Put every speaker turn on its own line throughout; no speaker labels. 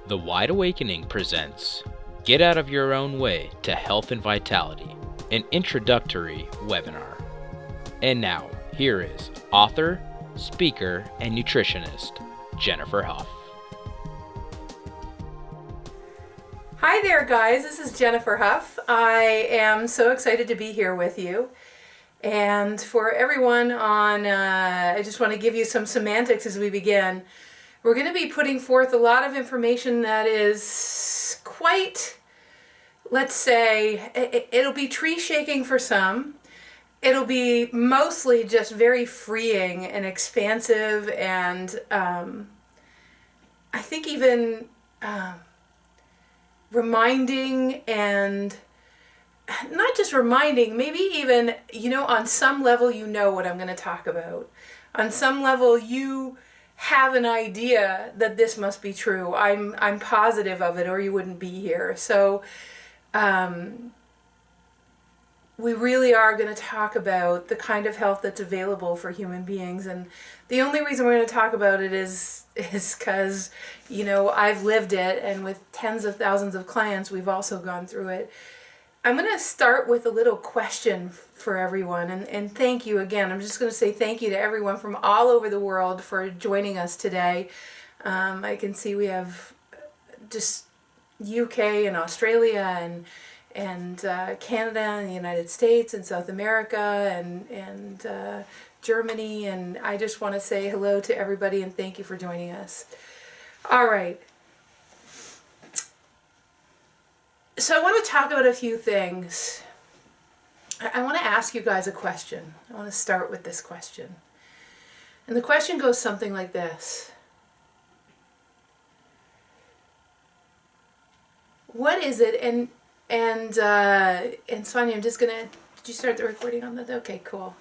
The Wide Awakening presents Get Out of Your Own Way to Health and Vitality, an introductory webinar. And now, here is author, speaker, and nutritionist, Jennifer Hough.
Hi there, guys. This is Jennifer Hough. I am so excited to be here with you. And for everyone I just want to give you some semantics as we begin. We're going to be putting forth a lot of information that is quite, let's say, it'll be tree shaking for some. It'll be mostly just very freeing and expansive and I think even reminding, and not just reminding, maybe even, on some level what I'm going to talk about. On some level you have an idea that this must be true. I'm positive of it, or you wouldn't be here. So we really are going to talk about the kind of health that's available for human beings, and the only reason we're going to talk about it is because I've lived it, and with tens of thousands of clients we've also gone through it. I'm going to start with a little question for everyone, and thank you again. I'm just going to say thank you to everyone from all over the world for joining us today. I can see we have just UK and Australia and Canada and the United States and South America and Germany, and I just want to say hello to everybody and thank you for joining us. All right. So I want to talk about a few things. I want to ask you guys a question. I want to start with this question. And the question goes something like this. What is it? And Sonia, I'm just going to... Did you start the recording on that? Okay, cool.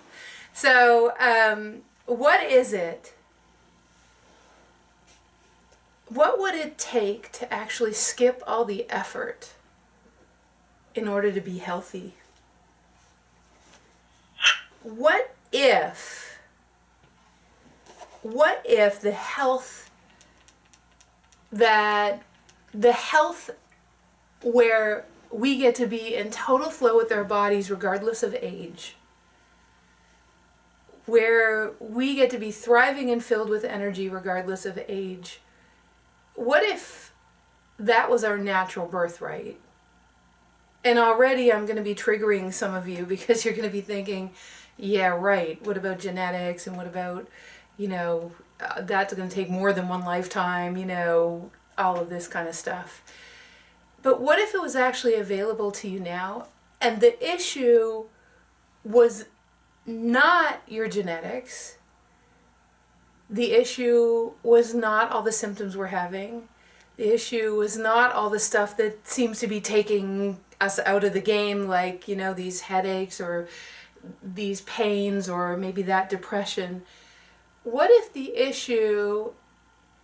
So what is it? What would it take to actually skip all the effort in order to be healthy? What if the health where we get to be in total flow with our bodies regardless of age, where we get to be thriving and filled with energy regardless of age, what if that was our natural birthright? And already I'm going to be triggering some of you because you're going to be thinking, yeah, right, what about genetics, and what about, that's going to take more than one lifetime, all of this kind of stuff. But what if it was actually available to you now, and the issue was not your genetics, the issue was not all the symptoms we're having, the issue was not all the stuff that seems to be taking us out of the game, like, these headaches or these pains or maybe that depression. What if the issue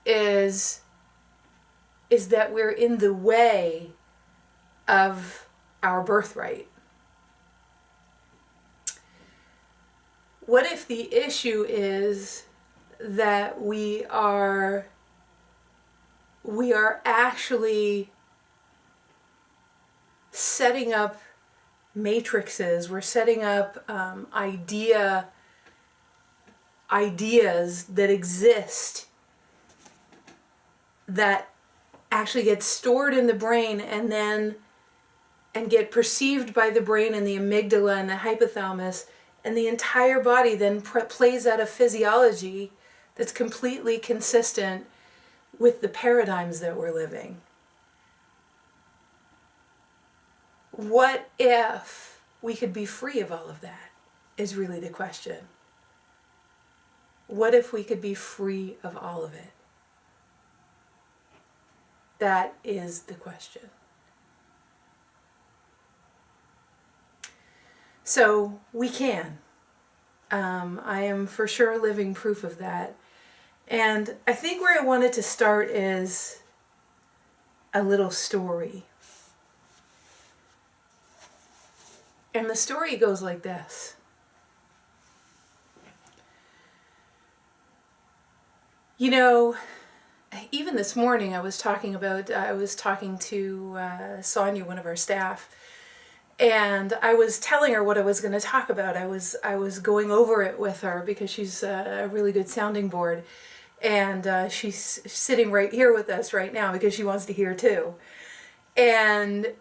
is that we're in the way of our birthright? What if the issue is that we are actually setting up matrices, we're setting up ideas that exist that actually get stored in the brain and get perceived by the brain and the amygdala and the hypothalamus, and the entire body then plays out a physiology that's completely consistent with the paradigms that we're living. What if we could be free of all of that is really the question. What if we could be free of all of it? That is the question. So we can. I am for sure living proof of that. And I think where I wanted to start is a little story. And the story goes like this. even this morning I was talking to Sonia, one of our staff, and I was telling her what I was going to talk about. I was going over it with her because she's a really good sounding board, and she's sitting right here with us right now because she wants to hear too. And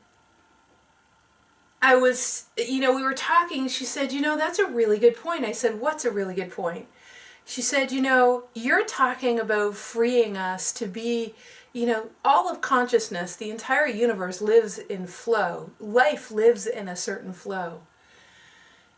I was, we were talking, she said, that's a really good point. I said, what's a really good point? She said, you're talking about freeing us to be, all of consciousness, the entire universe lives in flow. Life lives in a certain flow.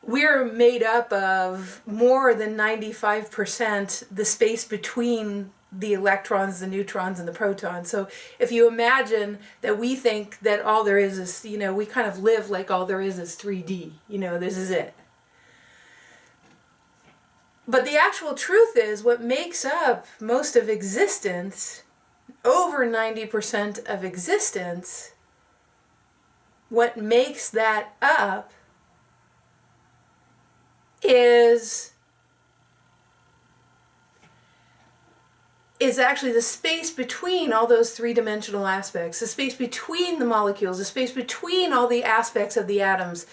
We're made up of more than 95% the space between the electrons, the neutrons, and the protons. So if you imagine that we think that all there is, we kind of live like all there is 3D. This is it. But the actual truth is, what makes up most of existence, over 90% of existence, what makes that up is actually the space between all those three-dimensional aspects, the space between the molecules, the space between all the aspects of the atoms.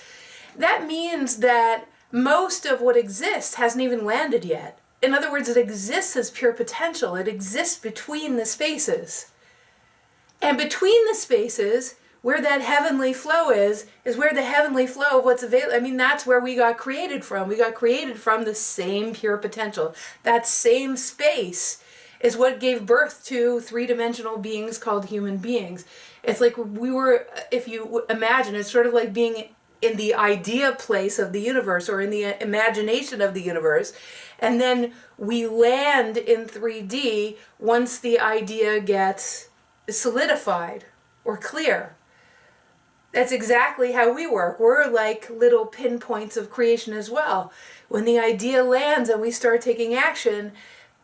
That means that most of what exists hasn't even landed yet. In other words, it exists as pure potential. It exists between the spaces. And between the spaces, where that heavenly flow is where the heavenly flow of what's available. I mean, that's where we got created from. We got created from the same pure potential. That same space is what gave birth to three-dimensional beings called human beings. It's like we were, if you imagine, it's sort of like being in the idea place of the universe, or in the imagination of the universe, and then we land in 3D once the idea gets solidified or clear. That's exactly how we work. We're like little pinpoints of creation as well. When the idea lands and we start taking action,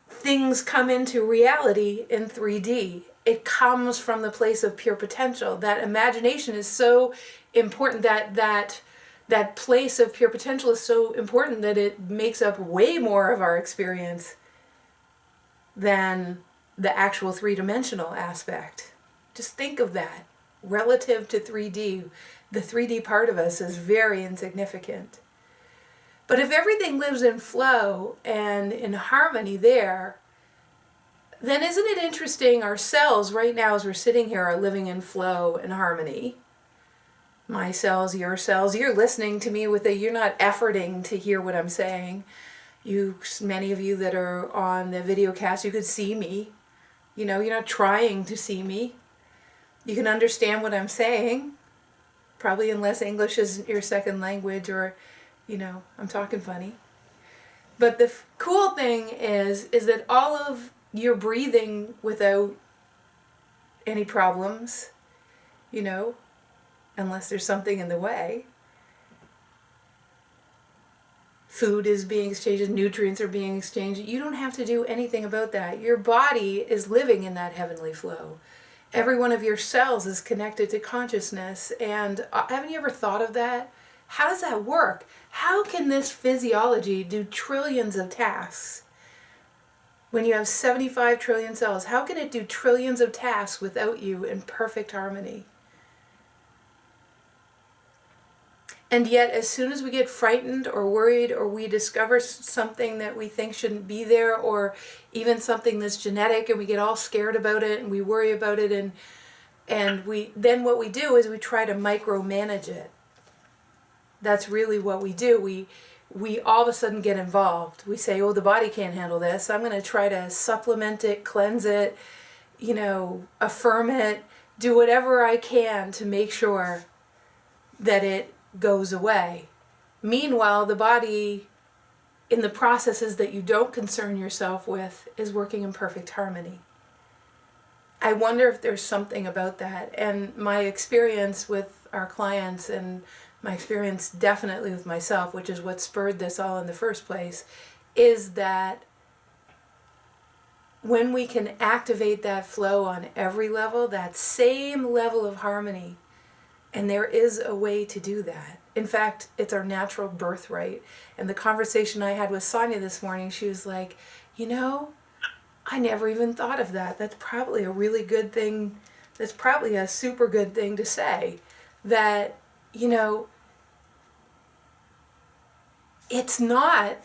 things come into reality in 3D. It comes from the place of pure potential. That imagination is so important, that place of pure potential is so important that it makes up way more of our experience than the actual three-dimensional aspect. Just think of that. Relative to 3D, the 3D part of us is very insignificant. But if everything lives in flow and in harmony there, then isn't it interesting, our cells right now as we're sitting here are living in flow and harmony. My cells, your cells, you're listening to me you're not efforting to hear what I'm saying. Many of you that are on the video cast, you could see me. You're not trying to see me. You can understand what I'm saying, probably unless English is your second language, or, I'm talking funny. But the cool thing is that all of you're breathing without any problems, unless there's something in the way. Food is being exchanged, nutrients are being exchanged. You don't have to do anything about that. Your body is living in that heavenly flow. Every one of your cells is connected to consciousness. And haven't you ever thought of that? How does that work? How can this physiology do trillions of tasks? When you have 75 trillion cells, how can it do trillions of tasks without you in perfect harmony? And yet, as soon as we get frightened or worried, or we discover something that we think shouldn't be there, or even something that's genetic, and we get all scared about it and we worry about it, and then what we do is we try to micromanage it. That's really what we do. We all of a sudden get involved. We say, oh, the body can't handle this. I'm going to try to supplement it, cleanse it, affirm it, do whatever I can to make sure that it goes away. Meanwhile, the body, in the processes that you don't concern yourself with, is working in perfect harmony. I wonder if there's something about that. And my experience with our clients, and my experience definitely with myself, which is what spurred this all in the first place, is that when we can activate that flow on every level, that same level of harmony, and there is a way to do that. In fact, it's our natural birthright. And the conversation I had with Sonia this morning, she was like, I never even thought of that. That's probably a really good thing. That's probably a super good thing to say. That, you know, it's not,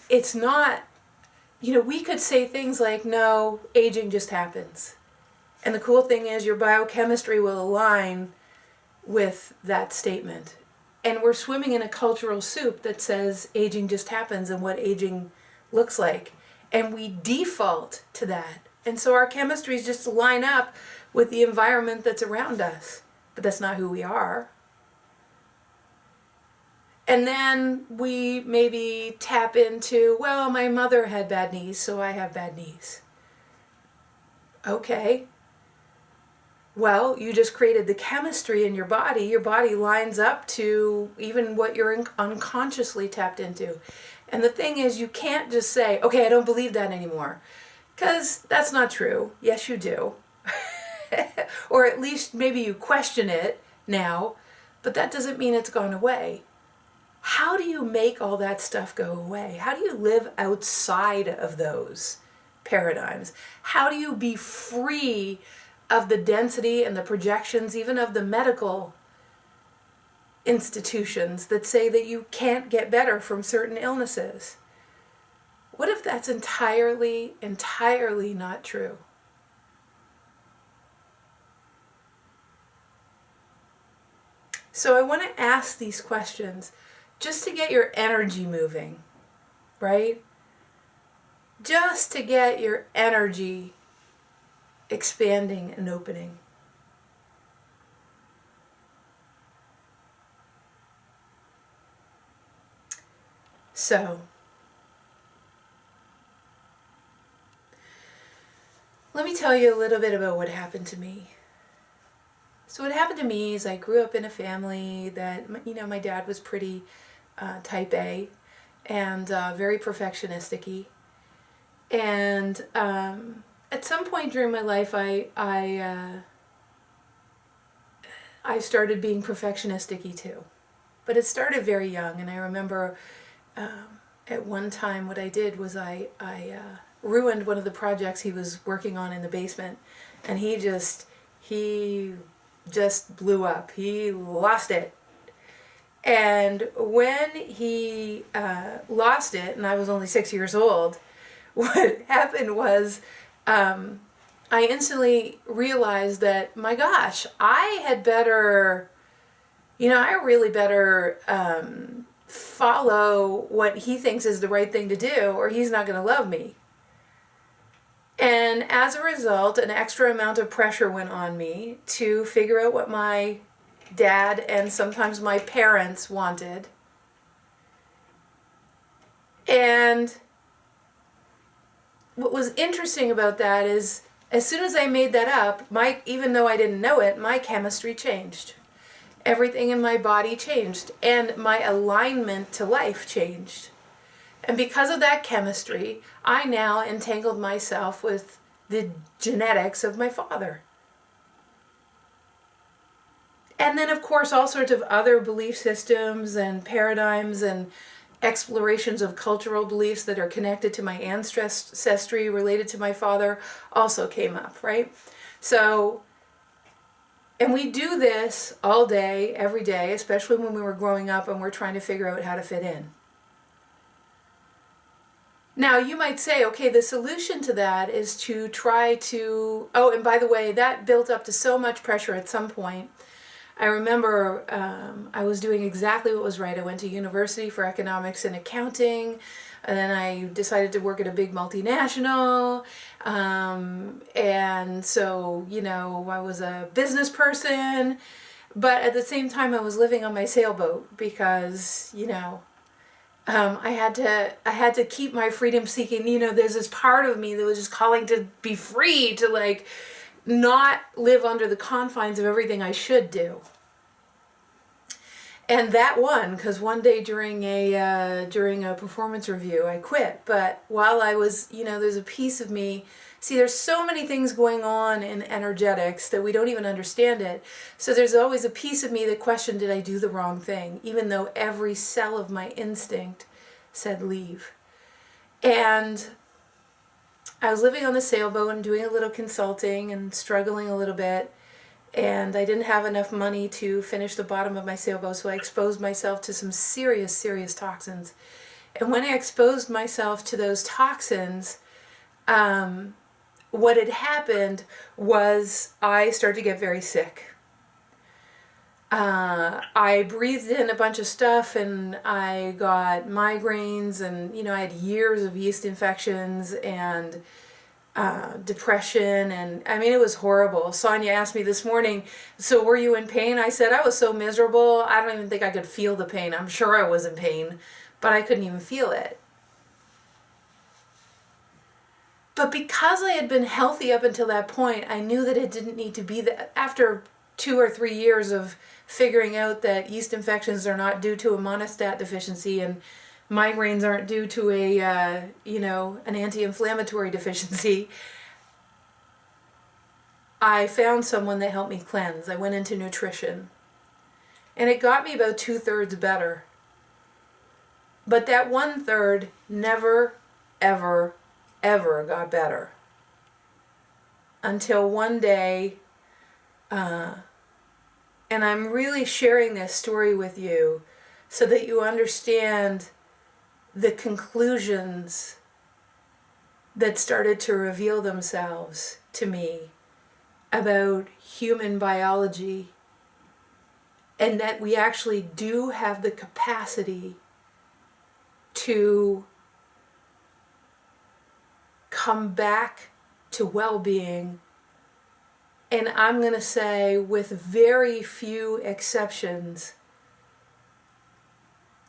you know, we could say things like, no, aging just happens. And the cool thing is your biochemistry will align with that statement. And we're swimming in a cultural soup that says aging just happens and what aging looks like. And we default to that. And so our chemistries just line up with the environment that's around us. But that's not who we are. And then we maybe tap into, well, my mother had bad knees, so I have bad knees. Okay. Well, you just created the chemistry in your body. Your body lines up to even what you're unconsciously tapped into. And the thing is, you can't just say, okay, I don't believe that anymore. Because that's not true. Yes, you do. Or at least maybe you question it now, but that doesn't mean it's gone away. How do you make all that stuff go away? How do you live outside of those paradigms? How do you be free of the density and the projections, even of the medical institutions that say that you can't get better from certain illnesses? What if that's entirely not true? So I want to ask these questions just to get your energy moving, right? Just to get your energy expanding and opening. So, let me tell you a little bit about what happened to me. So what happened to me is I grew up in a family that, you know, my dad was pretty type A and very perfectionistic-y. And at some point during my life, I started being perfectionistic-y too. But it started very young, and I remember at one time what I did was I ruined one of the projects he was working on in the basement, and he just blew up. He lost it. And when he lost it, and I was only 6 years old, what happened was I instantly realized that, my gosh, I had better, you know, I really better follow what he thinks is the right thing to do, or he's not going to love me. And as a result, an extra amount of pressure went on me to figure out what my dad and sometimes my parents wanted. And what was interesting about that is, as soon as I made that up, even though I didn't know it, my chemistry changed. Everything in my body changed, and my alignment to life changed. And because of that chemistry, I now entangled myself with the genetics of my father. And then, of course, all sorts of other belief systems and paradigms and explorations of cultural beliefs that are connected to my ancestry related to my father also came up, right? So, and we do this all day, every day, especially when we were growing up and we're trying to figure out how to fit in. Now, you might say, okay, the solution to that is to try to, oh, and by the way, that built up to so much pressure at some point. I remember I was doing exactly what was right. I went to university for economics and accounting, and then I decided to work at a big multinational, and so, you know, I was a business person, but at the same time I was living on my sailboat because, you know, I had to keep my freedom seeking. You know, there's this part of me that was just calling to be free, to like not live under the confines of everything I should do. And that won, because one day during a performance review, I quit. But while I was, you know, there's a piece of me. See, there's so many things going on in energetics that we don't even understand it. So there's always a piece of me that questioned, did I do the wrong thing? Even though every cell of my instinct said leave. And I was living on the sailboat and doing a little consulting and struggling a little bit. And I didn't have enough money to finish the bottom of my sailboat, so I exposed myself to some serious, serious toxins. And when I exposed myself to those toxins, what had happened was I started to get very sick. I breathed in a bunch of stuff and I got migraines, and I had years of yeast infections and depression, and I mean, it was horrible. Sonia asked me this morning, so were you in pain? I said I was so miserable, I don't even think I could feel the pain. I'm sure I was in pain, but I couldn't even feel it. But because I had been healthy up until that point, I knew that it didn't need to be that. After 2 or 3 years of figuring out that yeast infections are not due to a monostat deficiency and migraines aren't due to an anti-inflammatory deficiency, I found someone that helped me cleanse. I went into nutrition. And it got me about 2/3 better. But that 1/3 never, ever, ever got better. Until one day, and I'm really sharing this story with you so that you understand the conclusions that started to reveal themselves to me about human biology, and that we actually do have the capacity to come back to well-being, and I'm going to say with very few exceptions,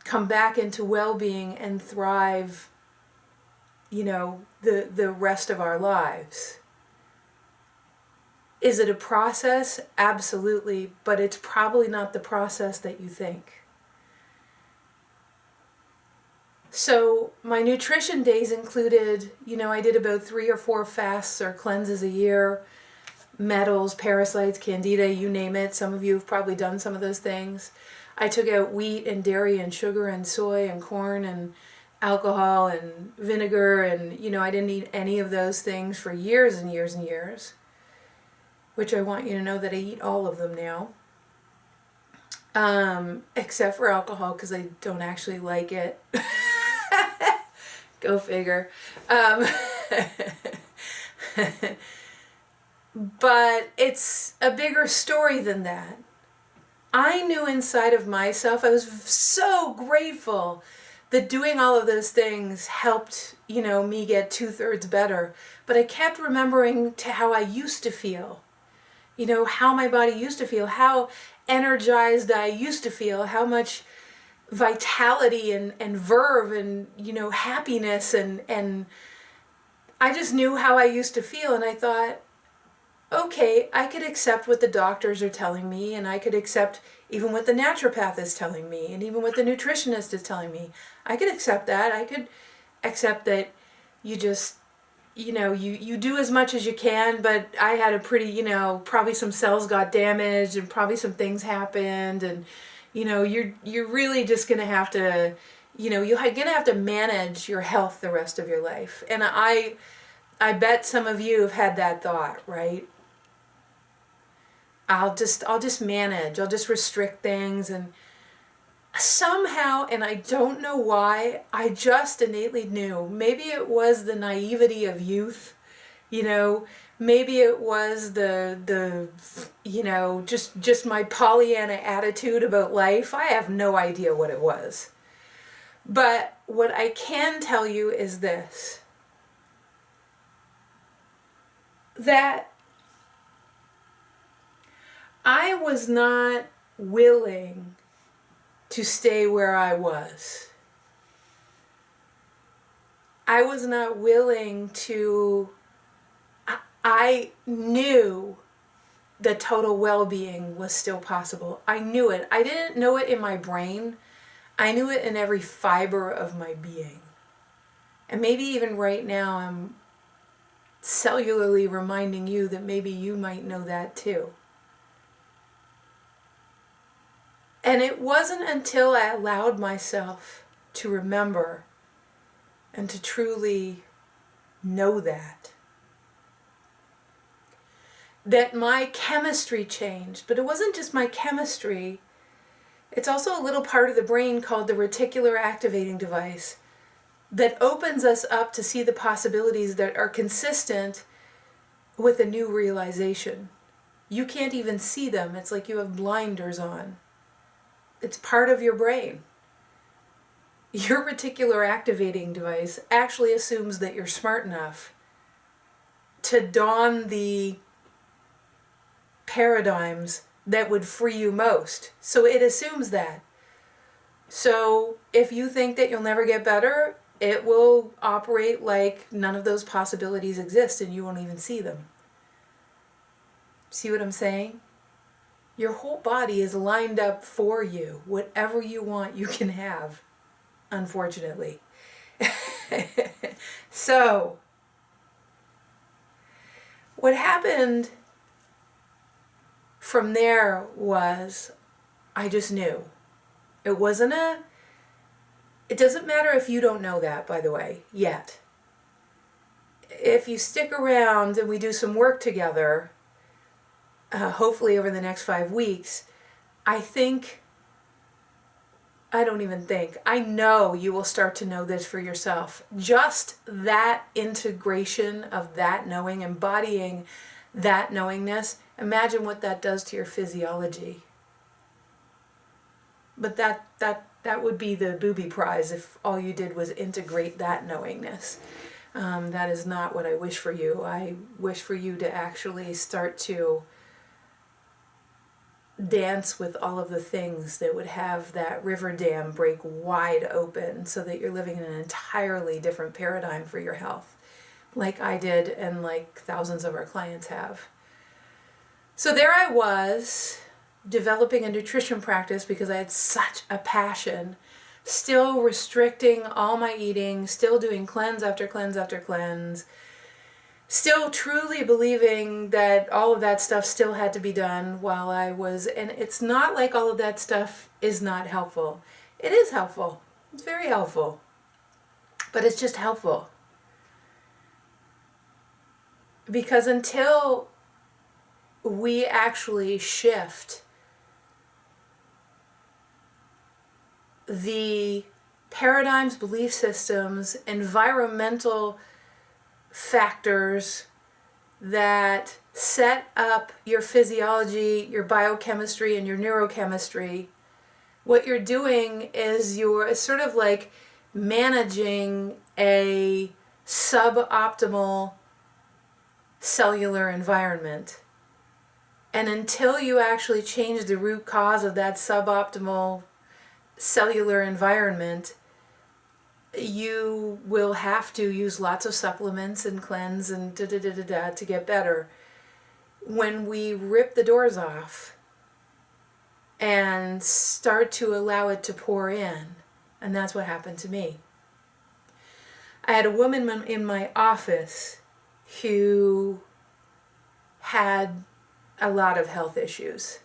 come back into well-being and thrive, the rest of our lives. Is it a process? Absolutely, but it's probably not the process that you think. So my nutrition days included, I did about 3 or 4 fasts or cleanses a year, metals, parasites, candida, you name it. Some of you have probably done some of those things. I took out wheat and dairy and sugar and soy and corn and alcohol and vinegar, and I didn't eat any of those things for years and years and years, which I want you to know that I eat all of them now, except for alcohol because I don't actually like it. Go figure. But it's a bigger story than that. I knew inside of myself, I was so grateful that doing all of those things helped, me get 2/3 better. But I kept remembering to how I used to feel, how my body used to feel, how energized I used to feel, how much vitality and verve and, happiness, and I just knew how I used to feel, and I thought, okay, I could accept what the doctors are telling me, and I could accept even what the naturopath is telling me, and even what the nutritionist is telling me. I could accept that. I could accept that you just, you do as much as you can, but I had a pretty, probably some cells got damaged and probably some things happened, and, you're really just going to have to, you're going to have to manage your health the rest of your life. And I bet some of you have had that thought, right? I'll just manage. I'll just restrict things, and somehow, and I don't know why, I just innately knew. Maybe it was the naivety of youth, maybe it was the just my Pollyanna attitude about life. I have no idea what it was. But what I can tell you is this, that I was not willing to stay where I was. I was not willing to, I knew that total well-being was still possible. I knew it. I didn't know it in my brain. I knew it in every fiber of my being. And maybe even right now I'm cellularly reminding you that maybe you might know that too. And it wasn't until I allowed myself to remember and to truly know that. That my chemistry changed, but it wasn't just my chemistry. It's also a little part of the brain called the reticular activating device that opens us up to see the possibilities that are consistent with a new realization. You can't even see them. It's like you have blinders on. It's part of your brain. Your reticular activating device actually assumes that you're smart enough to don the paradigms that would free you most. So it assumes that. So if you think that you'll never get better, it will operate like none of those possibilities exist and you won't even see them. See what I'm saying? Your whole body is lined up for you. Whatever you want, you can have, unfortunately. So, what happened from there was I just knew. It doesn't matter if you don't know that, by the way, yet. If you stick around and we do some work together, hopefully over the next 5 weeks, I know you will start to know this for yourself. Just that integration of that knowing, embodying that knowingness, imagine what that does to your physiology. But that would be the booby prize if all you did was integrate that knowingness. That is not what I wish for you. I wish for you to actually start to dance with all of the things that would have that river dam break wide open so that you're living in an entirely different paradigm for your health, like I did and like thousands of our clients have. So there I was, developing a nutrition practice because I had such a passion, still restricting all my eating, still doing cleanse after cleanse after cleanse, still truly believing that all of that stuff still had to be done while I was, and it's not like all of that stuff is not helpful. It is helpful. It's very helpful. But it's just helpful. Because until we actually shift the paradigms, belief systems, environmental factors that set up your physiology, your biochemistry, and your neurochemistry, what you're doing is you're sort of like managing a suboptimal cellular environment. And until you actually change the root cause of that suboptimal cellular environment, you will have to use lots of supplements and cleanse and to get better. When we rip the doors off and start to allow it to pour in, and that's what happened to me. I had a woman in my office who had a lot of health issues.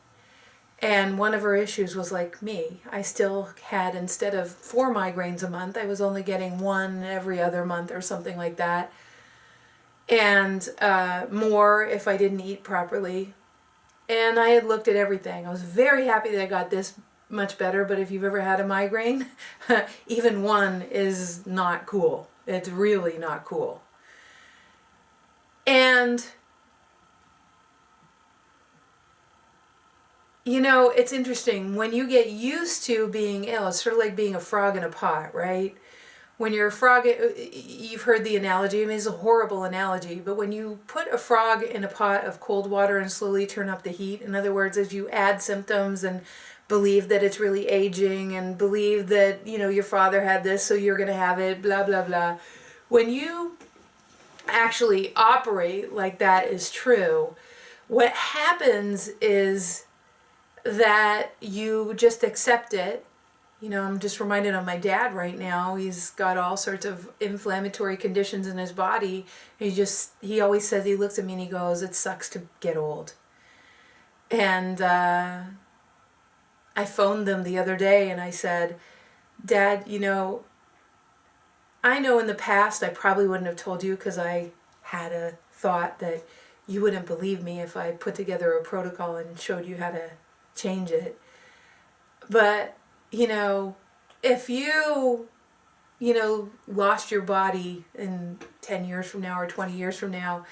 And one of her issues was like me. I still had, instead of 4 migraines a month, I was only getting 1 every other month or something like that. And more if I didn't eat properly. And I had looked at everything. I was very happy that I got this much better, but if you've ever had a migraine, even 1 is not cool. It's really not cool. And you know, it's interesting. When you get used to being ill, it's sort of like being a frog in a pot, right? When you're a frog, you've heard the analogy. I mean, it's a horrible analogy, but when you put a frog in a pot of cold water and slowly turn up the heat, in other words, as you add symptoms and believe that it's really aging and believe that, you know, your father had this, so you're going to have it, blah, blah, blah. When you actually operate like that is true, what happens is that you just accept it. You know, I'm just reminded of my dad right now. He's got all sorts of inflammatory conditions in his body. He always says, he looks at me and he goes, "It sucks to get old." And I phoned them the other day and I said, "Dad, you know, I know in the past I probably wouldn't have told you because I had a thought that you wouldn't believe me if I put together a protocol and showed you how to change it. But, if you, lost your body in 10 years from now or 20 years from now,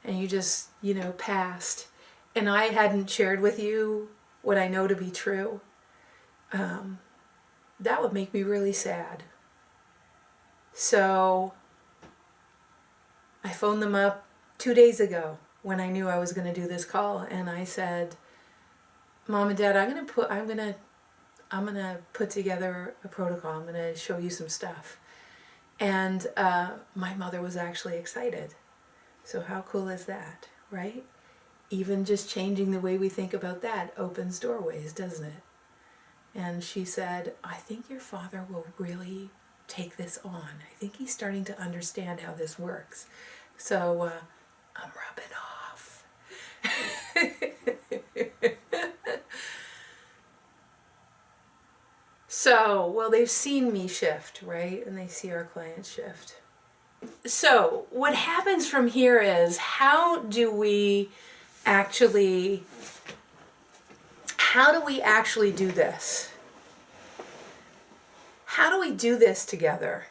and you just, passed, and I hadn't shared with you what I know to be true, that would make me really sad. So I phoned them up 2 days ago when I knew I was going to do this call, and I said, Mom and Dad, I'm gonna put together a protocol. I'm gonna show you some stuff. And my mother was actually excited. So how cool is that, right? Even just changing the way we think about that opens doorways, doesn't it? And she said, I think your father will really take this on. I think he's starting to understand how this works. So I'm rubbing off. So, well, they've seen me shift, right? And they see our clients shift. So what happens from here is, how do we actually do this? How do we do this together?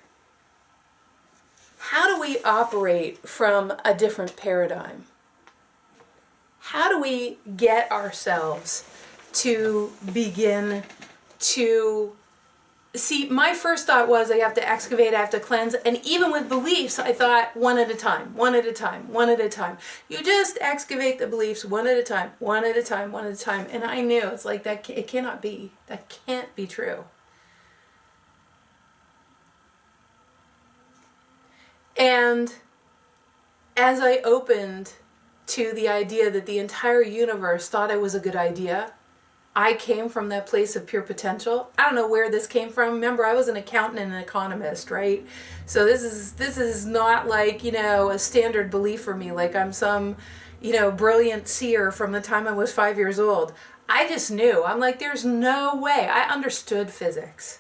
How do we operate from a different paradigm? How do we get ourselves to begin to see? My first thought was I have to excavate, I have to cleanse, and even with beliefs, I thought one at a time, one at a time, one at a time. You just excavate the beliefs one at a time, one at a time, one at a time. And I knew, it's like, that it cannot be. That can't be true. And as I opened to the idea that the entire universe thought it was a good idea, I came from that place of pure potential. I don't know where this came from. Remember, I was an accountant and an economist, right? So this is not like, a standard belief for me, like I'm some, brilliant seer from the time I was 5 years old. I just knew. I'm like, there's no way. I understood physics.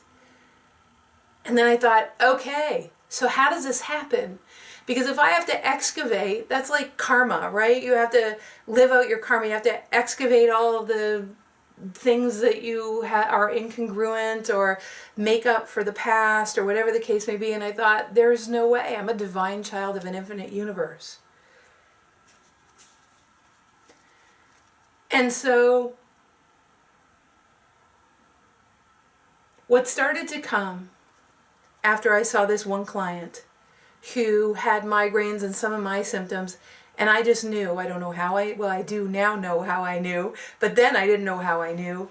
And then I thought, okay, so how does this happen? Because if I have to excavate, that's like karma, right? You have to live out your karma. You have to excavate all of the things that you are incongruent or make up for the past or whatever the case may be. And I thought, there's no way. I'm a divine child of an infinite universe. And so what started to come after I saw this one client who had migraines and some of my symptoms, and I just knew, I don't know how I do now know how I knew, but then I didn't know how I knew,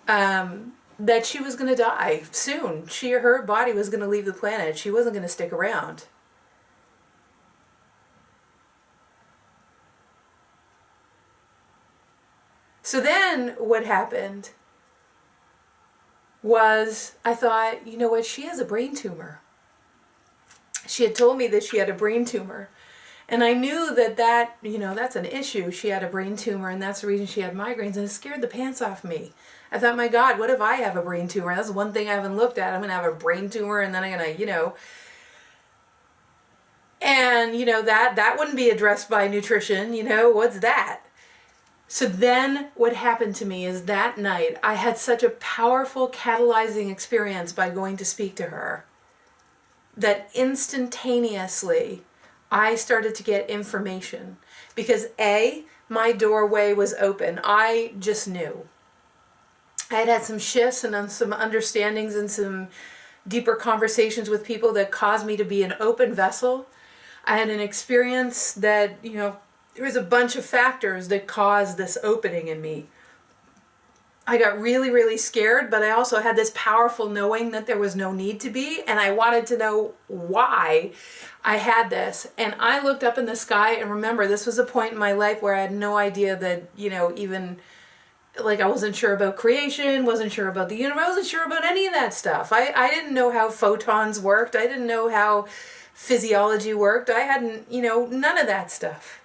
that she was going to die soon. Her body was going to leave the planet. She wasn't going to stick around. So then what happened was, I thought, you know what, she has a brain tumor. She had told me that she had a brain tumor. And I knew that that's an issue. She had a brain tumor, and that's the reason she had migraines, and it scared the pants off me. I thought, my God, what if I have a brain tumor? That's one thing I haven't looked at. I'm going to have a brain tumor, and then I'm going to, and, that wouldn't be addressed by nutrition. What's that? So then what happened to me is that night, I had such a powerful catalyzing experience by going to speak to her that instantaneously I started to get information, because my doorway was open. I just knew. I had some shifts and some understandings and some deeper conversations with people that caused me to be an open vessel. I had an experience that, there was a bunch of factors that caused this opening in me. I got really, really scared, but I also had this powerful knowing that there was no need to be, and I wanted to know why I had this. And I looked up in the sky, and remember, this was a point in my life where I had no idea that, even, like, I wasn't sure about creation, wasn't sure about the universe, I wasn't sure about any of that stuff. I didn't know how photons worked. I didn't know how physiology worked. I hadn't, none of that stuff.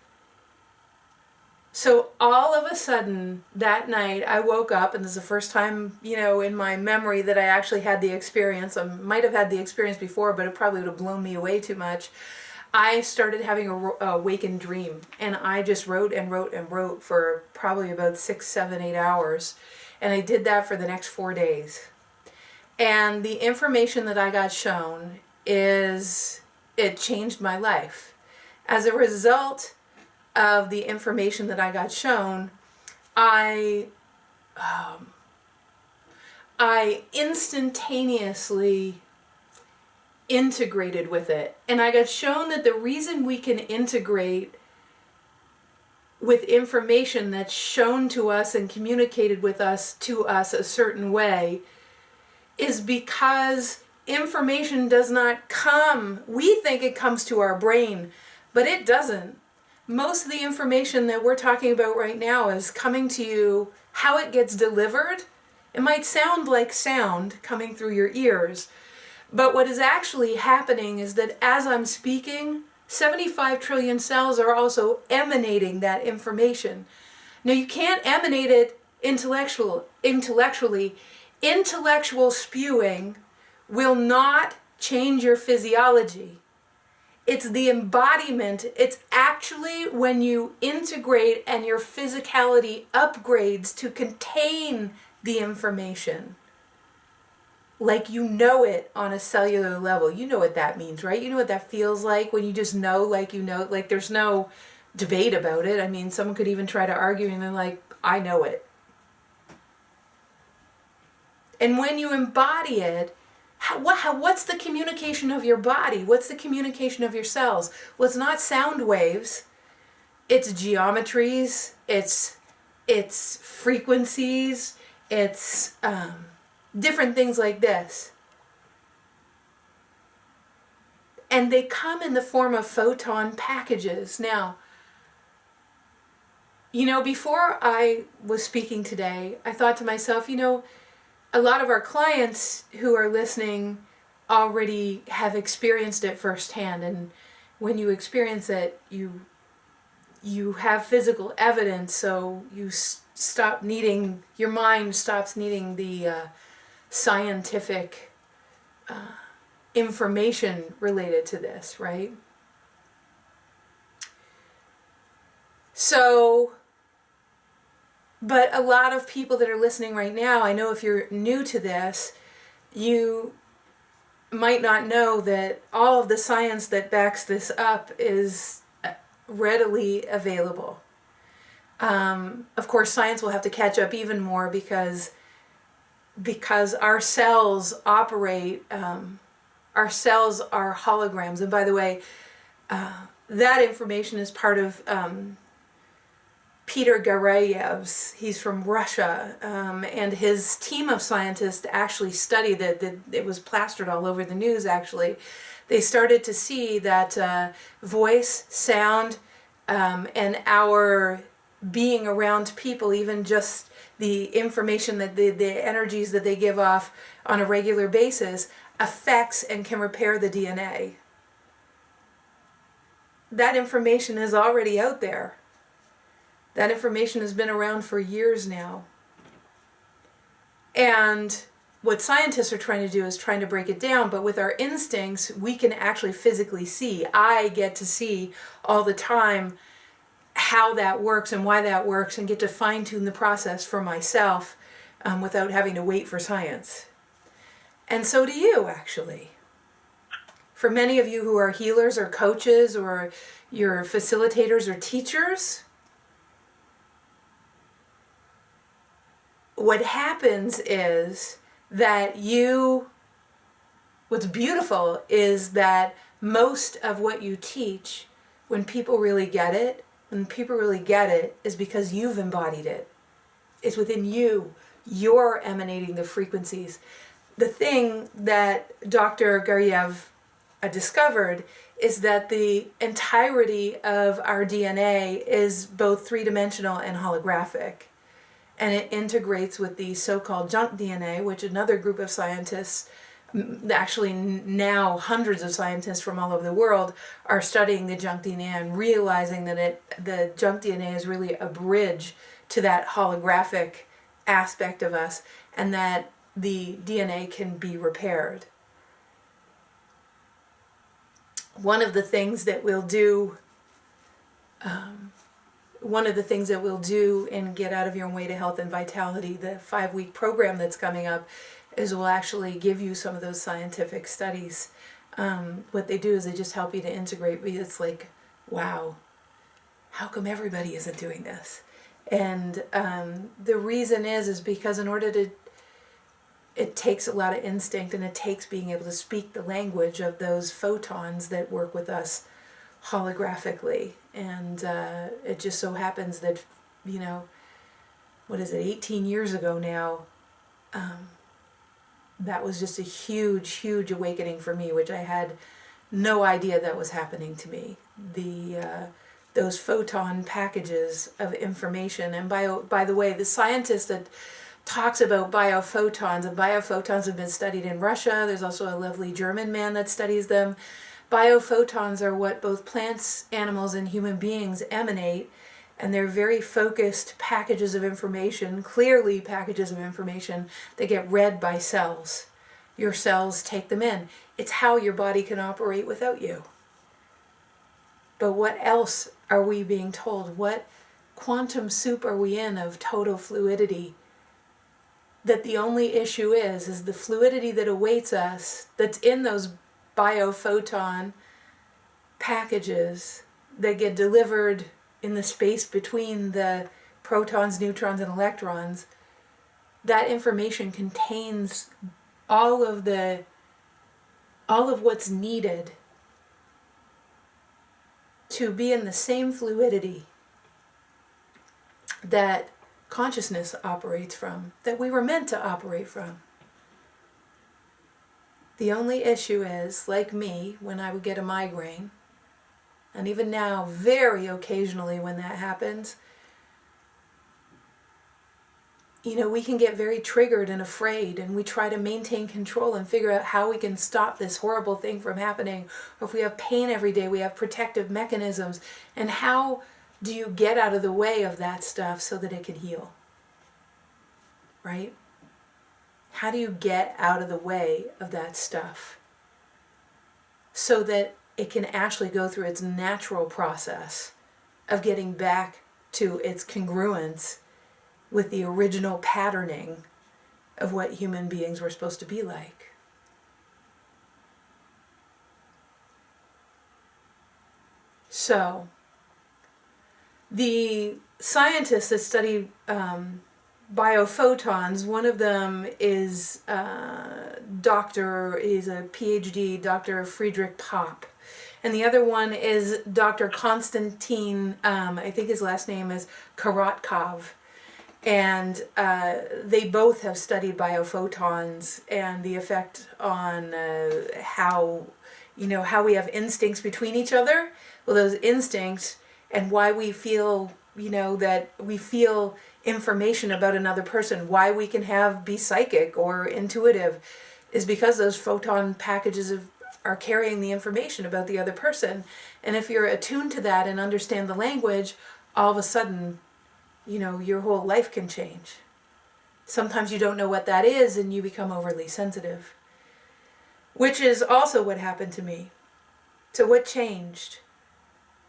So all of a sudden that night I woke up, and this is the first time, in my memory that I actually had the experience. I might have had the experience before, but it probably would have blown me away too much. I started having a awakened dream, and I just wrote and wrote and wrote for probably about 6, 7, 8 hours. And I did that for the next 4 days. And the information that I got shown it changed my life. As a result of the information that I got shown, I instantaneously integrated with it. And I got shown that the reason we can integrate with information that's shown to us and communicated to us a certain way is because information does not come. We think it comes to our brain, but it doesn't. Most of the information that we're talking about right now is coming to you. How it gets delivered, it might sound like sound coming through your ears, but what is actually happening is that as I'm speaking, 75 trillion cells are also emanating that information. Now, you can't emanate it intellectually. Intellectual spewing will not change your physiology. It's the embodiment. It's actually when you integrate and your physicality upgrades to contain the information. Like you know it on a cellular level. You know what that means, right? You know what that feels like when you just know, like there's no debate about it. I mean, someone could even try to argue and they're like, I know it. And when you embody it, what's the communication of your body? What's the communication of your cells? Well, it's not sound waves. It's geometries. It's frequencies. It's different things like this. And they come in the form of photon packages. Now, before I was speaking today, I thought to myself, a lot of our clients who are listening already have experienced it firsthand. And when you experience it, you have physical evidence, so your mind stops needing the scientific information related to this, right? So, but a lot of people that are listening right now, I know if you're new to this, you might not know that all of the science that backs this up is readily available. Of course, science will have to catch up even more because our cells operate, our cells are holograms. And by the way, that information is part of Peter Garayev's. He's from Russia, and his team of scientists actually studied that. It was plastered all over the news, actually. They started to see that voice, sound, and our being around people, even just the information that the energies that they give off on a regular basis, affects and can repair the DNA. That information is already out there. That information has been around for years now. And what scientists are trying to do is trying to break it down, but with our instincts, we can actually physically see. I get to see all the time how that works and why that works, and get to fine-tune the process for myself without having to wait for science. And so do you, actually. For many of you who are healers or coaches or you're facilitators or teachers, what happens is that what's beautiful is that most of what you teach, when people really get it, is because you've embodied it. It's within you. You're emanating the frequencies. The thing that Dr. Garyev discovered is that the entirety of our DNA is both three-dimensional and holographic. And it integrates with the so-called junk DNA, which another group of scientists Actually, now hundreds of scientists from all over the world are studying the junk DNA and realizing that the junk DNA is really a bridge to that holographic aspect of us, and that the DNA can be repaired. One of the things that we'll do in Get Out of Your Own Way to Health and Vitality, the 5-week program that's coming up, is we'll actually give you some of those scientific studies. What they do is they just help you to integrate. It's like, wow, how come everybody isn't doing this? And the reason is because in order to, it takes a lot of instinct, and it takes being able to speak the language of those photons that work with us holographically. And it just so happens that, 18 years ago now, that was just a huge, huge awakening for me, which I had no idea that was happening to me. Those photon packages of information. And by the way, the scientist that talks about biophotons, and biophotons have been studied in Russia. There's also a lovely German man that studies them. Biophotons are what both plants, animals, and human beings emanate, and they're very focused packages of information, clearly packages of information that get read by cells. Your cells take them in. It's how your body can operate without you. But what else are we being told? What quantum soup are we in of total fluidity? That the only issue is the fluidity that awaits us, that's in those biophoton packages that get delivered in the space between the protons, neutrons, and electrons. That information contains all of what's needed to be in the same fluidity that consciousness operates from, that we were meant to operate from. The only issue is, like me, when I would get a migraine, and even now, very occasionally when that happens, we can get very triggered and afraid, and we try to maintain control and figure out how we can stop this horrible thing from happening. Or if we have pain every day, we have protective mechanisms. And how do you get out of the way of that stuff so that it can heal? Right? How do you get out of the way of that stuff so that it can actually go through its natural process of getting back to its congruence with the original patterning of what human beings were supposed to be like? So, the scientists that study biophotons, one of them is a PhD, Dr. Friedrich Popp. And the other one is Dr. Konstantin, I think his last name is Korotkov. And they both have studied biophotons and the effect on how we have instincts between each other. Well, those instincts and why we feel, that we feel information about another person, why we can be psychic or intuitive, is because those photon packages are carrying the information about the other person. And if you're attuned to that and understand the language, all of a sudden, your whole life can change. Sometimes you don't know what that is and you become overly sensitive, which is also what happened to me. So what changed?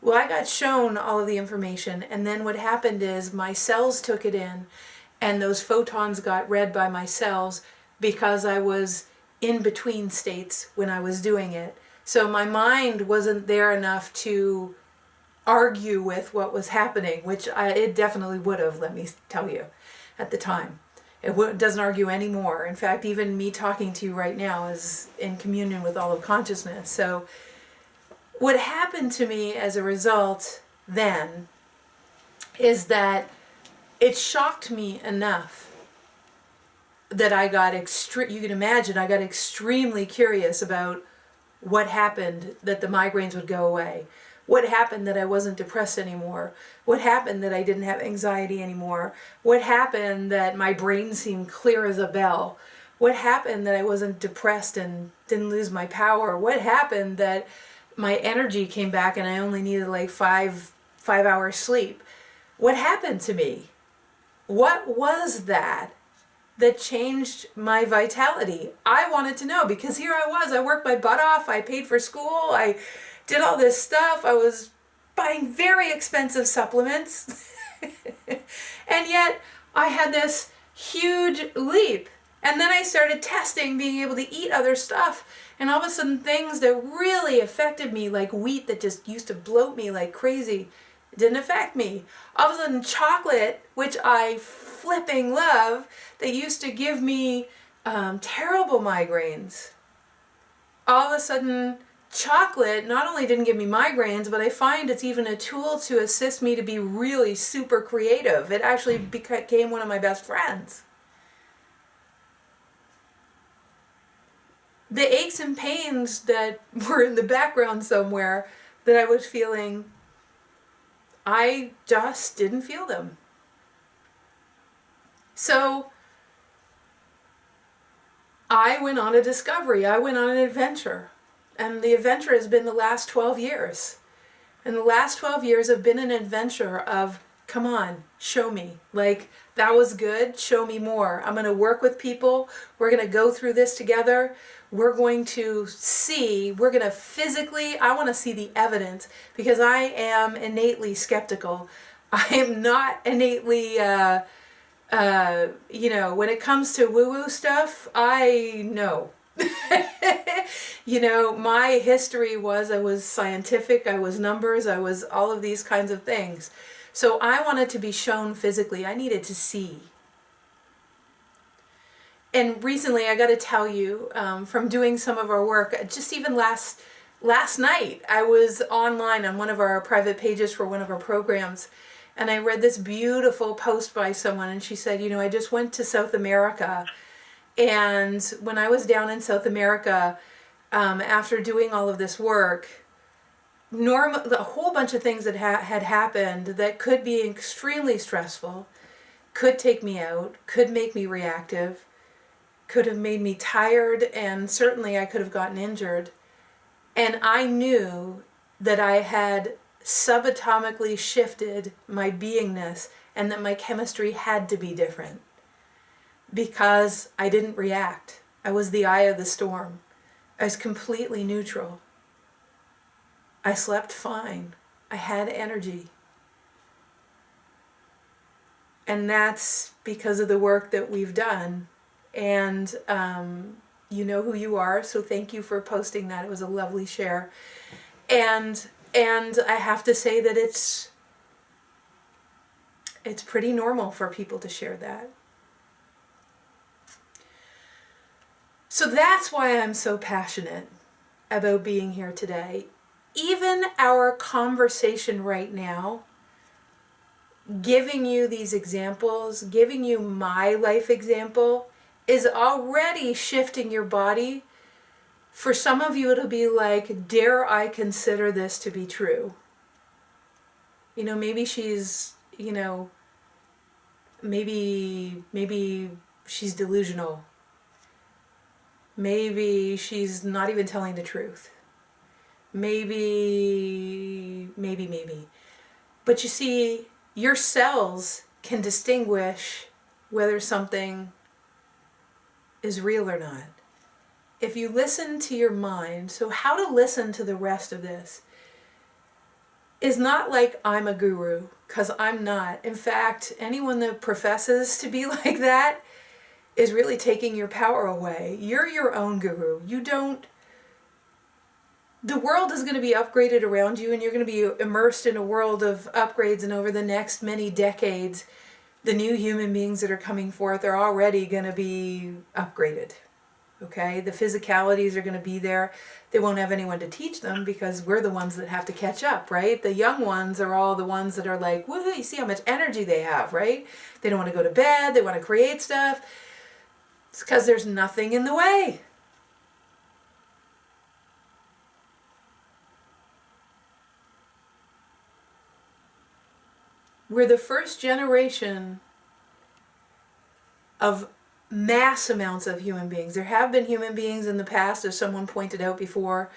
Well, I got shown all of the information, and then what happened is my cells took it in, and those photons got read by my cells because I was in between states when I was doing it. So my mind wasn't there enough to argue with what was happening, which it definitely would have, let me tell you, at the time. It doesn't argue anymore. In fact, even me talking to you right now is in communion with all of consciousness. So what happened to me as a result then is that it shocked me enough that I got you can imagine, I got extremely curious about what happened that the migraines would go away. What happened that I wasn't depressed anymore? What happened that I didn't have anxiety anymore? What happened that my brain seemed clear as a bell? What happened that I wasn't depressed and didn't lose my power? What happened that my energy came back and I only needed like five hours sleep? What happened to me? What was that changed my vitality? I wanted to know, because here I was, I worked my butt off, I paid for school, I did all this stuff, I was buying very expensive supplements, and yet I had this huge leap. And then I started testing being able to eat other stuff, and all of a sudden things that really affected me, like wheat that just used to bloat me like crazy, didn't affect me. All of a sudden chocolate, which I flipping love, that used to give me terrible migraines. All of a sudden chocolate not only didn't give me migraines, but I find it's even a tool to assist me to be really super creative. It actually became one of my best friends. The aches and pains that were in the background somewhere that I was feeling, I just didn't feel them. So I went on a discovery. I went on an adventure. And the adventure has been the last 12 years. And the last 12 years have been an adventure of, come on, show me. Like, that was good, show me more. I'm going to work with people. We're going to go through this together. We're going to see, we're going to physically, I want to see the evidence, because I am innately skeptical. I am not innately, when it comes to woo-woo stuff, I know. My history was, I was scientific, I was numbers, I was all of these kinds of things. So I wanted to be shown physically. I needed to see. And recently, I got to tell you, from doing some of our work, just even last night, I was online on one of our private pages for one of our programs, and I read this beautiful post by someone, and she said, I just went to South America, and when I was down in South America, after doing all of this work, a whole bunch of things that had happened that could be extremely stressful, could take me out, could make me reactive, could have made me tired, and certainly I could have gotten injured. And I knew that I had subatomically shifted my beingness, and that my chemistry had to be different, because I didn't react. I was the eye of the storm. I was completely neutral. I slept fine. I had energy. And that's because of the work that we've done. And you know who you are, so thank you for posting that. It was a lovely share. And I have to say that it's pretty normal for people to share that. So that's why I'm so passionate about being here today. Even our conversation right now, giving you these examples, giving you my life example, is already shifting your body. For some of you, it'll be like, dare I consider this to be true? Maybe she's, maybe she's delusional. Maybe she's not even telling the truth. Maybe. But you see, your cells can distinguish whether something is real or not. If you listen to your mind, so how to listen to the rest of this is not like I'm a guru, because I'm not. In fact, anyone that professes to be like that is really taking your power away. You're your own guru. The world is going to be upgraded around you, and you're going to be immersed in a world of upgrades, and over the next many decades, the new human beings that are coming forth are already going to be upgraded. Okay? The physicalities are going to be there. They won't have anyone to teach them, because we're the ones that have to catch up, right? The young ones are all the ones that are like, woohoo, you see how much energy they have, right? They don't want to go to bed. They want to create stuff. It's because there's nothing in the way. We're the first generation of mass amounts of human beings. There have been human beings in the past, as someone pointed out before.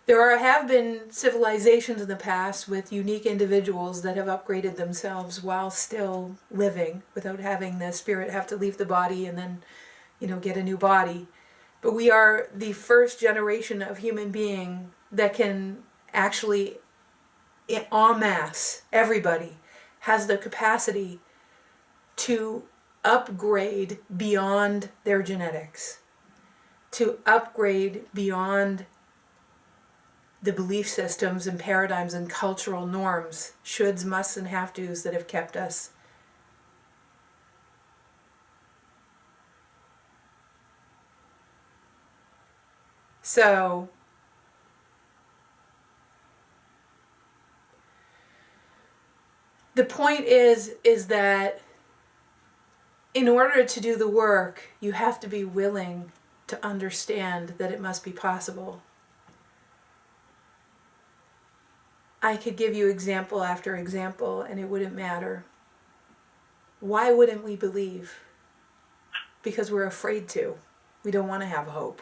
Have been civilizations in the past with unique individuals that have upgraded themselves while still living, without having the spirit have to leave the body and then, get a new body. But we are the first generation of human being that can actually, en masse, everybody has the capacity to upgrade beyond their genetics, to upgrade beyond the belief systems and paradigms and cultural norms, shoulds, musts, and have-tos that have kept us. So, the point is that in order to do the work, you have to be willing to understand that it must be possible. I could give you example after example and it wouldn't matter. Why wouldn't we believe? Because we're afraid to. We don't want to have hope.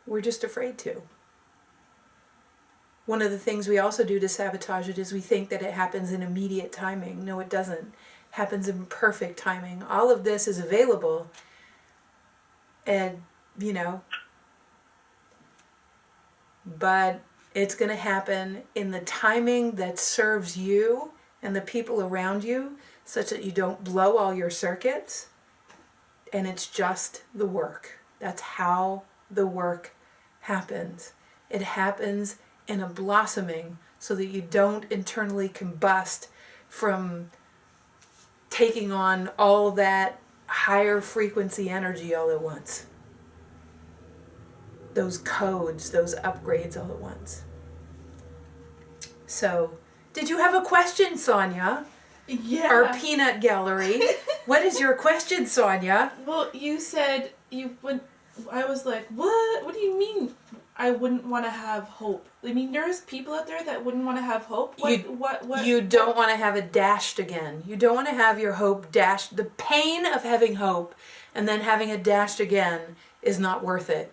We're just afraid to. One of the things we also do to sabotage it is we think that it happens in immediate timing. No, it doesn't. It happens in perfect timing. All of this is available and, but it's going to happen in the timing that serves you and the people around you, such that you don't blow all your circuits. And it's just the work. That's how the work happens. It happens in a blossoming so that you don't internally combust from taking on all that higher frequency energy all at once. Those codes, those upgrades all at once. So, did you have a question, Sonia?
Yeah.
Our peanut gallery. What is your question, Sonia?
Well, you said you would. I was like, what? What do you mean? I wouldn't want to have hope. I mean, there's people out there that wouldn't want to have hope. What?
You don't want to have it dashed again. You don't want to have your hope dashed. The pain of having hope and then having it dashed again is not worth it.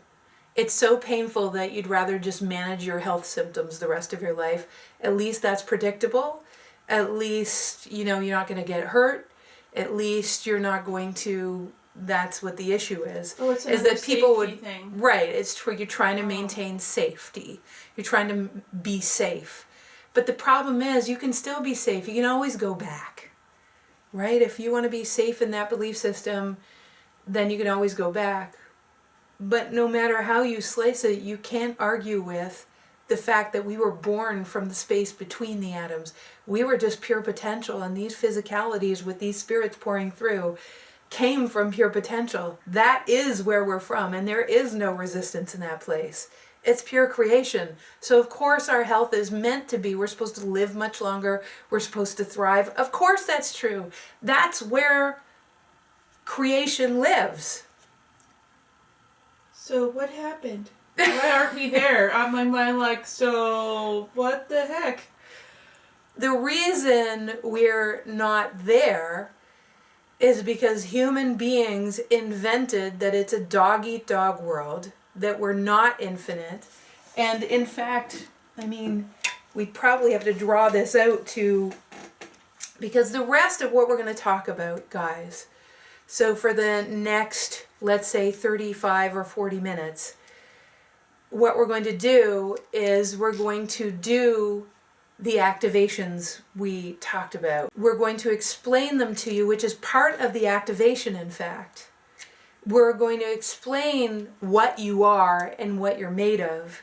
It's so painful that you'd rather just manage your health symptoms the rest of your life. At least that's predictable. At least, you're not going to get hurt. At least you're not going to, that's what the issue is.
Oh, it's
is that people would
thing.
Right, it's true. You're trying to maintain safety. You're trying to be safe. But the problem is you can still be safe. You can always go back. Right? If you want to be safe in that belief system, then you can always go back. But no matter how you slice it, you can't argue with the fact that we were born from the space between the atoms. We were just pure potential, and these physicalities with these spirits pouring through came from pure potential. That is where we're from, and there is no resistance in that place. It's pure creation. So of course our health is meant to be. We're supposed to live much longer. We're supposed to thrive. Of course that's true. That's where creation lives.
So what happened? Why aren't we there? I'm like, so what the heck?
The reason we're not there is because human beings invented that it's a dog-eat-dog world, that we're not infinite. And in fact, we'd probably have to draw this out too, because the rest of what we're going to talk about, guys, so for the next, let's say 35 or 40 minutes, what we're going to do is we're going to do the activations we talked about. We're going to explain them to you, which is part of the activation, in fact. We're going to explain what you are and what you're made of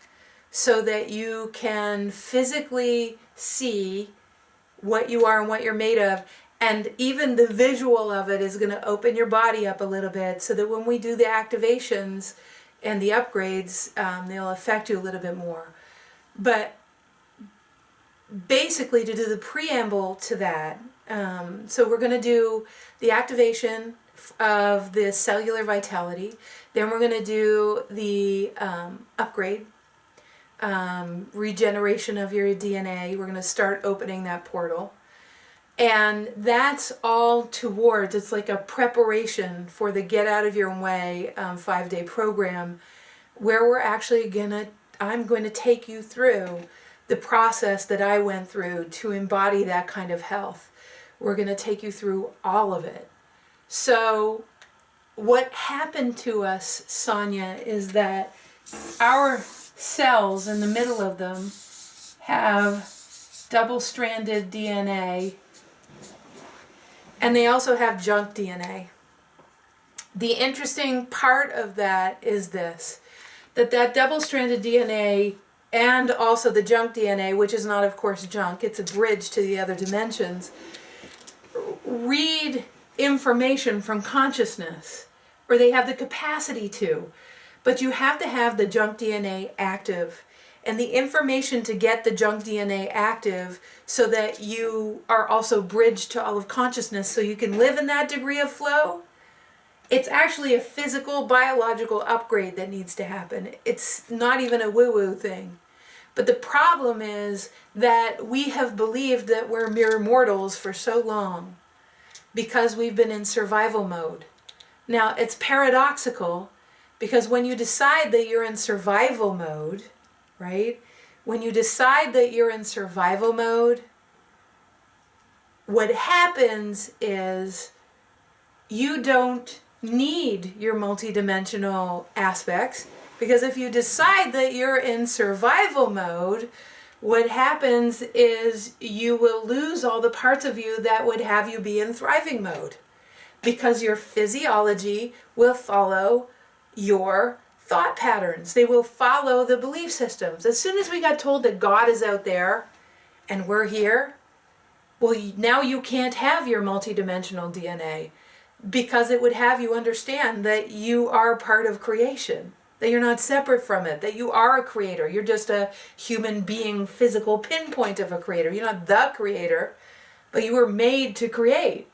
so that you can physically see what you are and what you're made of. And even the visual of it is going to open your body up a little bit so that when we do the activations and the upgrades, they'll affect you a little bit more. But basically, to do the preamble to that, so we're going to do the activation of the cellular vitality. Then we're going to do the upgrade, regeneration of your DNA. We're going to start opening that portal. And that's all towards, it's like a preparation for the Get Out of Your Own Way 5-day program, where I'm going to take you through the process that I went through to embody that kind of health. We're going to take you through all of it. So what happened to us, Sonia, is that our cells in the middle of them have double-stranded DNA, and they also have junk DNA. The interesting part of that is this, that double-stranded DNA and also the junk DNA, which is not, of course, junk, it's a bridge to the other dimensions, read information from consciousness, or they have the capacity to, but you have to have the junk DNA active. And the information to get the junk DNA active so that you are also bridged to all of consciousness so you can live in that degree of flow, it's actually a physical, biological upgrade that needs to happen. It's not even a woo-woo thing. But the problem is that we have believed that we're mere mortals for so long because we've been in survival mode. Now, it's paradoxical because when you decide that you're in survival mode, right? When you decide that you're in survival mode, what happens is you don't need your multidimensional aspects, because if you decide that you're in survival mode, what happens is you will lose all the parts of you that would have you be in thriving mode, because your physiology will follow your thought patterns. They will follow the belief systems. As soon as we got told that God is out there and we're here, well, now you can't have your multidimensional DNA, because it would have you understand that you are part of creation, that you're not separate from it, that you are a creator. You're just a human being, physical pinpoint of a creator. You're not the creator, but you were made to create.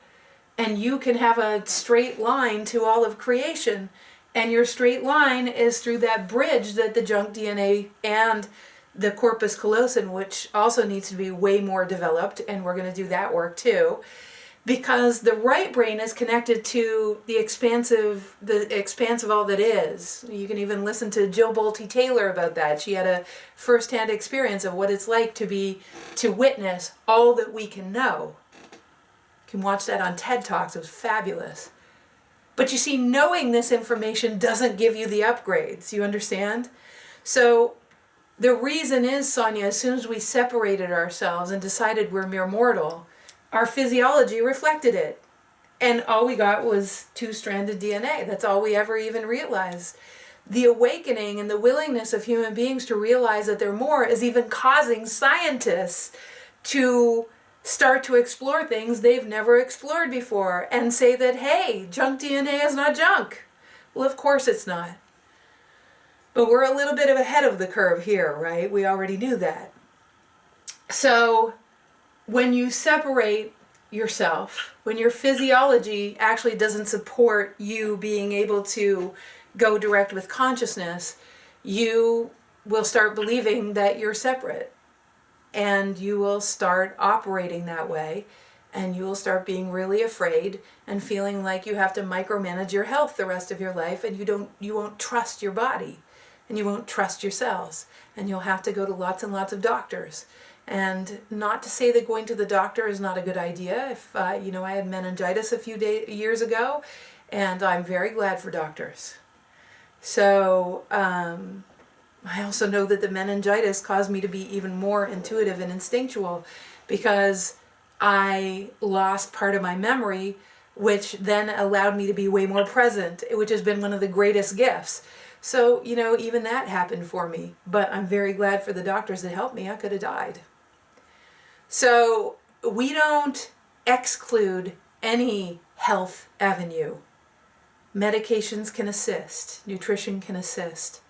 And you can have a straight line to all of creation. And your straight line is through that bridge that the junk DNA and the corpus callosum, which also needs to be way more developed, and we're going to do that work too, because the right brain is connected to the expanse of all that is. You can even listen to Jill Bolte Taylor about that. She had a first-hand experience of what it's like to witness all that we can know. You can watch that on TED Talks. It was fabulous. But you see, knowing this information doesn't give you the upgrades. You understand? So the reason is, Sonia, as soon as we separated ourselves and decided we're mere mortal, our physiology reflected it. And all we got was two-stranded DNA. That's all we ever even realized. The awakening and the willingness of human beings to realize that they're more is even causing scientists to start to explore things they've never explored before and say that, hey, junk DNA is not junk. Well, of course it's not. But we're a little bit ahead of the curve here, right? We already knew that. So when you separate yourself, when your physiology actually doesn't support you being able to go direct with consciousness, you will start believing that you're separate. And you will start operating that way, and you will start being really afraid and feeling like you have to micromanage your health the rest of your life, and you won't trust your body, and you won't trust your cells, and you'll have to go to lots and lots of doctors. And not to say that going to the doctor is not a good idea. If I had meningitis a few years ago, and I'm very glad for doctors. So I also know that the meningitis caused me to be even more intuitive and instinctual, because I lost part of my memory, which then allowed me to be way more present, which has been one of the greatest gifts. So, even that happened for me, but I'm very glad for the doctors that helped me. I could have died. So we don't exclude any health avenue. Medications can assist, nutrition can assist.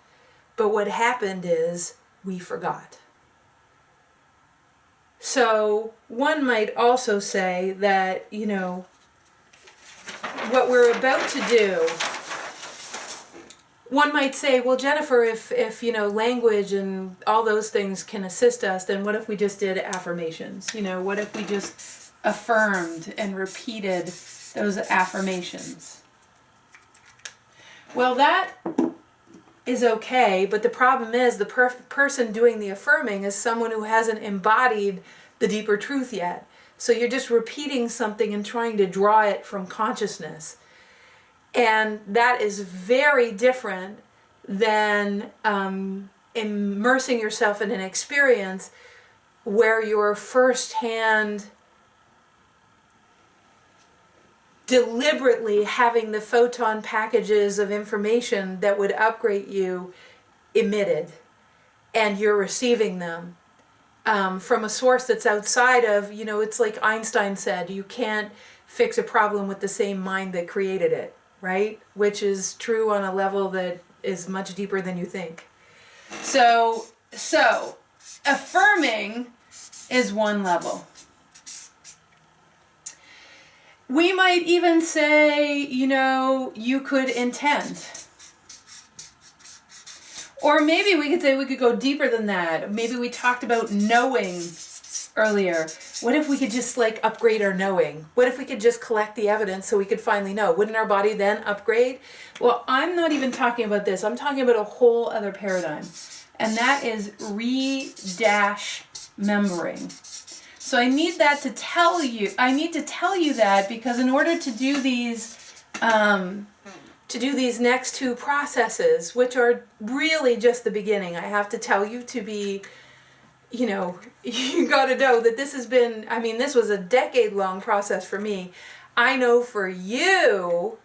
But what happened is we forgot. So one might also say that, what we're about to do, one might say, well, Jennifer, if language and all those things can assist us, then what if we just did affirmations? What if we just affirmed and repeated those affirmations. Well, that is okay, but the problem is the person doing the affirming is someone who hasn't embodied the deeper truth yet. So you're just repeating something and trying to draw it from consciousness. And that is very different than immersing yourself in an experience where you're firsthand deliberately having the photon packages of information that would upgrade you emitted, and you're receiving them from a source that's outside of, it's like Einstein said, you can't fix a problem with the same mind that created it, right? Which is true on a level that is much deeper than you think. So affirming is one level. We might even say, you could intend. Or maybe we could say we could go deeper than that. Maybe we talked about knowing earlier. What if we could just upgrade our knowing? What if we could just collect the evidence so we could finally know? Wouldn't our body then upgrade? Well, I'm not even talking about this. I'm talking about a whole other paradigm. And that is remembering. So I need to tell you that because in order to do these next two processes, which are really just the beginning, I have to tell you to be, you got to know that this was a decade-long process for me. I know for you,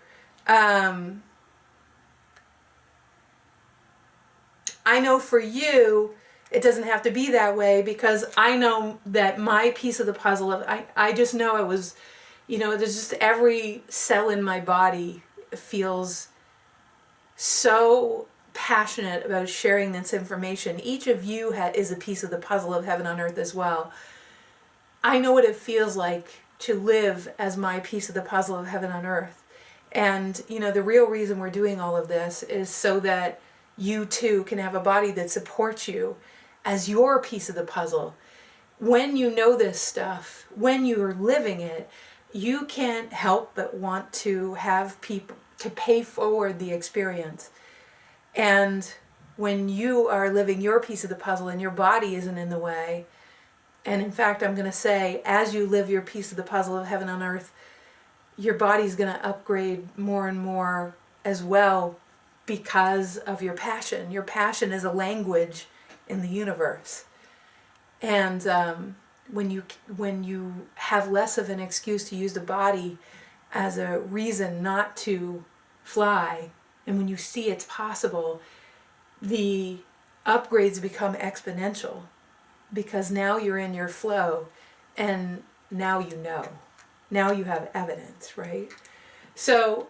it doesn't have to be that way, because I know that my piece of the puzzle, I just know it was, there's just every cell in my body feels so passionate about sharing this information. Each of you is a piece of the puzzle of heaven on earth as well. I know what it feels like to live as my piece of the puzzle of heaven on earth. And, the real reason we're doing all of this is so that you too can have a body that supports you as your piece of the puzzle. When you know this stuff, when you're living it, you can't help but want to have people to pay forward the experience. And when you are living your piece of the puzzle and your body isn't in the way, and in fact, I'm going to say, as you live your piece of the puzzle of heaven on earth, your body's going to upgrade more and more as well because of your passion. Your passion is a language in the universe. And when you have less of an excuse to use the body as a reason not to fly, and when you see it's possible, the upgrades become exponential, because now you're in your flow, and now you know. Now you have evidence, right? So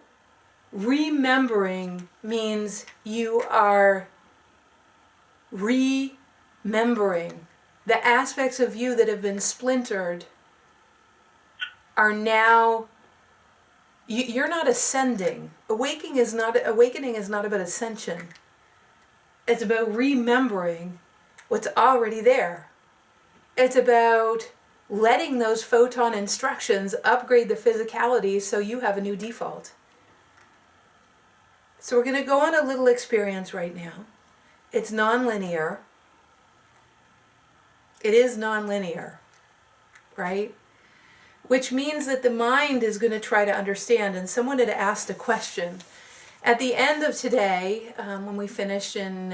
remembering means you are remembering the aspects of you that have been splintered are now, you're not ascending. Awakening is not about ascension. It's about remembering what's already there. It's about letting those photon instructions upgrade the physicality so you have a new default. So we're going to go on a little experience right now. It's non-linear. It is non-linear, right? Which means that the mind is going to try to understand. And someone had asked a question. At the end of today, when we finish in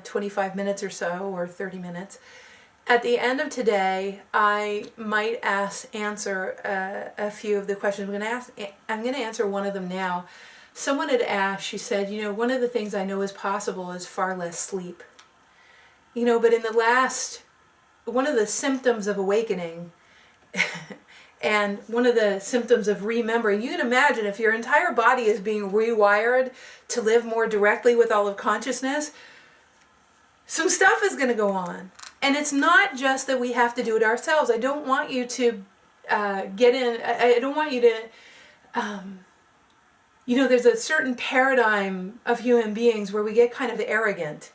25 minutes or so, or 30 minutes, at the end of today, I might answer a few of the questions I'm going to answer one of them now. Someone had asked, she said, one of the things I know is possible is far less sleep. But in one of the symptoms of awakening and one of the symptoms of remembering, you can imagine if your entire body is being rewired to live more directly with all of consciousness, some stuff is going to go on. And it's not just that we have to do it ourselves. I don't want you to get in, I don't want you to, there's a certain paradigm of human beings where we get kind of arrogant.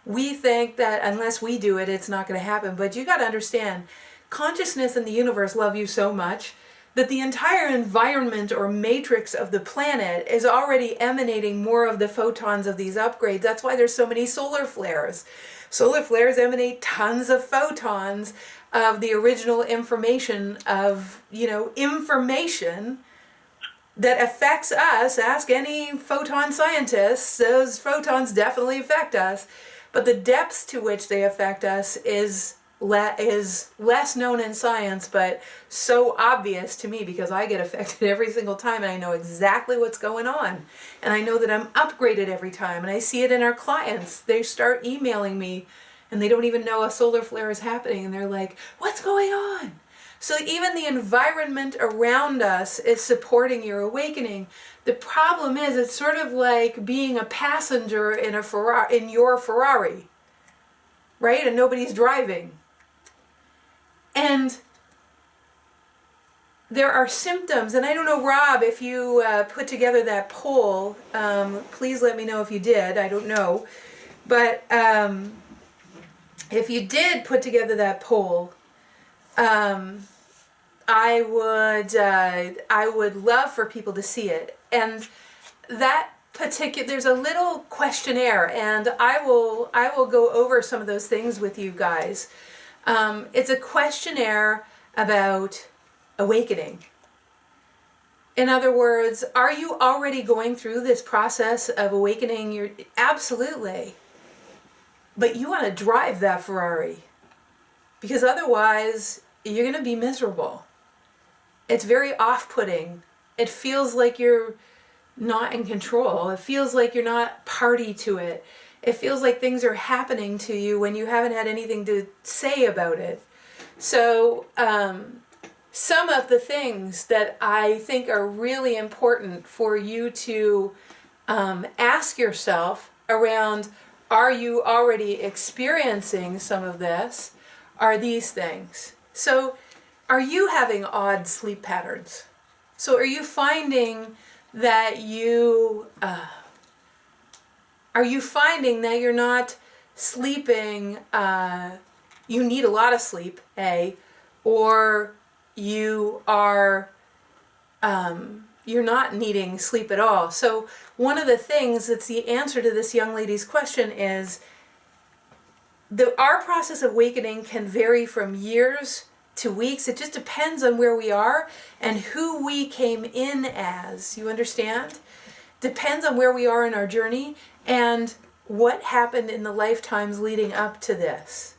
We think that unless we do it, it's not going to happen. But you got to understand, consciousness and the universe love you so much that the entire environment or matrix of the planet is already emanating more of the photons of these upgrades. That's why there's so many solar flares. Solar flares emanate tons of photons of the original information of, information that affects us. Ask any photon scientists, those photons definitely affect us. But the depths to which they affect us is less known in science, but so obvious to me because I get affected every single time and I know exactly what's going on. And I know that I'm upgraded every time, and I see it in our clients. They start emailing me and they don't even know a solar flare is happening, and they're like, what's going on? So even the environment around us is supporting your awakening. The problem is it's sort of like being a passenger in your Ferrari, right? And nobody's driving. And there are symptoms, and I don't know, Rob, if you put together that poll, please let me know if you did. I don't know. But if you did put together that poll, I would love for people to see it. And that there's a little questionnaire, and I will go over some of those things with you guys. It's a questionnaire about awakening. In other words, are you already going through this process of awakening? Absolutely. But you want to drive that Ferrari, because otherwise you're going to be miserable. It's very off-putting. It feels like you're not in control. It feels like you're not party to it. It feels like things are happening to you when you haven't had anything to say about it. So some of the things that I think are really important for you to ask yourself around, are you already experiencing some of this, are these things. So are you having odd sleep patterns? So are you finding that you're not sleeping, you need a lot of sleep, or you are, you're not needing sleep at all? So one of the things that's the answer to this young lady's question is our process of awakening can vary from years to weeks. It just depends on where we are and who we came in as. You understand? Depends on where we are in our journey and what happened in the lifetimes leading up to this.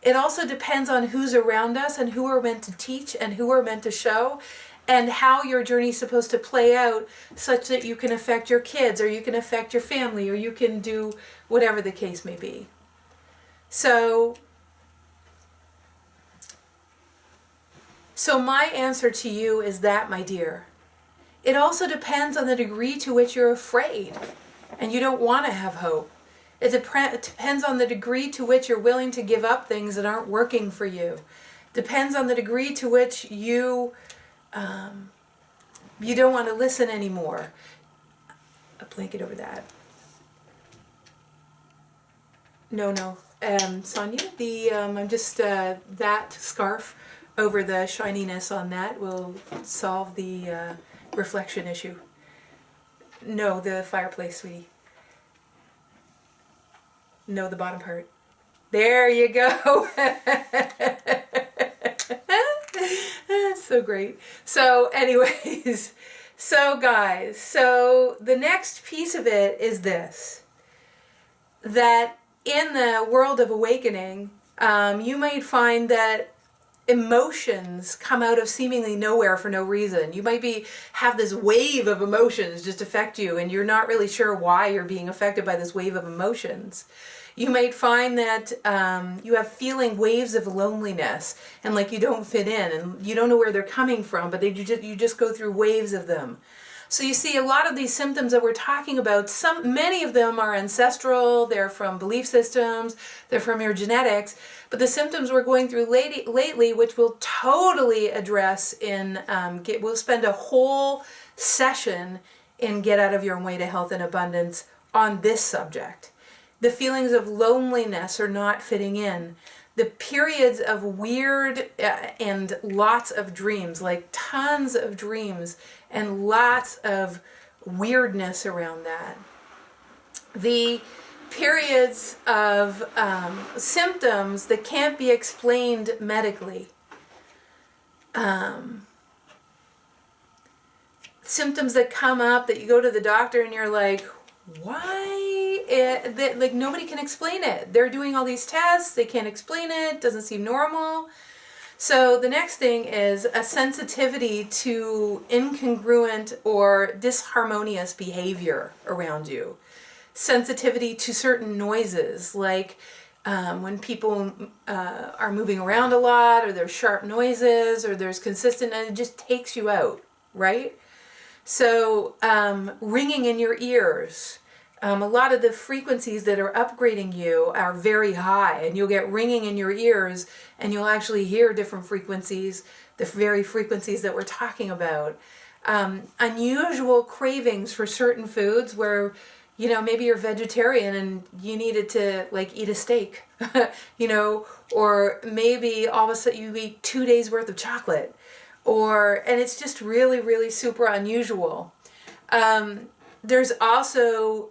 It also depends on who's around us and who we're meant to teach and who we're meant to show, and how your journey is supposed to play out such that you can affect your kids, or you can affect your family, or you can do whatever the case may be. So my answer to you is that, my dear. It also depends on the degree to which you're afraid and you don't want to have hope. It depends on the degree to which you're willing to give up things that aren't working for you. Depends on the degree to which you don't want to listen anymore. A blanket over that. No. Sonia, I'm just, that scarf over the shininess on that will solve the reflection issue. No, the fireplace, sweetie. No, the bottom part. There you go. That's so great. So anyways, so guys, so the next piece of it is this, that in the world of awakening, you might find that emotions come out of seemingly nowhere for no reason. You might have this wave of emotions just affect you, and you're not really sure why you're being affected by this wave of emotions. You might find that you have feeling waves of loneliness, and like you don't fit in, and you don't know where they're coming from, but you just go through waves of them. So you see, a lot of these symptoms that we're talking about, many of them are ancestral, they're from belief systems, they're from your genetics, but the symptoms we're going through lately, which we'll totally address we'll spend a whole session in Get Out of Your Own Way to Health and Abundance on this subject. The feelings of loneliness or not fitting in, the periods of weird and lots of dreams, like tons of dreams and lots of weirdness around that. The periods of symptoms that can't be explained medically. Symptoms that come up that you go to the doctor and you're like, why? Like nobody can explain it. They're doing all these tests, they can't explain it, doesn't seem normal. So the next thing is a sensitivity to incongruent or disharmonious behavior around you. Sensitivity to certain noises, like when people are moving around a lot, or there's sharp noises, or there's consistent, and it just takes you out, right? So ringing in your ears. A lot of the frequencies that are upgrading you are very high, and you'll get ringing in your ears, and you'll actually hear different frequencies, the very frequencies that we're talking about. Unusual cravings for certain foods where, you know, maybe you're vegetarian and you needed to like eat a steak, you know, or maybe all of a sudden you eat 2 days worth of chocolate, and it's just really, really super unusual. There's also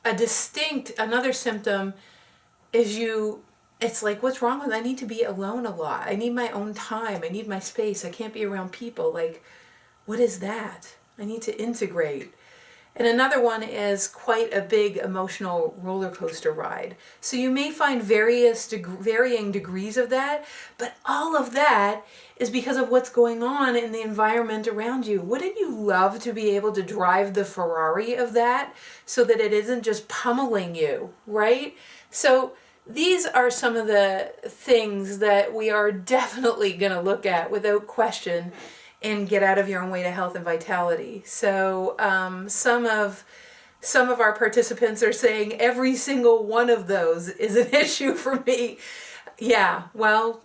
another symptom is it's like, what's wrong with me? I need to be alone a lot. I need my own time. I need my space. I can't be around people. Like, what is that? I need to integrate. And another one is quite a big emotional roller coaster ride. So you may find varying degrees of that, but all of that is because of what's going on in the environment around you. Wouldn't you love to be able to drive the Ferrari of that so that it isn't just pummeling you, right? So these are some of the things that we are definitely going to look at without question and Get Out of Your Own Way to Health and Vitality. So some of our participants are saying every single one of those is an issue for me. Yeah, well,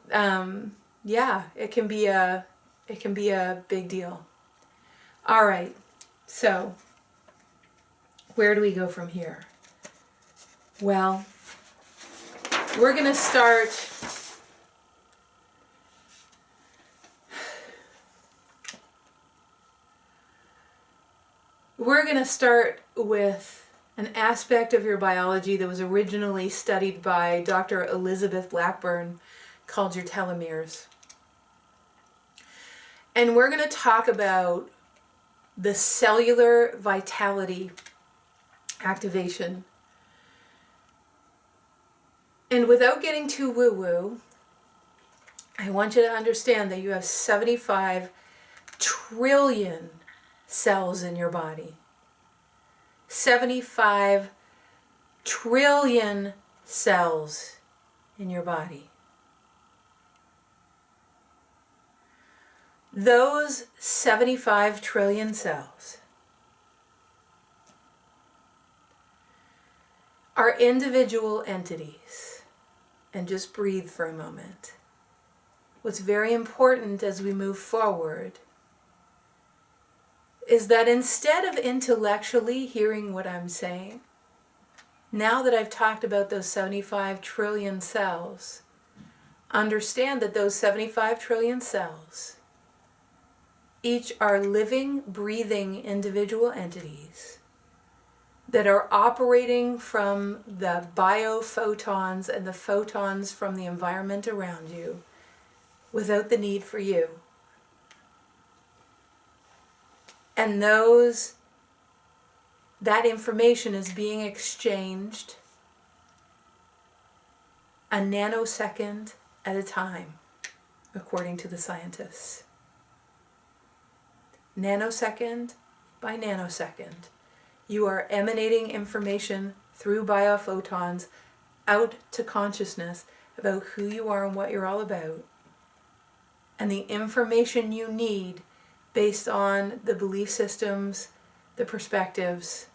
yeah, it can be a big deal. All right, so where do we go from here? Well, we're going to start with an aspect of your biology that was originally studied by Dr. Elizabeth Blackburn called your telomeres. And we're going to talk about the cellular vitality activation. And without getting too woo-woo, I want you to understand that you have 75 trillion cells in your body. 75 trillion cells in your body. Those 75 trillion cells are individual entities. And just breathe for a moment. What's very important as we move forward is that instead of intellectually hearing what I'm saying, now that I've talked about those 75 trillion cells, understand that those 75 trillion cells each are living, breathing individual entities that are operating from the biophotons and the photons from the environment around you without the need for you. And that information is being exchanged a nanosecond at a time, according to the scientists. Nanosecond by nanosecond. You are emanating information through biophotons out to consciousness about who you are and what you're all about. And the information you need based on the belief systems, the perspectives,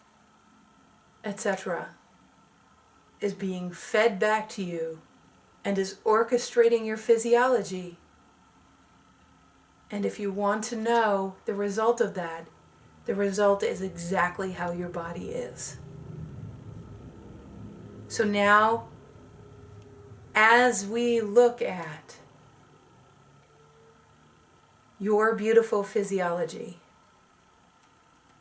etc., is being fed back to you and is orchestrating your physiology. And if you want to know the result of that, the result is exactly how your body is. So now, as we look at your beautiful physiology,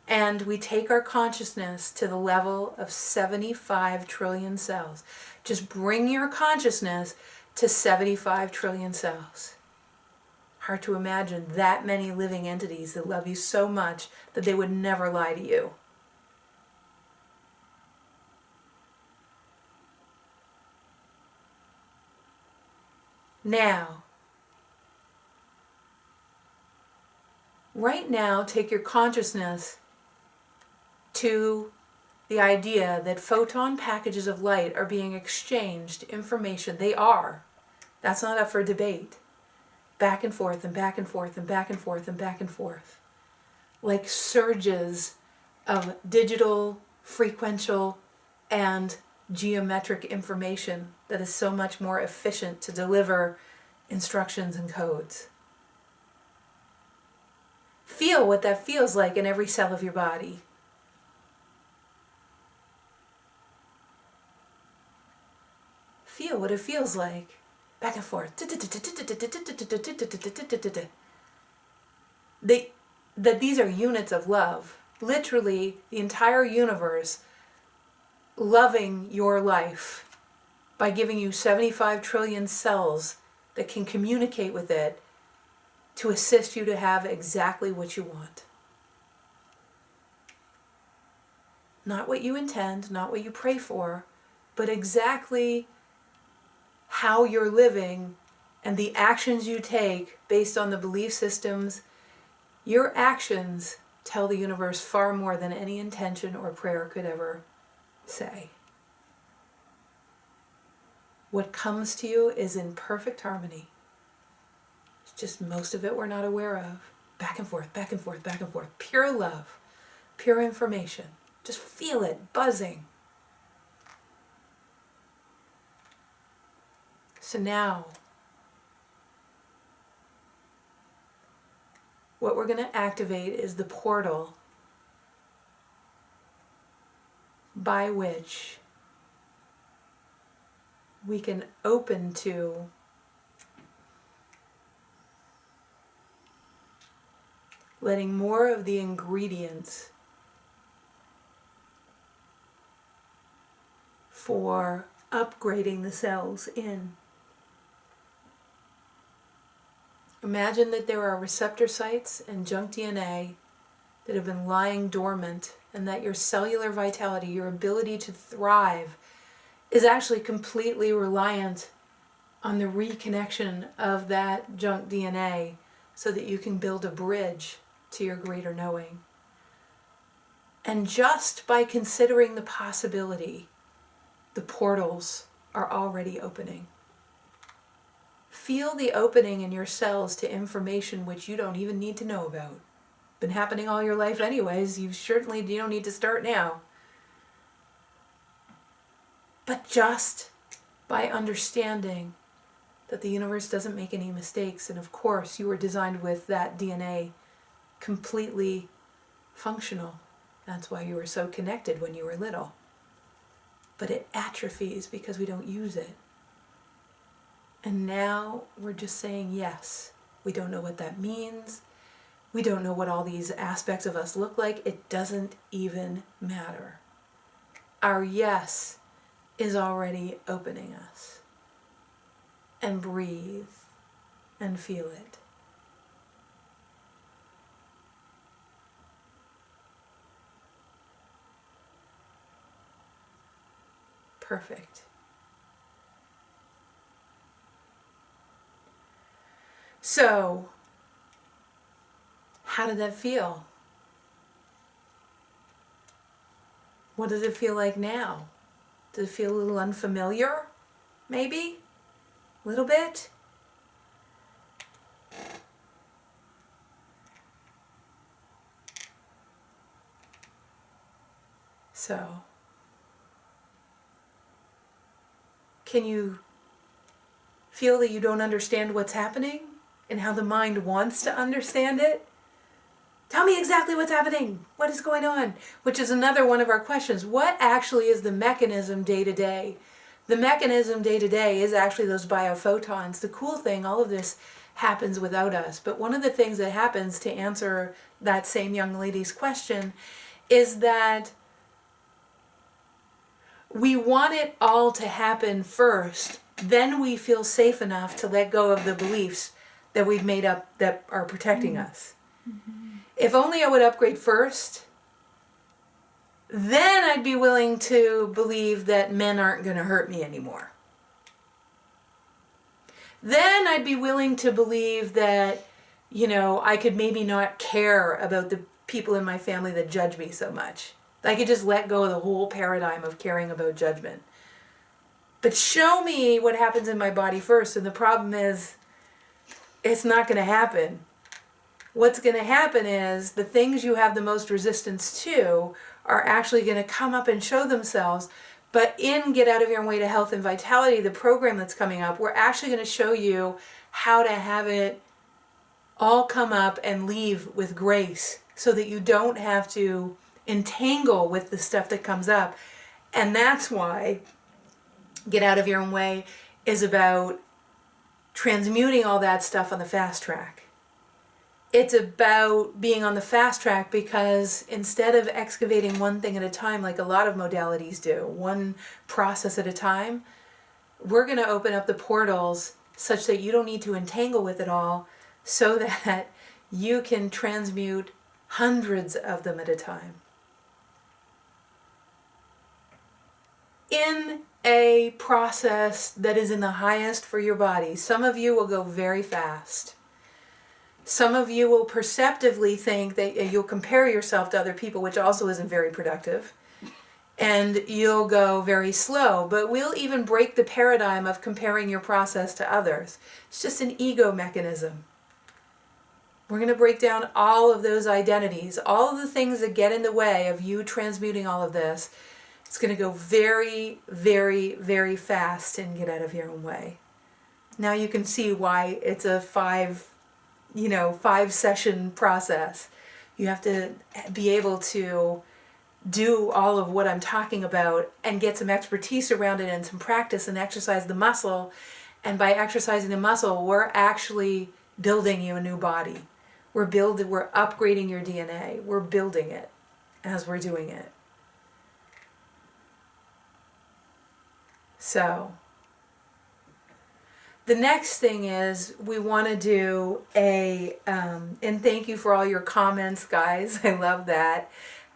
and we take our consciousness to the level of 75 trillion cells. Just bring your consciousness to 75 trillion cells. Hard to imagine that many living entities that love you so much that they would never lie to you. Now, right now, take your consciousness to the idea that photon packages of light are being exchanged information. They are. That's not up for debate. Back and forth and back and forth and back and forth and back and forth. Like surges of digital, frequential, and geometric information that is so much more efficient to deliver instructions and codes. Feel what that feels like in every cell of your body. Feel what it feels like. Back and forth. That these are units of love. Literally, the entire universe loving your life by giving you 75 trillion cells that can communicate with it to assist you to have exactly what you want. Not what you intend, not what you pray for, but exactly how you're living and the actions you take based on the belief systems. Your actions tell the universe far more than any intention or prayer could ever say. What comes to you is in perfect harmony. It's just most of it we're not aware of. Back and forth, back and forth, back and forth. Pure love, pure information. Just feel it buzzing. So now, what we're going to activate is the portal by which we can open to letting more of the ingredients for upgrading the cells in. Imagine that there are receptor sites and junk DNA that have been lying dormant, and that your cellular vitality, your ability to thrive, is actually completely reliant on the reconnection of that junk DNA so that you can build a bridge to your greater knowing. And just by considering the possibility, the portals are already opening. Feel the opening in your cells to information which you don't even need to know about. Been happening all your life anyways. You don't need to start now. But just by understanding that the universe doesn't make any mistakes, and of course you were designed with that DNA completely functional. That's why you were so connected when you were little. But it atrophies because we don't use it. And now we're just saying yes. We don't know what that means. We don't know what all these aspects of us look like. It doesn't even matter. Our yes is already opening us. And breathe and feel it. Perfect. So, how did that feel? What does it feel like now? Does it feel a little unfamiliar? Maybe? A little bit? So, can you feel that you don't understand what's happening and how the mind wants to understand it? Tell me exactly what's happening. What is going on? Which is another one of our questions. What actually is the mechanism day to day The mechanism day to day is actually those biophotons. The cool thing, all of this happens without us. But one of the things that happens, to answer that same young lady's question, is that we want it all to happen first. Then we feel safe enough to let go of the beliefs that we've made up that are protecting us. If only I would upgrade first, then I'd be willing to believe that men aren't going to hurt me anymore. Then I'd be willing to believe that, I could maybe not care about the people in my family that judge me so much. I could just let go of the whole paradigm of caring about judgment. But show me what happens in my body first, and the problem is, it's not going to happen. What's going to happen is the things you have the most resistance to are actually going to come up and show themselves. But in Get Out of Your Own Way to Health and Vitality, the program that's coming up, we're actually going to show you how to have it all come up and leave with grace so that you don't have to entangle with the stuff that comes up. And that's why Get Out of Your Own Way is about transmuting all that stuff on the fast track. It's about being on the fast track because instead of excavating one thing at a time like a lot of modalities do, one process at a time, we're going to open up the portals such that you don't need to entangle with it all so that you can transmute hundreds of them at a time. In a process that is in the highest for your body. Some of you will go very fast. Some of you will perceptively think that you'll compare yourself to other people, which also isn't very productive. And you'll go very slow. But we'll even break the paradigm of comparing your process to others. It's just an ego mechanism. We're going to break down all of those identities, all of the things that get in the way of you transmuting all of this. It's going to go very, very, very fast and Get Out of Your Own Way. Now you can see why it's a 5-session process. You have to be able to do all of what I'm talking about and get some expertise around it and some practice and exercise the muscle. And by exercising the muscle, we're actually building you a new body. We're upgrading your DNA. We're building it as we're doing it. So, the next thing is we want to do and thank you for all your comments, guys. I love that.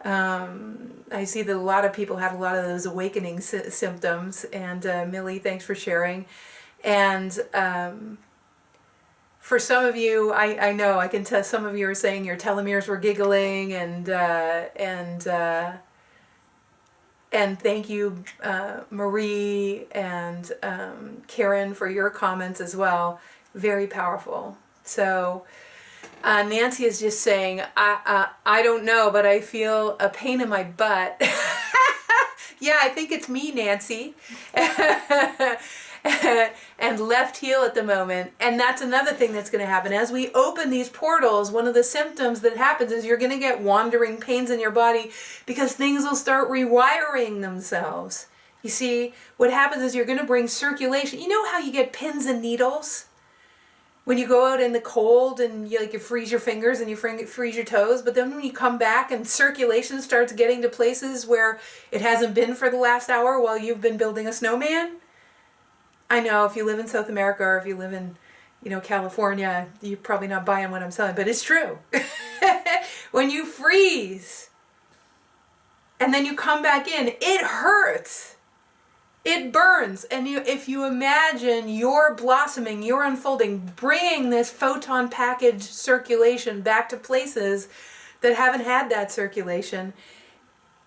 I see that a lot of people had a lot of those awakening symptoms, and Millie, thanks for sharing. And for some of you, I know, I can tell some of you are saying your telomeres were giggling, and thank you, Marie and Karen, for your comments as well. Very powerful. So Nancy is just saying, I don't know, but I feel a pain in my butt. Yeah, I think it's me, Nancy. And left heel at the moment. And that's another thing that's going to happen. As we open these portals, one of the symptoms that happens is you're going to get wandering pains in your body because things will start rewiring themselves. You see, what happens is you're going to bring circulation. You know how you get pins and needles? When you go out in the cold and you freeze your fingers and you freeze your toes, but then when you come back and circulation starts getting to places where it hasn't been for the last hour while you've been building a snowman. I know if you live in South America or if you live in, California, you're probably not buying what I'm selling, but it's true. When you freeze and then you come back in, it hurts. It burns. And if you imagine you're blossoming, you're unfolding, bringing this photon package circulation back to places that haven't had that circulation,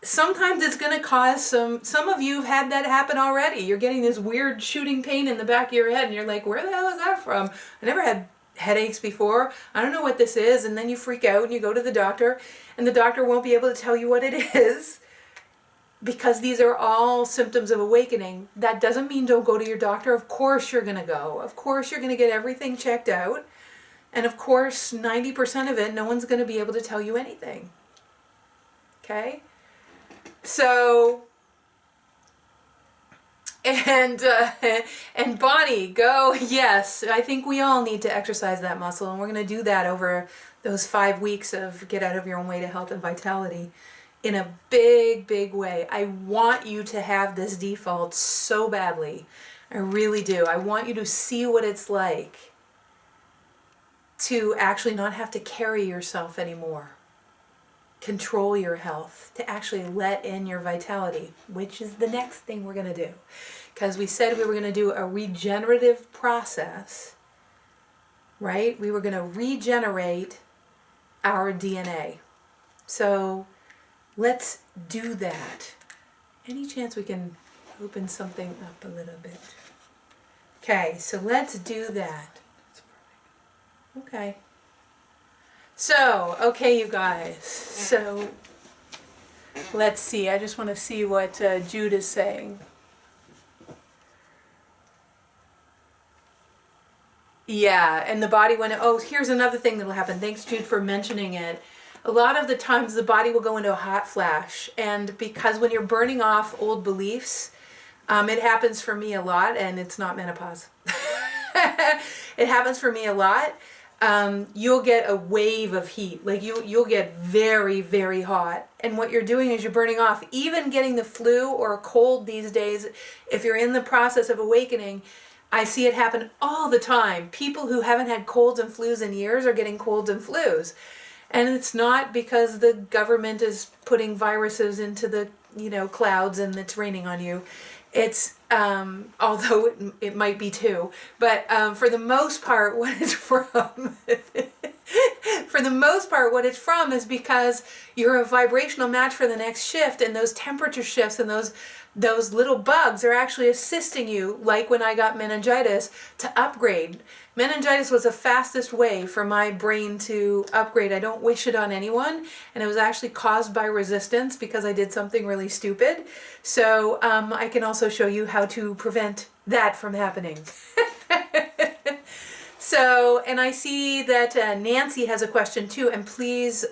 sometimes it's going to cause some of you have had that happen already. You're getting this weird shooting pain in the back of your head and you're like, where the hell is that from? I never had headaches before. I don't know what this is. And then you freak out and you go to the doctor and the doctor won't be able to tell you what it is because these are all symptoms of awakening. That doesn't mean don't go to your doctor. Of course you're going to go. Of course you're going to get everything checked out. And of course, 90% of it, no one's going to be able to tell you anything. Okay? So, And body, go. Yes, I think we all need to exercise that muscle, and we're going to do that over those 5 weeks of Get Out of Your Own Way to Health and Vitality in a big, big way. I want you to have this default so badly. I really do. I want you to see what it's like to actually not have to carry yourself anymore. Control your health, to actually let in your vitality, which is the next thing we're going to do. Because we said we were going to do a regenerative process, right? We were going to regenerate our DNA. So let's do that. Any chance we can open something up a little bit? Okay, so let's do that. Okay. So, okay, you guys. So, let's see. I just want to see what Jude is saying. Yeah, and the body when oh, here's another thing that'll happen. Thanks, Jude, for mentioning it. A lot of the times the body will go into a hot flash, and because when you're burning off old beliefs, it happens for me a lot, and it's not menopause. It happens for me a lot. You'll get a wave of heat. Like you'll get very, very hot. And what you're doing is you're burning off. Even getting the flu or a cold these days, if you're in the process of awakening, I see it happen all the time. People who haven't had colds and flus in years are getting colds and flus. And it's not because the government is putting viruses into the, clouds and it's raining on you. It's, although it might be too, but for the most part, what it's from, is because you're a vibrational match for the next shift, and those temperature shifts and those little bugs are actually assisting you, like when I got meningitis, to upgrade. Meningitis was the fastest way for my brain to upgrade. I don't wish it on anyone, and it was actually caused by resistance because I did something really stupid. So I can also show you how to prevent that from happening. So, and I see that Nancy has a question too, and please,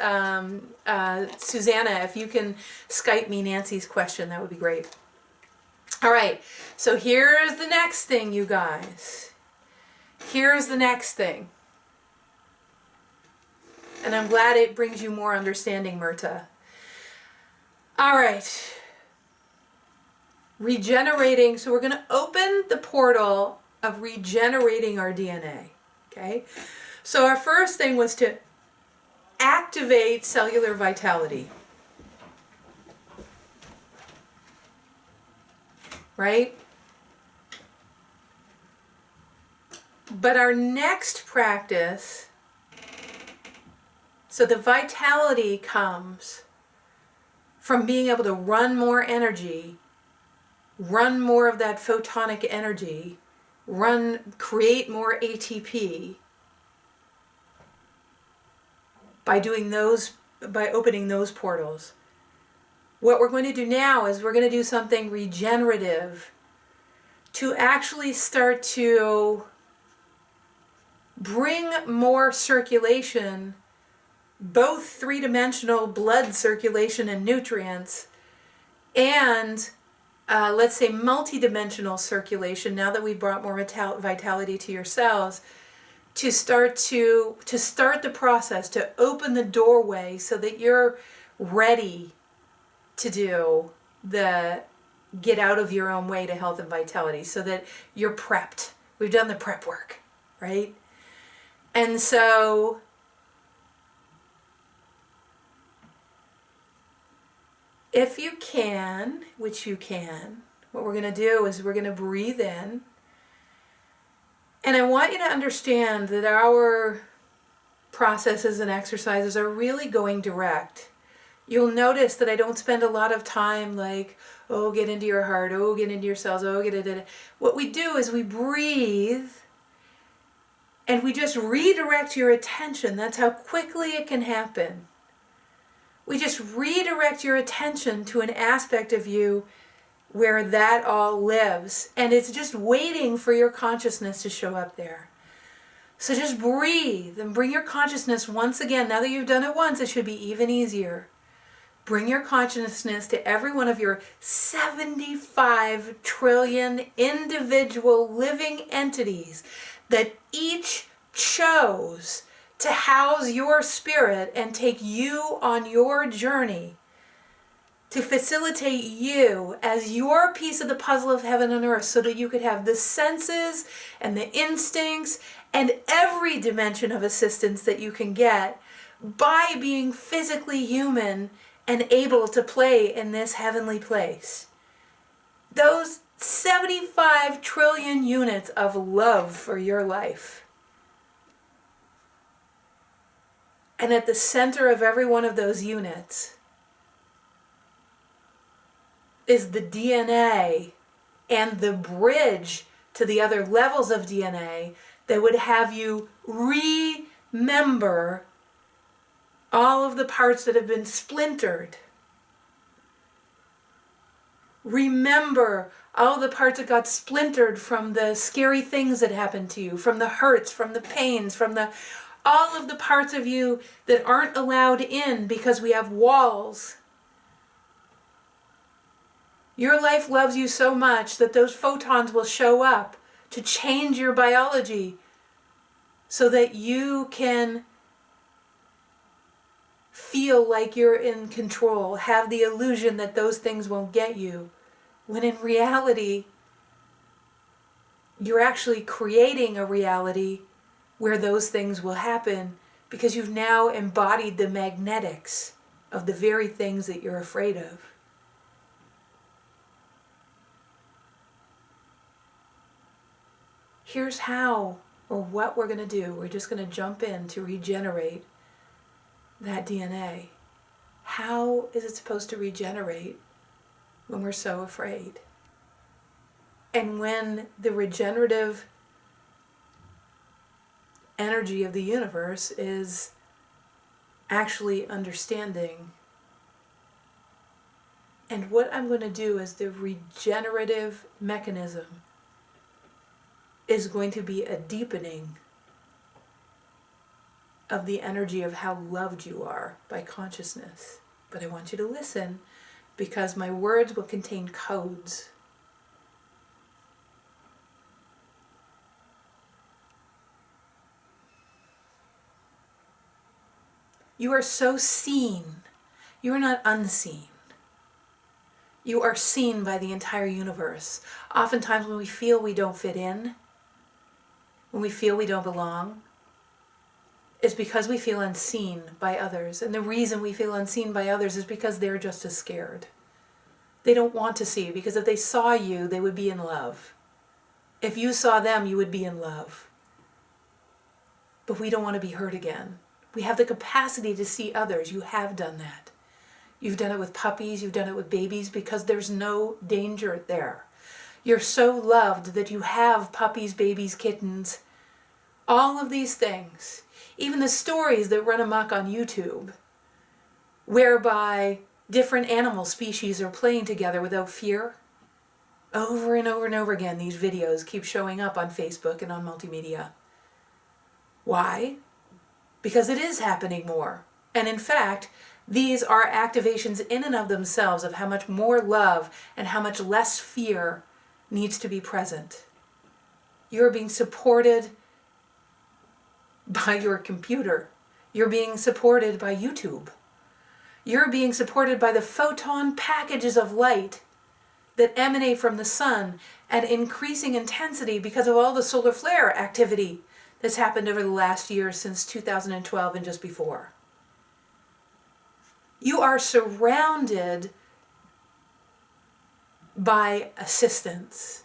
Susanna, if you can Skype me Nancy's question, that would be great. All right, so here's the next thing, you guys. Here's the next thing. And I'm glad it brings you more understanding, Myrta. All right. Regenerating. So we're going to open the portal of regenerating our DNA. Okay? So our first thing was to activate cellular vitality. Right? But our next practice, so the vitality comes from being able to run more energy, run more of that photonic energy, create more ATP by opening those portals. What we're going to do now is we're going to do something regenerative to actually start to bring more circulation, both three-dimensional blood circulation and nutrients, and let's say multi-dimensional circulation, now that we've brought more vitality to your cells, to start the process, to open the doorway so that you're ready to do the get out of your own way to health and vitality, so that you're prepped. We've done the prep work, right? And so if you can, which you can, what we're going to do is we're going to breathe in. And I want you to understand that our processes and exercises are really going direct. You'll notice that I don't spend a lot of time like, oh, get into your heart, oh, get into your cells, oh, get into it. What we do is we breathe and we just redirect your attention. That's how quickly it can happen. We just redirect your attention to an aspect of you where that all lives. And it's just waiting for your consciousness to show up there. So just breathe and bring your consciousness once again. Now that you've done it once, it should be even easier. Bring your consciousness to every one of your 75 trillion individual living entities that each chose to house your spirit and take you on your journey, to facilitate you as your piece of the puzzle of heaven and earth, so that you could have the senses and the instincts and every dimension of assistance that you can get by being physically human and able to play in this heavenly place. Those 75 trillion units of love for your life. And at the center of every one of those units is the DNA and the bridge to the other levels of DNA that would have you remember all of the parts that have been splintered. Remember all the parts that got splintered from the scary things that happened to you, from the hurts, from the pains, from all of the parts of you that aren't allowed in because we have walls. Your life loves you so much that those photons will show up to change your biology so that you can feel like you're in control, have the illusion that those things won't get you, when in reality, you're actually creating a reality where those things will happen because you've now embodied the magnetics of the very things that you're afraid of. Here's how or what we're going to do. We're just going to jump in to regenerate that DNA. How is it supposed to regenerate when we're so afraid? And when the regenerative energy of the universe is actually understanding. And what I'm going to do is the regenerative mechanism is going to be a deepening of the energy of how loved you are by consciousness. But I want you to listen, because my words will contain codes. You are so seen. You are not unseen. You are seen by the entire universe. Oftentimes when we feel we don't fit in, when we feel we don't belong, it's because we feel unseen by others. And the reason we feel unseen by others is because they're just as scared. They don't want to see you, because if they saw you, they would be in love. If you saw them, you would be in love. But we don't want to be hurt again. We have the capacity to see others. You have done that. You've done it with puppies, you've done it with babies, because there's no danger there. You're so loved that you have puppies, babies, kittens, all of these things. Even the stories that run amok on YouTube, whereby different animal species are playing together without fear. Over and over and over again, these videos keep showing up on Facebook and on multimedia. Why? Because it is happening more. And in fact, these are activations in and of themselves of how much more love and how much less fear needs to be present. You're being supported by your computer. You're being supported by YouTube. You're being supported by the photon packages of light that emanate from the sun at increasing intensity because of all the solar flare activity that's happened over the last year since 2012 and just before. You are surrounded by assistance.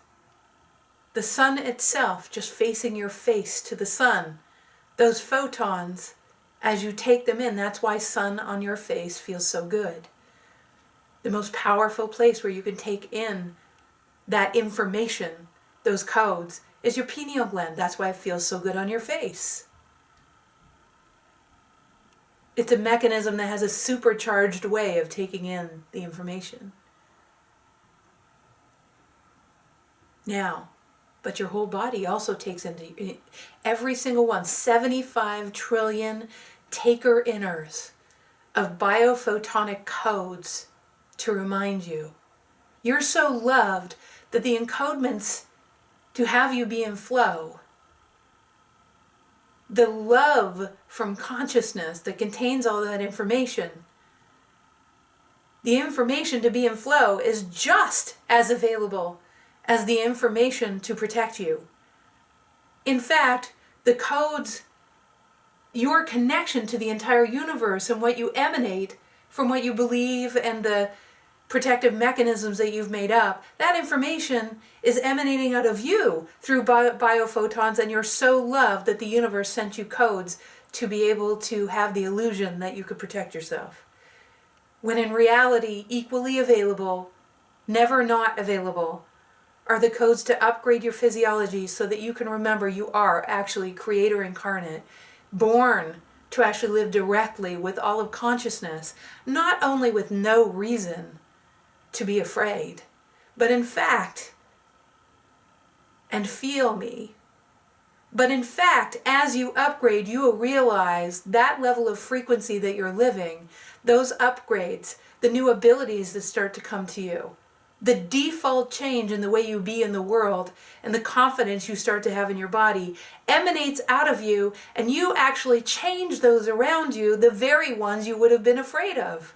The sun itself, just facing your face to the sun, those photons, as you take them in, that's why sun on your face feels so good. The most powerful place where you can take in that information, those codes, is your pineal gland. That's why it feels so good on your face. It's a mechanism that has a supercharged way of taking in the information. Now, but your whole body also takes into every single one, 75 trillion taker-inners of biophotonic codes to remind you. You're so loved that the encodements to have you be in flow, the love from consciousness that contains all that information, the information to be in flow is just as available as the information to protect you. In fact, the codes, your connection to the entire universe and what you emanate from what you believe and the protective mechanisms that you've made up, that information is emanating out of you through biophotons, and you're so loved that the universe sent you codes to be able to have the illusion that you could protect yourself. When in reality, equally available, never not available, are the codes to upgrade your physiology so that you can remember you are actually creator incarnate, born to actually live directly with all of consciousness, not only with no reason to be afraid, but in fact, and feel me, but in fact, as you upgrade, you will realize that level of frequency that you're living, those upgrades, the new abilities that start to come to you, the default change in the way you be in the world, and the confidence you start to have in your body emanates out of you, and you actually change those around you, the very ones you would have been afraid of.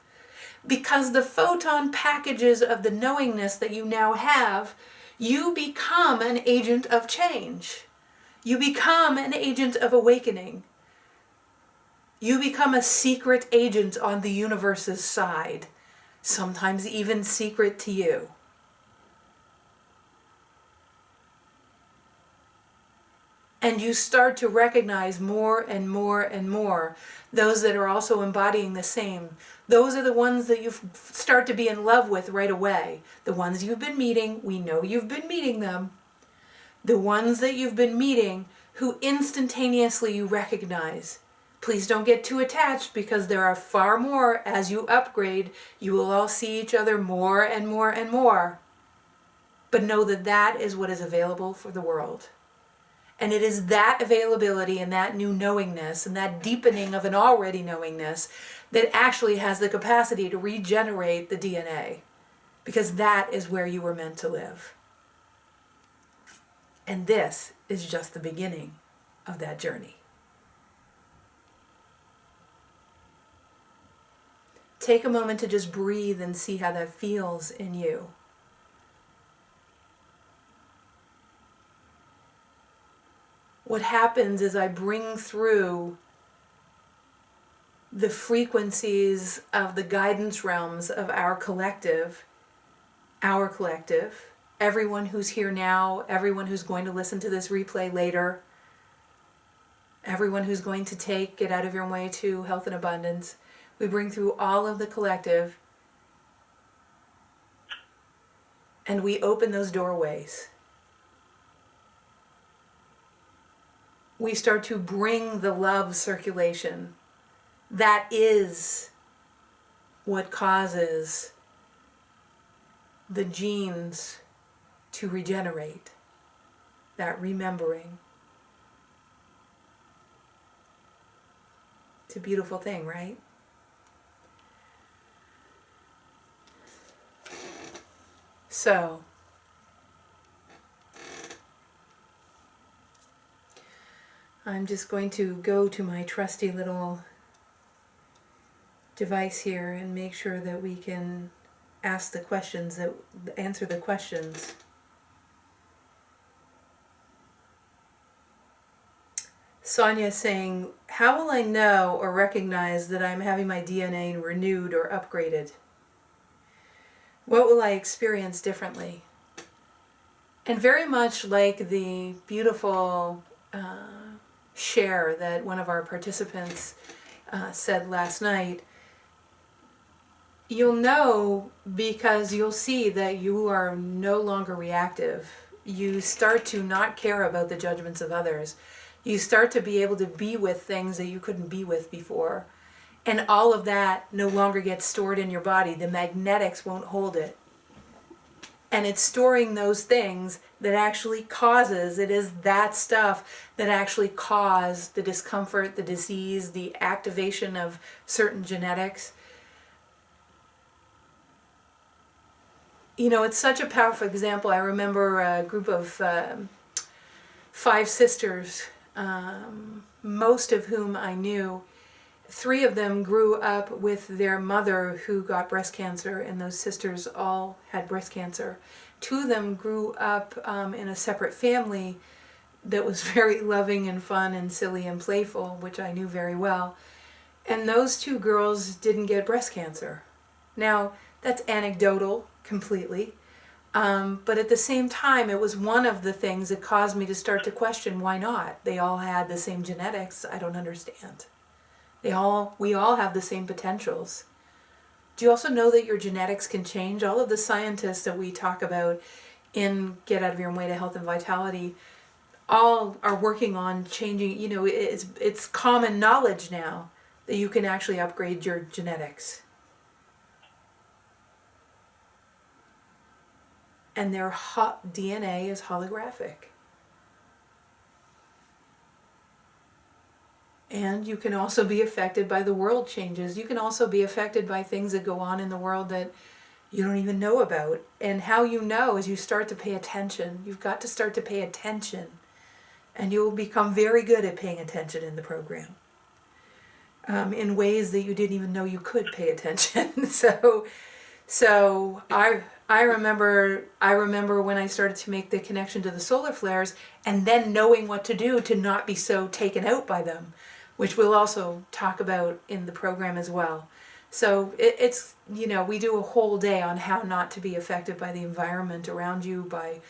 Because the photon packages of the knowingness that you now have, you become an agent of change. You become an agent of awakening. You become a secret agent on the universe's side, sometimes even secret to you. And you start to recognize more and more and more those that are also embodying the same. Those are the ones that you start to be in love with right away. The ones you've been meeting, we know you've been meeting them. The ones that you've been meeting who instantaneously you recognize. Please don't get too attached, because there are far more. As you upgrade, you will all see each other more and more and more. But know that that is what is available for the world. And it is that availability and that new knowingness and that deepening of an already knowingness that actually has the capacity to regenerate the DNA. Because that is where you were meant to live. And this is just the beginning of that journey. Take a moment to just breathe and see how that feels in you. What happens is I bring through the frequencies of the guidance realms of our collective, everyone who's here now, everyone who's going to listen to this replay later, everyone who's going to take it out of your way to health and abundance. We bring through all of the collective, and we open those doorways. We start to bring the love circulation. That is what causes the genes to regenerate. That remembering. It's a beautiful thing, right? So, I'm just going to go to my trusty little device here and make sure that we can ask the questions, that answer the questions. Sonia saying, how will I know or recognize that I'm having my DNA renewed or upgraded? What will I experience differently? And very much like the beautiful share that one of our participants said last night, you'll know because you'll see that you are no longer reactive. You start to not care about the judgments of others. You start to be able to be with things that you couldn't be with before. And all of that no longer gets stored in your body. The magnetics won't hold it. And it's storing those things that actually it is that stuff that actually cause the discomfort, the disease, the activation of certain genetics. You know, it's such a powerful example. I remember a group of 5 sisters, most of whom I knew. 3 of them grew up with their mother who got breast cancer, and those sisters all had breast cancer. 2 of them grew up in a separate family that was very loving and fun and silly and playful, which I knew very well. And those 2 girls didn't get breast cancer. Now, that's anecdotal completely. But at the same time, it was one of the things that caused me to start to question, why not? They all had the same genetics. I don't understand. We all have the same potentials. Do you also know that your genetics can change? All of the scientists that we talk about in Get Out of Your Own Way to Health and Vitality all are working on changing. You know, it's common knowledge now that you can actually upgrade your genetics. And their DNA is holographic. And you can also be affected by the world changes. You can also be affected by things that go on in the world that you don't even know about. And how you know is you start to pay attention. You've got to start to pay attention. And you'll become very good at paying attention in the program. In ways that you didn't even know you could pay attention. So I remember when I started to make the connection to the solar flares, and then knowing what to do to not be so taken out by them, which we'll also talk about in the program as well. So it's, you know, we do a whole day on how not to be affected by the environment around you, by,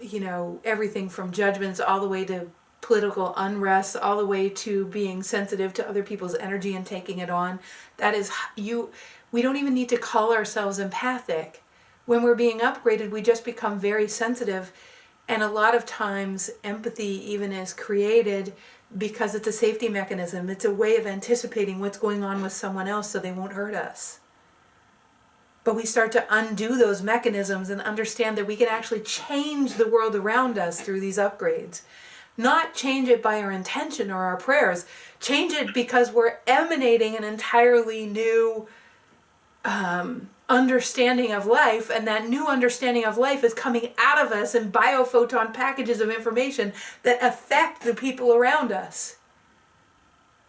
you know, everything from judgments all the way to political unrest, all the way to being sensitive to other people's energy and taking it on. That is, we don't even need to call ourselves empathic. When we're being upgraded, we just become very sensitive. And a lot of times empathy even is created because it's a safety mechanism. It's a way of anticipating what's going on with someone else so they won't hurt us. But we start to undo those mechanisms and understand that we can actually change the world around us through these upgrades. Not change it by our intention or our prayers. Change it because we're emanating an entirely new understanding of life, and that new understanding of life is coming out of us in biophoton packages of information that affect the people around us.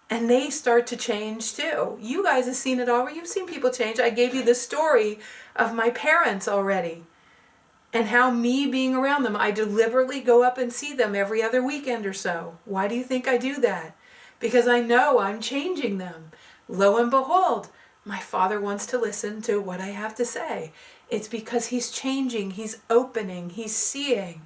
And they start to change too. You guys have seen it already. You've seen people change. I gave you the story of my parents already, and how me being around them, I deliberately go up and see them every other weekend or so. Why do you think I do that? Because I know I'm changing them. Lo and behold, my father wants to listen to what I have to say. It's because he's changing, he's opening, he's seeing,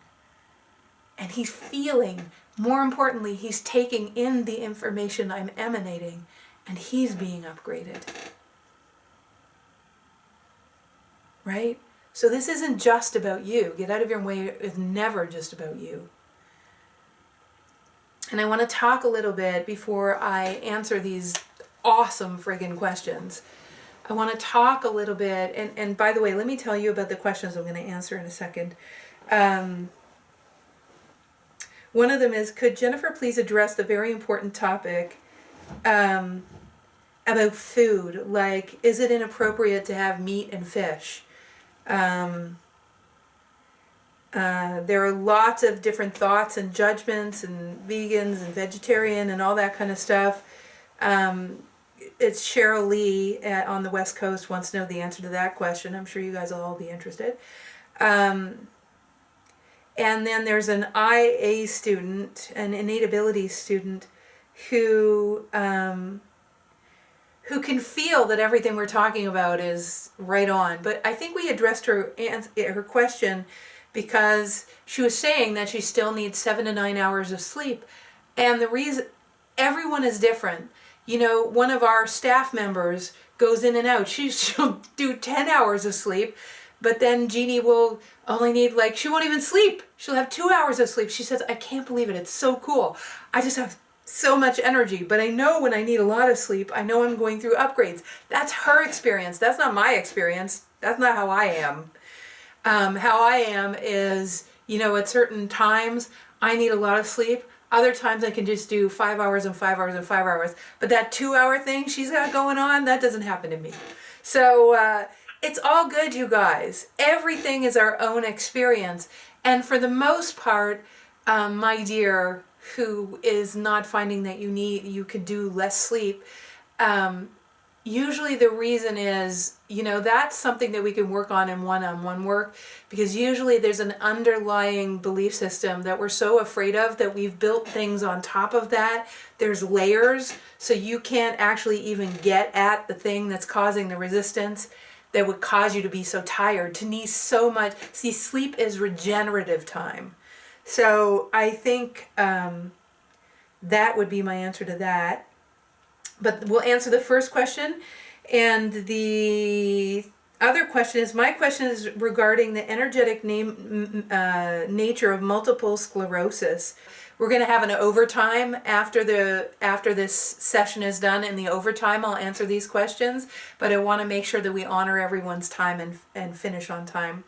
and he's feeling. More importantly, he's taking in the information I'm emanating, and he's being upgraded. Right? So this isn't just about you. Get Out of Your Way is never just about you. And I want to talk a little bit before I answer these awesome friggin' questions. I want to talk a little bit, and by the way, let me tell you about the questions I'm going to answer in a second. One of them is, could Jennifer please address the very important topic about food? Like, is it inappropriate to have meat and fish? There are lots of different thoughts and judgments, and vegans and vegetarian and all that kind of stuff. It's Cheryl Lee on the West Coast wants to know the answer to that question. I'm sure you guys will all be interested. And then there's an IA student, an innate ability student, who can feel that everything we're talking about is right on. But I think we addressed her question because she was saying that she still needs 7 to 9 hours of sleep. And the reason, everyone is different. You know, one of our staff members goes in and out. She'll do 10 hours of sleep, but then Jeannie will only need, like, she won't even sleep. She'll have 2 hours of sleep. She says, I can't believe it. It's so cool. I just have so much energy, but I know when I need a lot of sleep, I know I'm going through upgrades. That's her experience. That's not my experience. That's not how I am. How I am is, at certain times I need a lot of sleep. Other times I can just do 5 hours and 5 hours and 5 hours. But that 2-hour thing she's got going on, that doesn't happen to me. So it's all good, you guys. Everything is our own experience. And for the most part, my dear, who is not finding that you could do less sleep, usually the reason is, that's something that we can work on in one-on-one work, because usually there's an underlying belief system that we're so afraid of that we've built things on top of that. There's layers, so you can't actually even get at the thing that's causing the resistance that would cause you to be so tired, to need so much. See, sleep is regenerative time. So I think that would be my answer to that. But we'll answer the first question. And the other question is, my question is regarding the energetic nature of multiple sclerosis. We're going to have an overtime after this session is done. In the overtime, I'll answer these questions, but I want to make sure that we honor everyone's time and finish on time.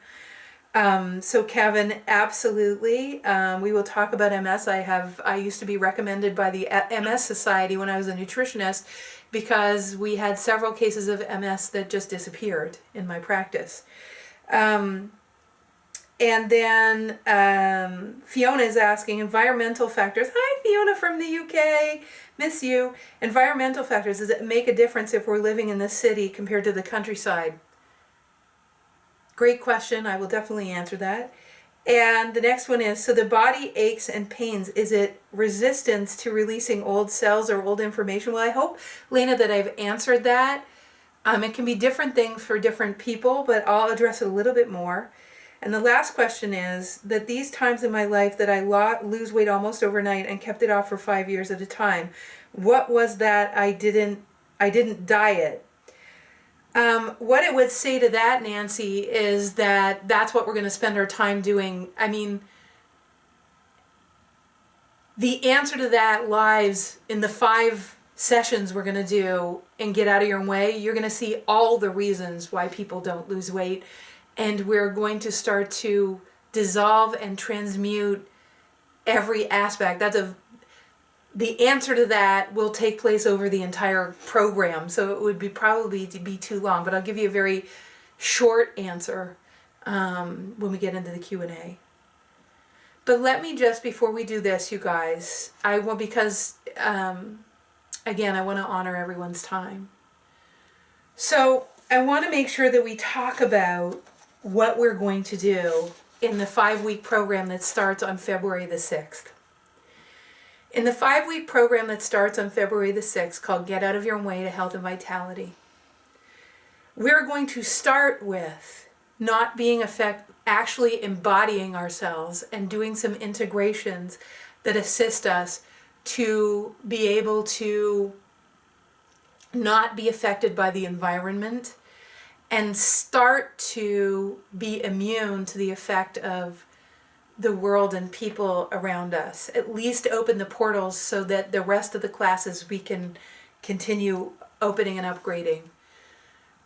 So Kevin, absolutely. We will talk about MS. I used to be recommended by the MS Society when I was a nutritionist, because we had several cases of MS that just disappeared in my practice. And then Fiona is asking, environmental factors. Hi, Fiona from the UK. Miss you. Environmental factors, does it make a difference if we're living in the city compared to the countryside? Great question. I will definitely answer that. And the next one is, so the body aches and pains, is it resistance to releasing old cells or old information? Well, I hope, Lena, that I've answered that. It can be different things for different people, but I'll address it a little bit more. And the last question is that these times in my life that I lose weight almost overnight and kept it off for 5 years at a time, what was that I didn't diet? What I would say to that, Nancy, is that that's what we're going to spend our time doing. I mean, the answer to that lies in the 5 sessions we're going to do and Get Out of Your Own Way. You're going to see all the reasons why people don't lose weight. And we're going to start to dissolve and transmute every aspect. The answer to that will take place over the entire program, so it would probably be too long. But I'll give you a very short answer when we get into the Q&A. But let me just, before we do this, you guys, again, I want to honor everyone's time. So I want to make sure that we talk about what we're going to do in the 5-week program that starts on February the 6th. In the 5-week program that starts on February the 6th, called Get Out of Your Own Way to Health and Vitality, we're going to start with not being actually embodying ourselves and doing some integrations that assist us to be able to not be affected by the environment and start to be immune to the effect of the world and people around us. At least open the portals so that the rest of the classes we can continue opening and upgrading.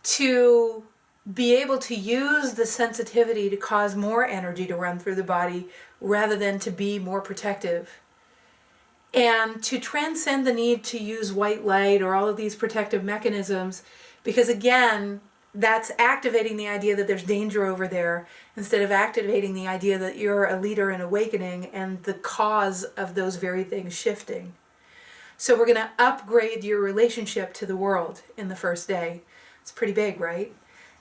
To be able to use the sensitivity to cause more energy to run through the body rather than to be more protective. And to transcend the need to use white light or all of these protective mechanisms, because again, that's activating the idea that there's danger over there instead of activating the idea that you're a leader in awakening and the cause of those very things shifting. So we're going to upgrade your relationship to the world in the first day. It's pretty big, right?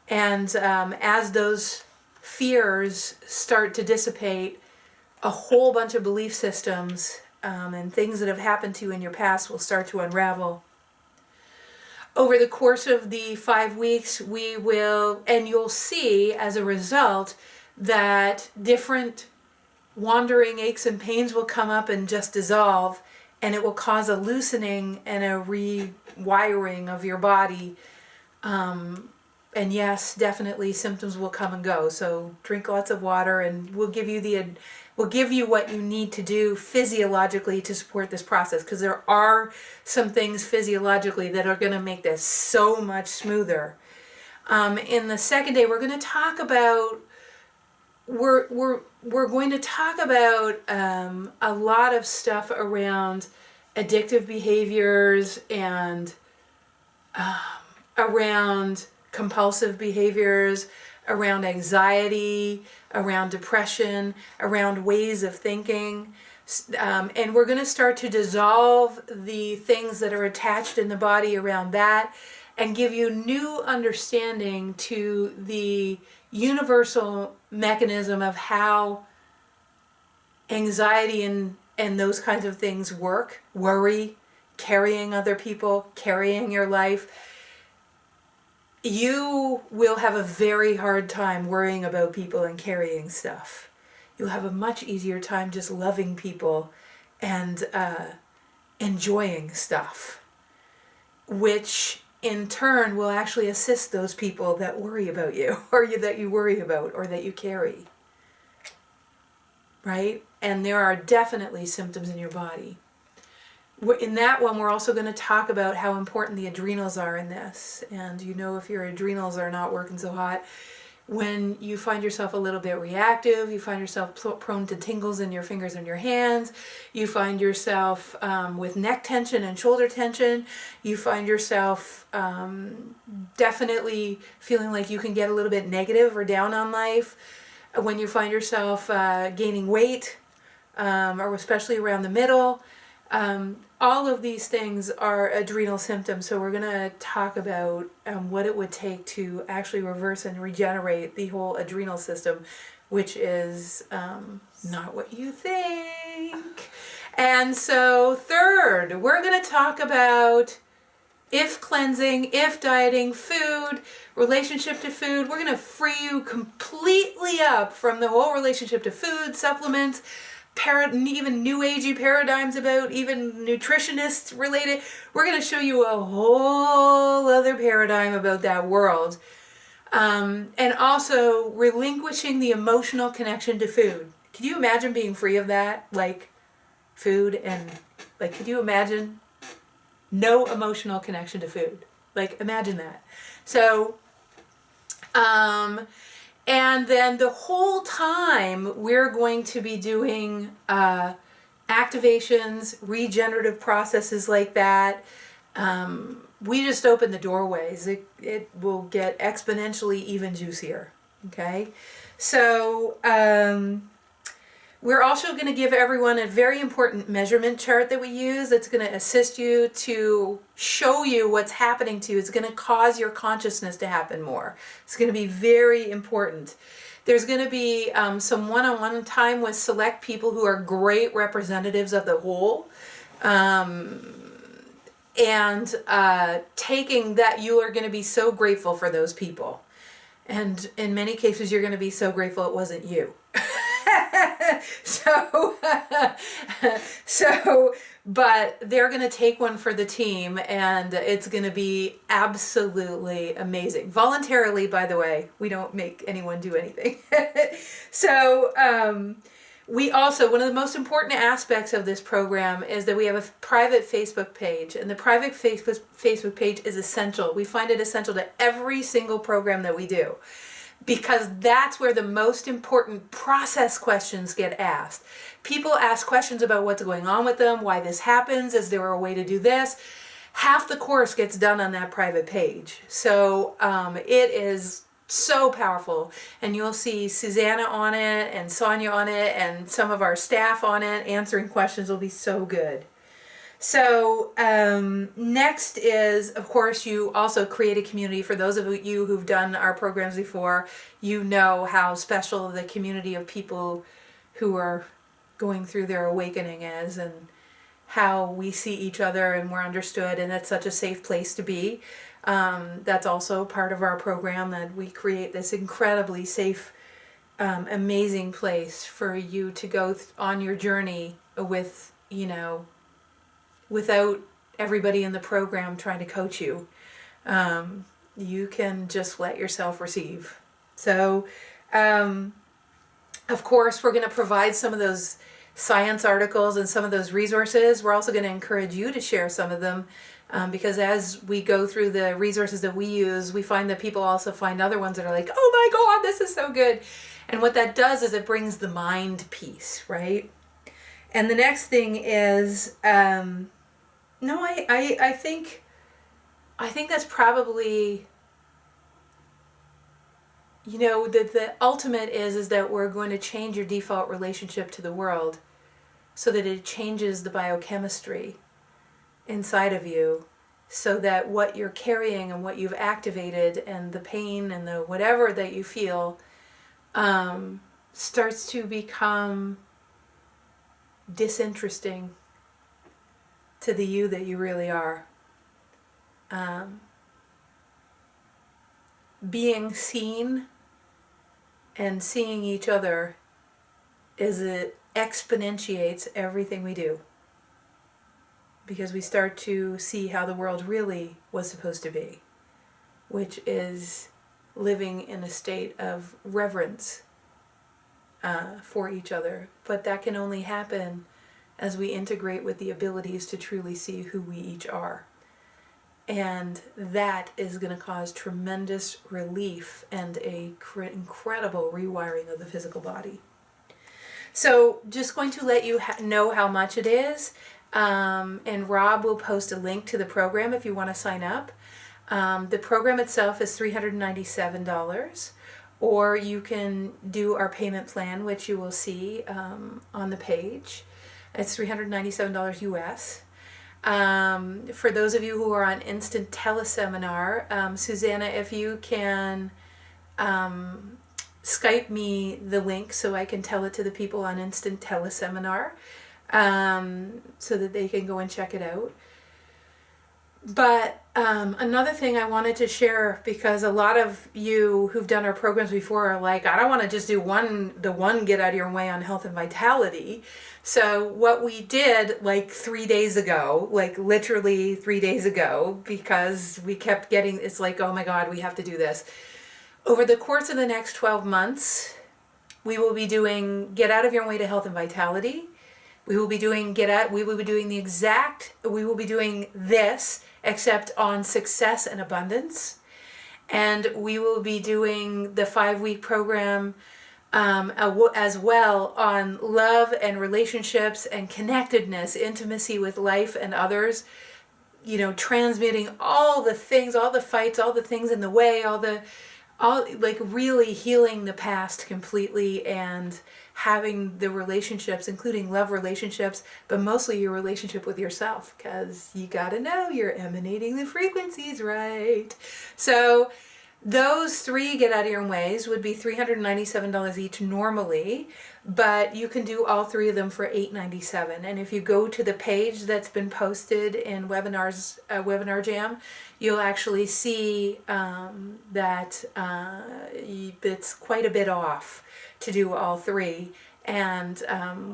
And as those fears start to dissipate, a whole bunch of belief systems and things that have happened to you in your past will start to unravel. Over the course of the 5 weeks, we will, and you'll see as a result that different wandering aches and pains will come up and just dissolve, and it will cause a loosening and a rewiring of your body. And yes, definitely symptoms will come and go. So drink lots of water, and we'll give you what you need to do physiologically to support this process, because there are some things physiologically that are going to make this so much smoother. In the second day, we're going to talk about we're going to talk about a lot of stuff around addictive behaviors and around compulsive behaviors, around anxiety, around depression, around ways of thinking. And we're going to start to dissolve the things that are attached in the body around that and give you new understanding to the universal mechanism of how anxiety and those kinds of things work. Worry, carrying other people, carrying your life. You will have a very hard time worrying about people and carrying stuff. You'll have a much easier time just loving people and enjoying stuff, which in turn will actually assist those people that worry about you, or that you worry about, or that you carry. Right? And there are definitely symptoms in your body. In that one, we're also going to talk about how important the adrenals are in this. And if your adrenals are not working so hot, when you find yourself a little bit reactive, you find yourself prone to tingles in your fingers and your hands, you find yourself with neck tension and shoulder tension, you find yourself definitely feeling like you can get a little bit negative or down on life, when you find yourself gaining weight, or especially around the middle. All of these things are adrenal symptoms, so we're going to talk about what it would take to actually reverse and regenerate the whole adrenal system, which is not what you think. And so third, we're going to talk about if cleansing, if dieting, food, relationship to food. We're going to free you completely up from the whole relationship to food, supplements, even new agey paradigms about even nutritionists related. We're going to show you a whole other paradigm about that world. And also relinquishing the emotional connection to food. Can you imagine being free of that? Like food and could you imagine no emotional connection to food? Imagine that. So, and then the whole time we're going to be doing activations, regenerative processes like that. We just open the doorways. It will get exponentially even juicier. Okay? So we're also going to give everyone a very important measurement chart that we use that's going to assist you to show you what's happening to you. It's going to cause your consciousness to happen more. It's going to be very important. There's going to be some one-on-one time with select people who are great representatives of the whole. And taking that, you are going to be so grateful for those people. And in many cases, you're going to be so grateful it wasn't you. But they're going to take one for the team, and it's going to be absolutely amazing. Voluntarily, by the way. We don't make anyone do anything. We also, one of the most important aspects of this program is that we have a private Facebook page, and the private Facebook page is essential. We find it essential to every single program that we do, because that's where the most important process questions get asked. People ask questions about what's going on with them, why this happens, is there a way to do this? Half the course gets done on that private page. So it is so powerful, and you'll see Susanna on it and Sonia on it and some of our staff on it answering questions. Will be so good. So next is, of course, you also create a community. For those of you who've done our programs before, you know how special the community of people who are going through their awakening is, and how we see each other and we're understood, and it's such a safe place to be. That's also part of our program, that we create this incredibly safe, amazing place for you to go on your journey with, without everybody in the program trying to coach you. You can just let yourself receive. So, of course, we're going to provide some of those science articles and some of those resources. We're also going to encourage you to share some of them, because as we go through the resources that we use, we find that people also find other ones that are like, oh my God, this is so good. And what that does is it brings the mind peace, right? And the next thing is, I think that's probably, the ultimate is that we're going to change your default relationship to the world so that it changes the biochemistry inside of you, so that what you're carrying and what you've activated and the pain and the whatever that you feel starts to become disinteresting to the you that you really are. Being seen and seeing each other it exponentiates everything we do, because we start to see how the world really was supposed to be, which is living in a state of reverence for each other. But that can only happen as we integrate with the abilities to truly see who we each are. And that is going to cause tremendous relief and a incredible rewiring of the physical body. So just going to let you know how much it is. And Rob will post a link to the program if you want to sign up. The program itself is $397. Or you can do our payment plan, which you will see on the page. It's $397 US. For those of you who are on Instant Teleseminar, Susanna, if you can Skype me the link so I can tell it to the people on Instant Teleseminar, so that they can go and check it out. But another thing I wanted to share, because a lot of you who've done our programs before are like, I don't want to just do the one get out of your way on health and vitality. So what we did like 3 days ago, like literally 3 days ago, because we kept getting, it's like, oh my God, we have to do this. Over the course of the next 12 months, we will be doing Get Out of Your Way to Health and Vitality. We will be doing this, except on success and abundance. And we will be doing the 5-week program as well on love and relationships and connectedness, intimacy with life and others, transmuting all the things, all the fights, all the things in the way, all like really healing the past completely and having the relationships, including love relationships, but mostly your relationship with yourself, because you got to know you're emanating the frequencies, right? So those 3 Get Out of Your Ways would be $397 each normally, but you can do all 3 of them for $897. And if you go to the page that's been posted in Webinar Jam, you'll actually see that it's quite a bit off to do all 3. And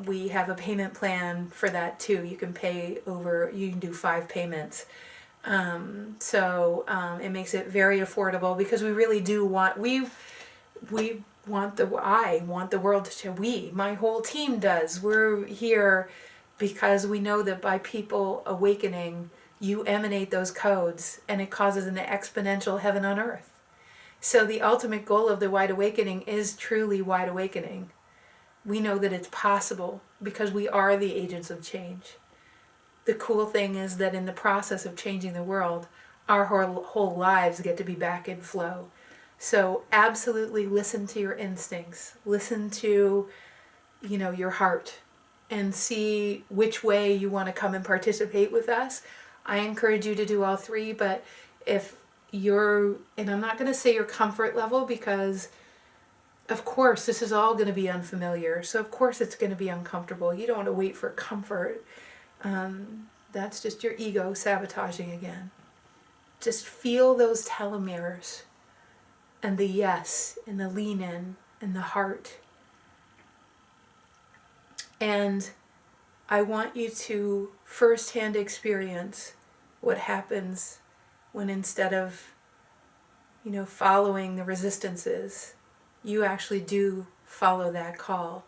we have a payment plan for that too. You can do 5 payments. So it makes it very affordable, because we really do want, I want the world to, my whole team does. We're here because we know that by people awakening, you emanate those codes and it causes an exponential heaven on earth. So the ultimate goal of the Wide Awakening is truly wide awakening. We know that it's possible because we are the agents of change. The cool thing is that in the process of changing the world, our whole lives get to be back in flow. So absolutely listen to your instincts. Listen to, your heart, and see which way you want to come and participate with us. I encourage you to do all 3, but if and I'm not going to say your comfort level, because of course this is all going to be unfamiliar. So of course it's going to be uncomfortable. You don't want to wait for comfort. That's just your ego sabotaging again. Just feel those telomeres and the yes and the lean in and the heart. And I want you to firsthand experience what happens when, instead of, following the resistances, you actually do follow that call.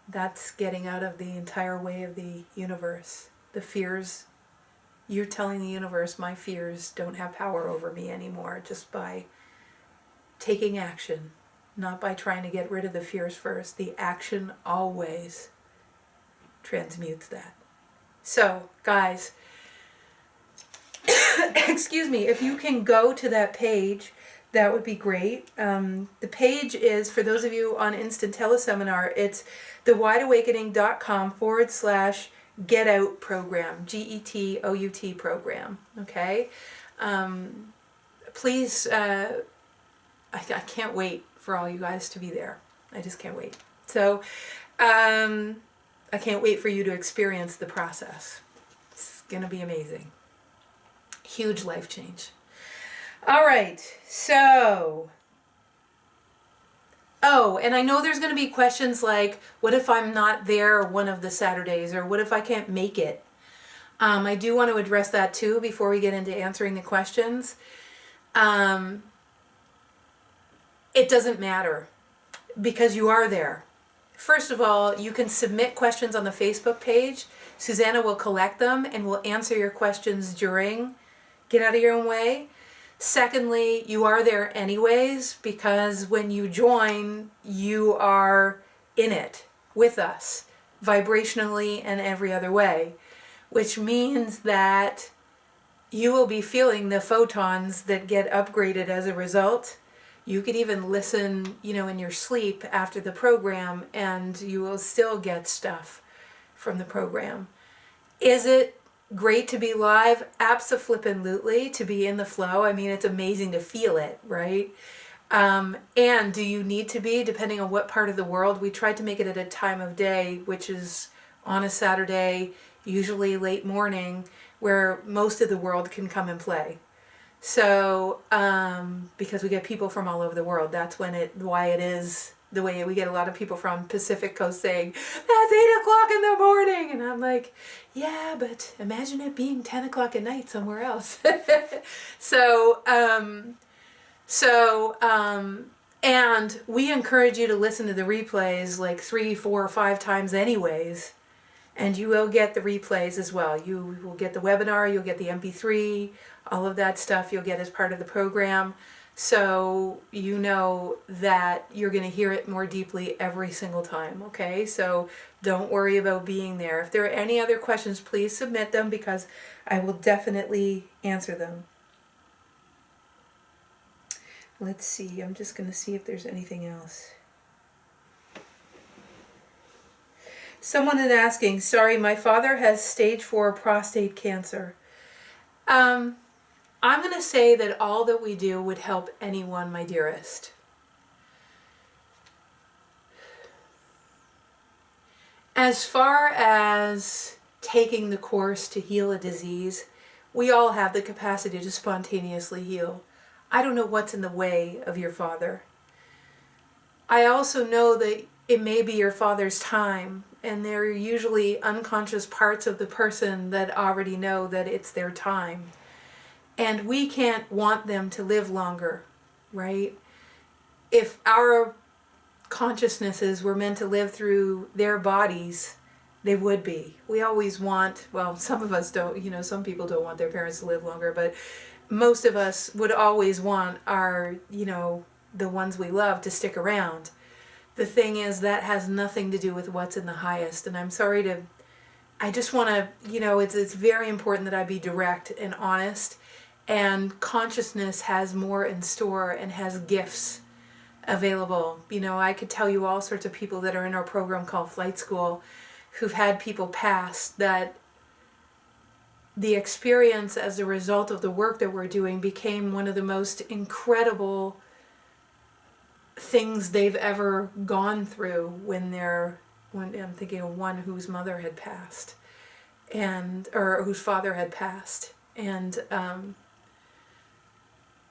That's getting out of the entire way of the universe. The fears, you're telling the universe, my fears don't have power over me anymore, just by taking action, not by trying to get rid of the fears first. The action always transmutes that. So, guys, excuse me, if you can go to that page, that would be great. The page is, for those of you on Instant Teleseminar, it's thewideawakening.com/Get Out program, GETOUT program. Okay? Please, I can't wait for all you guys to be there. I just can't wait. So, I can't wait for you to experience the process. It's going to be amazing. Huge life change. All right, so, and I know there's going to be questions like, what if I'm not there one of the Saturdays, or what if I can't make it? I do want to address that too before we get into answering the questions. It doesn't matter, because you are there. First of all, you can submit questions on the Facebook page. Susanna will collect them and will answer your questions during Get Out of Your Own Way. Secondly, you are there anyways, because when you join, you are in it with us, vibrationally and every other way, which means that you will be feeling the photons that get upgraded as a result. You could even listen, in your sleep after the program, and you will still get stuff from the program. Is it great to be live? Abso-flippin-lutely, to be in the flow. I mean, it's amazing to feel it, right? And do you need to be, depending on what part of the world? We tried to make it at a time of day, which is on a Saturday, usually late morning, where most of the world can come and play. So, because we get people from all over the world, that's why it is the way we get a lot of people from Pacific Coast saying, that's 8 o'clock in the morning. And I'm like, yeah, but imagine it being 10 o'clock at night somewhere else. And we encourage you to listen to the replays like 3, 4, 5 times anyways. And you will get the replays as well. You will get the webinar, you'll get the MP3, all of that stuff you'll get as part of the program. So you know that you're going to hear it more deeply every single time, okay? So don't worry about being there. If there are any other questions, please submit them, because I will definitely answer them. Let's see, I'm just going to see if there's anything else. Someone is asking, sorry, my father has stage 4 prostate cancer. I'm going to say that all that we do would help anyone, my dearest. As far as taking the course to heal a disease, we all have the capacity to spontaneously heal. I don't know what's in the way of your father. I also know that it may be your father's time, and there are usually unconscious parts of the person that already know that it's their time. And we can't want them to live longer, right? If our consciousnesses were meant to live through their bodies, they would be. We always want, well, some of us don't, some people don't want their parents to live longer, but most of us would always want our, the ones we love to stick around. The thing is, that has nothing to do with what's in the highest. And I'm sorry I just want to, it's very important that I be direct and honest. And consciousness has more in store and has gifts available. I could tell you all sorts of people that are in our program called Flight School who've had people pass, that the experience as a result of the work that we're doing became one of the most incredible things they've ever gone through when I'm thinking of one whose mother had passed, or whose father had passed. And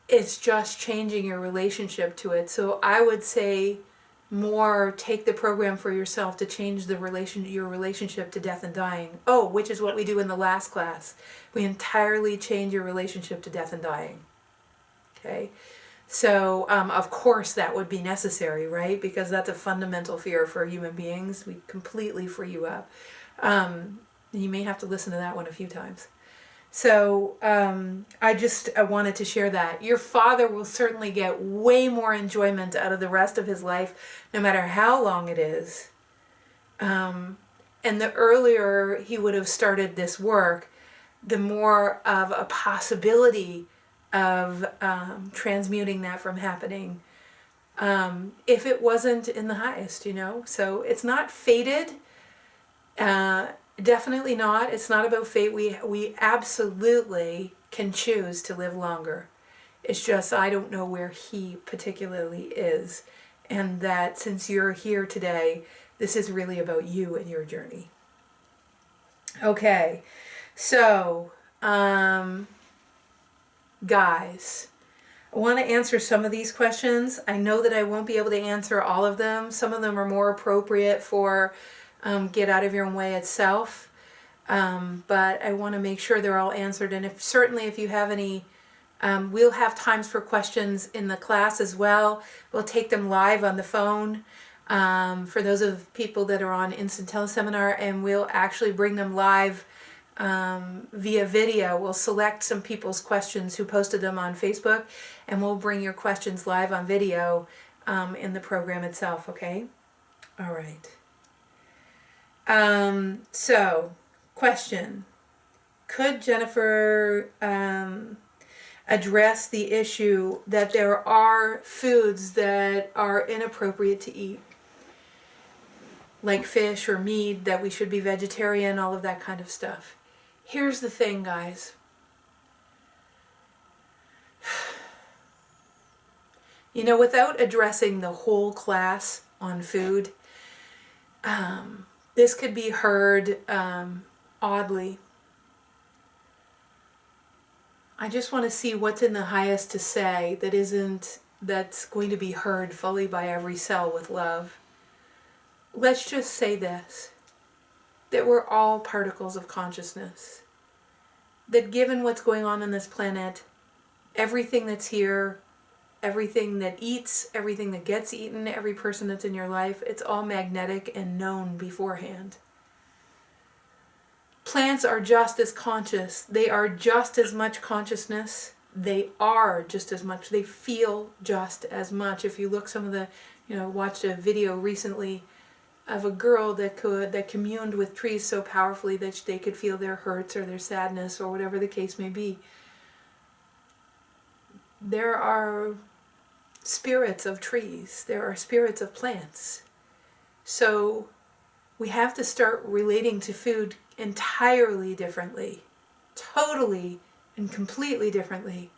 it's just changing your relationship to it. So I would say more take the program for yourself to change your relationship to death and dying. Oh, which is what we do in the last class. We entirely change your relationship to death and dying. Okay? So, of course that would be necessary, right? Because that's a fundamental fear for human beings. We completely free you up. You may have to listen to that one a few times. So I wanted to share that. Your father will certainly get way more enjoyment out of the rest of his life, no matter how long it is. And the earlier he would have started this work, the more of a possibility of transmuting that from happening. If it wasn't in the highest, So it's not fated. Definitely not. It's not about fate. We absolutely can choose to live longer. It's just I don't know where he particularly is. And that since you're here today, this is really about you and your journey. Okay. So, guys, I want to answer some of these questions. I know that I won't be able to answer all of them. Some of them are more appropriate for Get Out of Your Own Way itself. But I want to make sure they're all answered. And if you have any, we'll have times for questions in the class as well. We'll take them live on the phone for those of people that are on Instant Teleseminar, and we'll actually bring them live via video. We'll select some people's questions who posted them on Facebook, and we'll bring your questions live on video in the program itself, okay? All right. So, question. Could Jennifer address the issue that there are foods that are inappropriate to eat? Like fish or meat, that we should be vegetarian, all of that kind of stuff. Here's the thing, guys. Without addressing the whole class on food, this could be heard oddly. I just want to see what's in the highest to say that's going to be heard fully by every cell with love. Let's just say this, that we're all particles of consciousness. That given what's going on this planet, everything that's here, everything that eats, everything that gets eaten, every person that's in your life, it's all magnetic and known beforehand. Plants are just as conscious. They are just as much consciousness. They are just as much. They feel just as much. If you look watched a video recently of a girl that communed with trees so powerfully that they could feel their hurts or their sadness or whatever the case may be. There are spirits of trees. There are spirits of plants. So we have to start relating to food entirely differently. Totally and completely differently.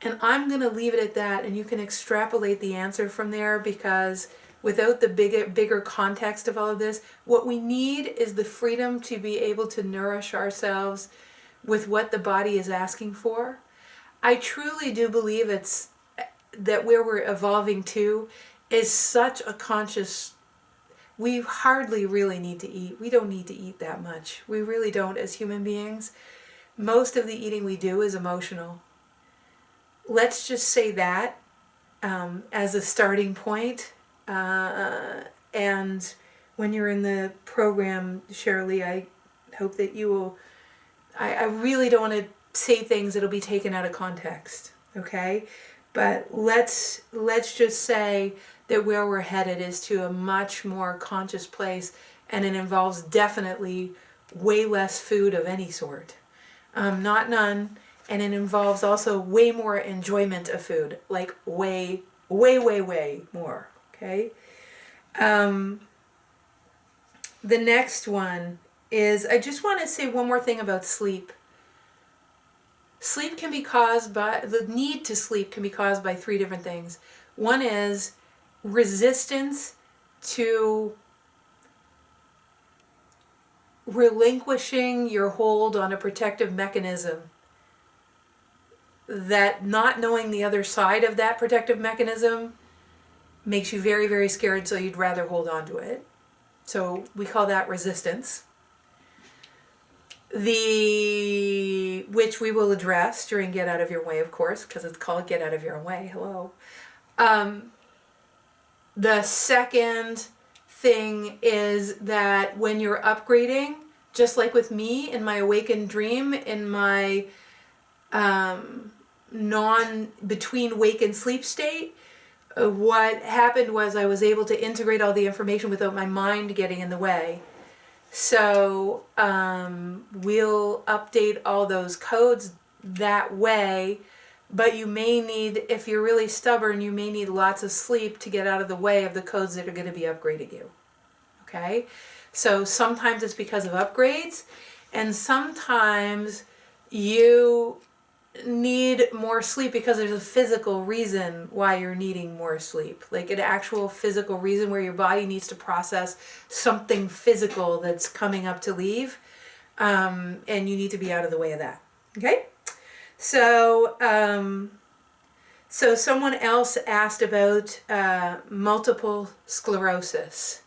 And I'm going to leave it at that, and you can extrapolate the answer from there, because without the bigger context of all of this, what we need is the freedom to be able to nourish ourselves with what the body is asking for. I truly do believe it's that where we're evolving to is such a conscious, we hardly really need to eat. We don't need to eat that much. We really don't as human beings. Most of the eating we do is emotional. Let's just say that as a starting point. And when you're in the program, Shirley, I hope that you will, I really don't want to say things that'll be taken out of context, okay? But let's just say that where we're headed is to a much more conscious place, and it involves definitely way less food of any sort. Not none, and it involves also way more enjoyment of food, like way more, okay? The next one is, I just want to say one more thing about sleep. Sleep can be caused by, the need to sleep can be caused by three different things. One is resistance to relinquishing your hold on a protective mechanism. That not knowing the other side of that protective mechanism makes you very, very scared, so you'd rather hold on to it. So we call that resistance. Which we will address during Get Out of Your Way, of course, because it's called Get Out of Your Own Way. Hello. The second thing is that when you're upgrading, just like with me in my awakened dream, in my between wake and sleep state, what happened was I was able to integrate all the information without my mind getting in the way. So we'll update all those codes that way, but you may need, if you're really stubborn, you may need lots of sleep to get out of the way of the codes that are going to be upgrading you. Okay? So sometimes it's because of upgrades, and sometimes you need more sleep because there's a physical reason why you're needing more sleep, like an actual physical reason where your body needs to process something physical that's coming up to leave, and you need to be out of the way of that. Okay, so someone else asked about multiple sclerosis.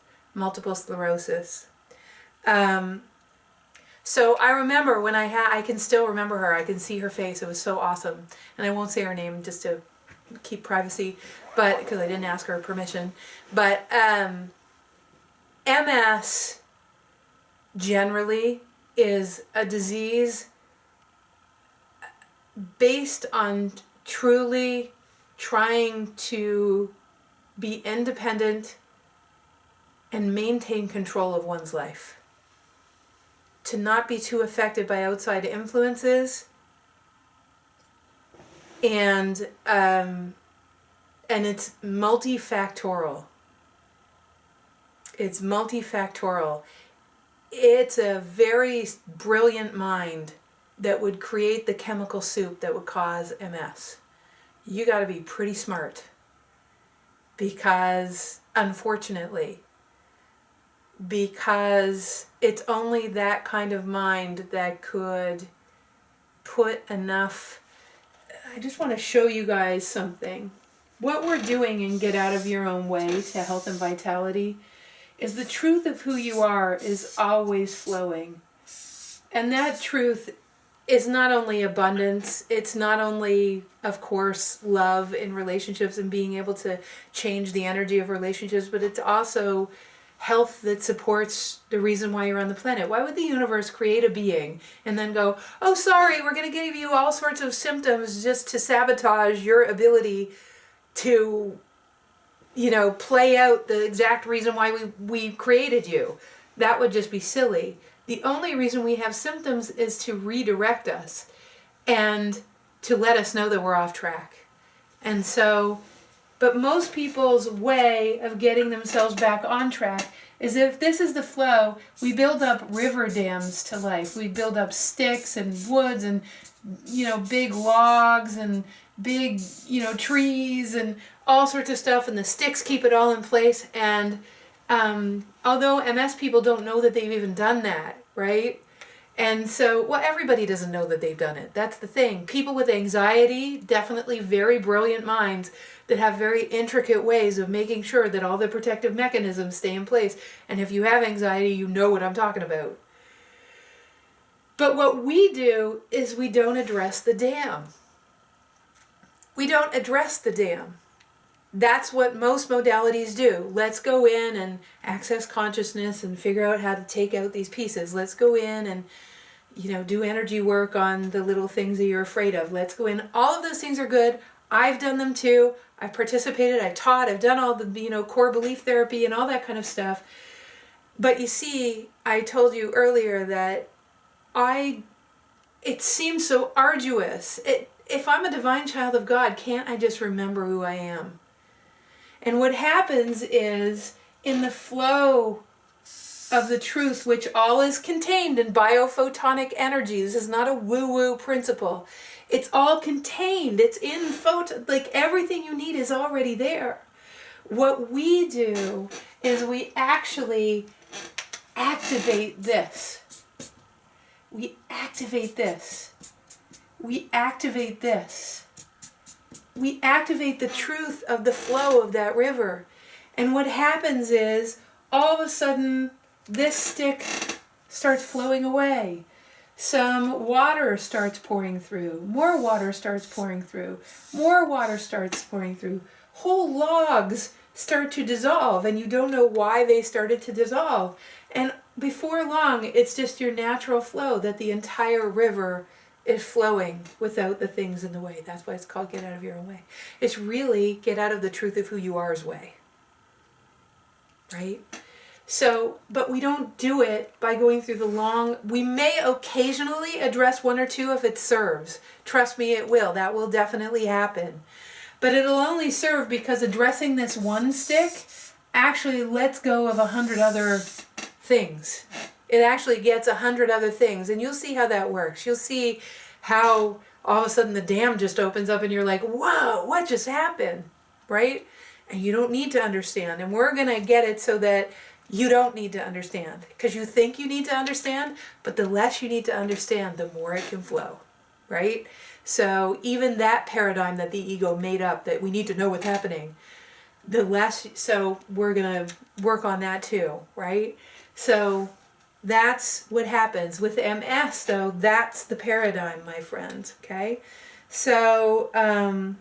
So I remember when I can still remember her. I can see her face. It was so awesome. And I won't say her name just to keep privacy, but because I didn't ask her permission. But MS generally is a disease based on truly trying to be independent and maintain control of one's life. To not be too affected by outside influences, and it's multifactorial. It's multifactorial. It's a very brilliant mind that would create the chemical soup that would cause MS. You got to be pretty smart, because unfortunately, because it's only that kind of mind that could put enough. I just want to show you guys something. What we're doing in Get Out of Your Own Way to Health and Vitality is the truth of who you are is always flowing. And that truth is not only abundance, it's not only, of course, love in relationships and being able to change the energy of relationships, but it's also health that supports the reason why you're on the planet. Why would the universe create a being and then go, oh, sorry, we're going to give you all sorts of symptoms just to sabotage your ability to, play out the exact reason why we created you? That would just be silly. The only reason we have symptoms is to redirect us and to let us know that we're off track. And so, but most people's way of getting themselves back on track is, if this is the flow, we build up river dams to life. We build up sticks and woods and, big logs and big, trees and all sorts of stuff, and the sticks keep it all in place. And although MS people don't know that they've even done that, right? And so, everybody doesn't know that they've done it. That's the thing. People with anxiety, definitely very brilliant minds that have very intricate ways of making sure that all the protective mechanisms stay in place. And if you have anxiety, you know what I'm talking about. But what we do is we don't address the dam. We don't address the dam. That's what most modalities do. Let's go in and access consciousness and figure out how to take out these pieces. Let's go in and, do energy work on the little things that you're afraid of. Let's go in. All of those things are good. I've done them too. I've participated, I've taught, I've done all the, core belief therapy and all that kind of stuff. But you see, I told you earlier that it seems so arduous. If I'm a divine child of God, can't I just remember who I am? And what happens is, in the flow of the truth, which all is contained in biophotonic energy, this is not a woo-woo principle. It's all contained. It's in like everything you need is already there. What we do is we actually activate this. We activate this. We activate this. We activate the truth of the flow of that river. And what happens is, all of a sudden, this stick starts flowing away. Some water starts pouring through. More water starts pouring through. More water starts pouring through. Whole logs start to dissolve, and you don't know why they started to dissolve. And before long, it's just your natural flow that the entire river is flowing without the things in the way. That's why it's called get out of your own way. It's really get out of the truth of who you are's way. Right? So, but we don't do it by going through the long, we may occasionally address one or two if it serves. Trust me, it will. That will definitely happen. But it'll only serve because addressing this one stick actually lets go of 100 other things. It actually gets 100 other things. And you'll see how that works. You'll see how all of a sudden the dam just opens up and you're like, whoa, what just happened? Right? And you don't need to understand. And we're going to get it so that you don't need to understand. Because you think you need to understand, but the less you need to understand, the more it can flow. Right? So even that paradigm that the ego made up, that we need to know what's happening, the less, so we're going to work on that too, right? So that's what happens. With MS, though, that's the paradigm, my friends, okay? So, and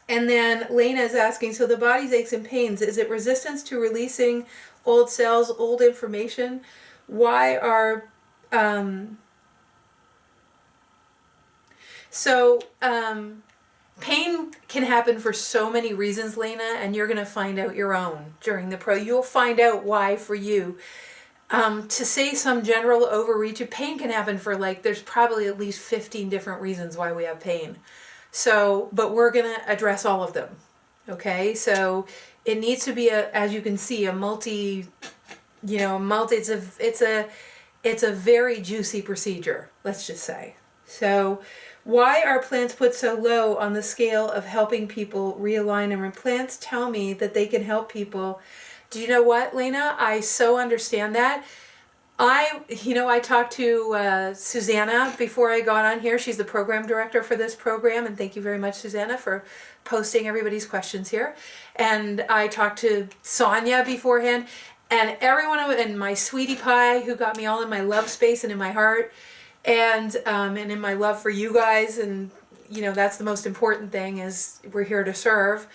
then Lena is asking, so the body's aches and pains, is it resistance to releasing old cells, old information? Why are... pain can happen for so many reasons, Lena, and you're going to find out your own during the you'll find out why for you. To say some general overreach of pain can happen for there's probably at least 15 different reasons why we have pain. So, but we're going to address all of them. Okay? So it needs to be as you can see, it's a very juicy procedure, let's just say. So, why are plants put so low on the scale of helping people realign? And when plants tell me that they can help people, do you know what, Lena? I so understand that. I talked to Susanna before I got on here. She's the program director for this program, and thank you very much, Susanna, for posting everybody's questions here. And I talked to Sonia beforehand, and everyone, and my sweetie pie, who got me all in my love space and in my heart. And in my love for you guys, and that's the most important thing, is we're here to serve.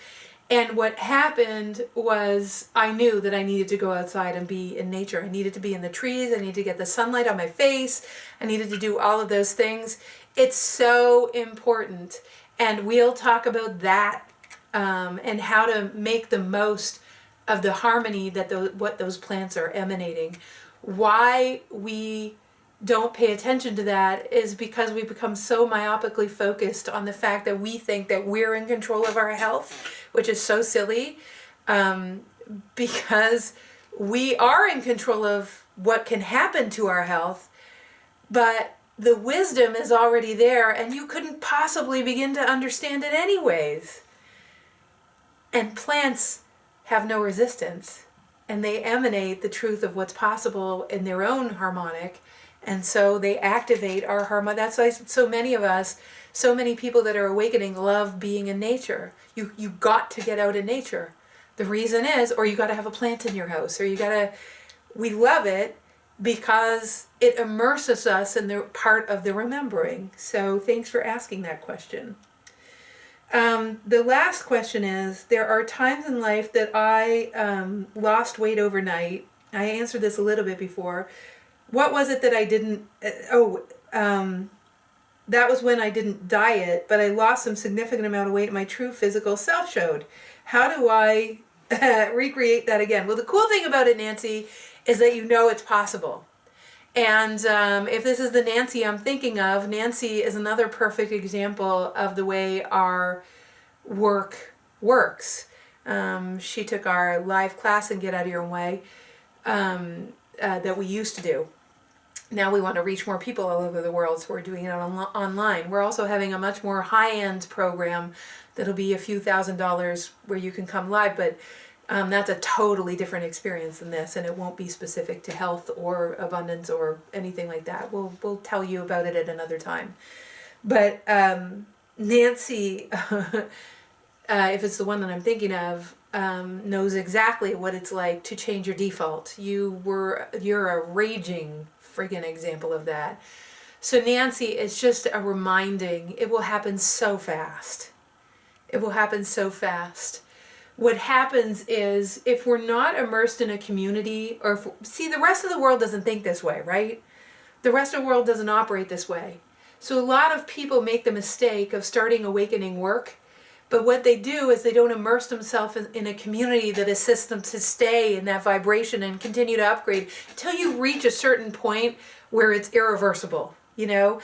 And what happened was I knew that I needed to go outside and be in nature. I needed to be in the trees. I needed to get the sunlight on my face. I needed to do all of those things. It's so important. And we'll talk about that and how to make the most of the harmony that what those plants are emanating. Why we don't pay attention to that is because we become so myopically focused on the fact that we think that we're in control of our health, which is so silly, because we are in control of what can happen to our health, but the wisdom is already there and you couldn't possibly begin to understand it anyways. And plants have no resistance, and they emanate the truth of what's possible in their own harmonic. And so they activate our harmony. That's why so many of us, so many people that are awakening love being in nature. You got to get out in nature. The reason is, or you got to have a plant in your house, or we love it because it immerses us in the part of the remembering. So thanks for asking that question. The last question is, there are times in life that I lost weight overnight. I answered this a little bit before. What was it that I didn't, that was when I didn't diet, but I lost some significant amount of weight and my true physical self showed. How do I recreate that again? Well, the cool thing about it, Nancy, is that it's possible. And if this is the Nancy I'm thinking of, Nancy is another perfect example of the way our work works. She took our live class and Get Out of Your Own Way that we used to do. Now we want to reach more people all over the world, so we're doing it online. We're also having a much more high-end program that'll be a few $1,000s where you can come live, but that's a totally different experience than this, and it won't be specific to health or abundance or anything like that. We'll tell you about it at another time. But Nancy, if it's the one that I'm thinking of, knows exactly what it's like to change your default. You're a raging friggin' example of that. So Nancy, it's just a reminding. It will happen so fast. It will happen so fast. what happens is if we're not immersed in a community, or see, the rest of the world doesn't think this way, right? The rest of the world doesn't operate this way. So a lot of people make the mistake of starting awakening work, but what they do is they don't immerse themselves in a community that assists them to stay in that vibration and continue to upgrade until you reach a certain point where it's irreversible, you know?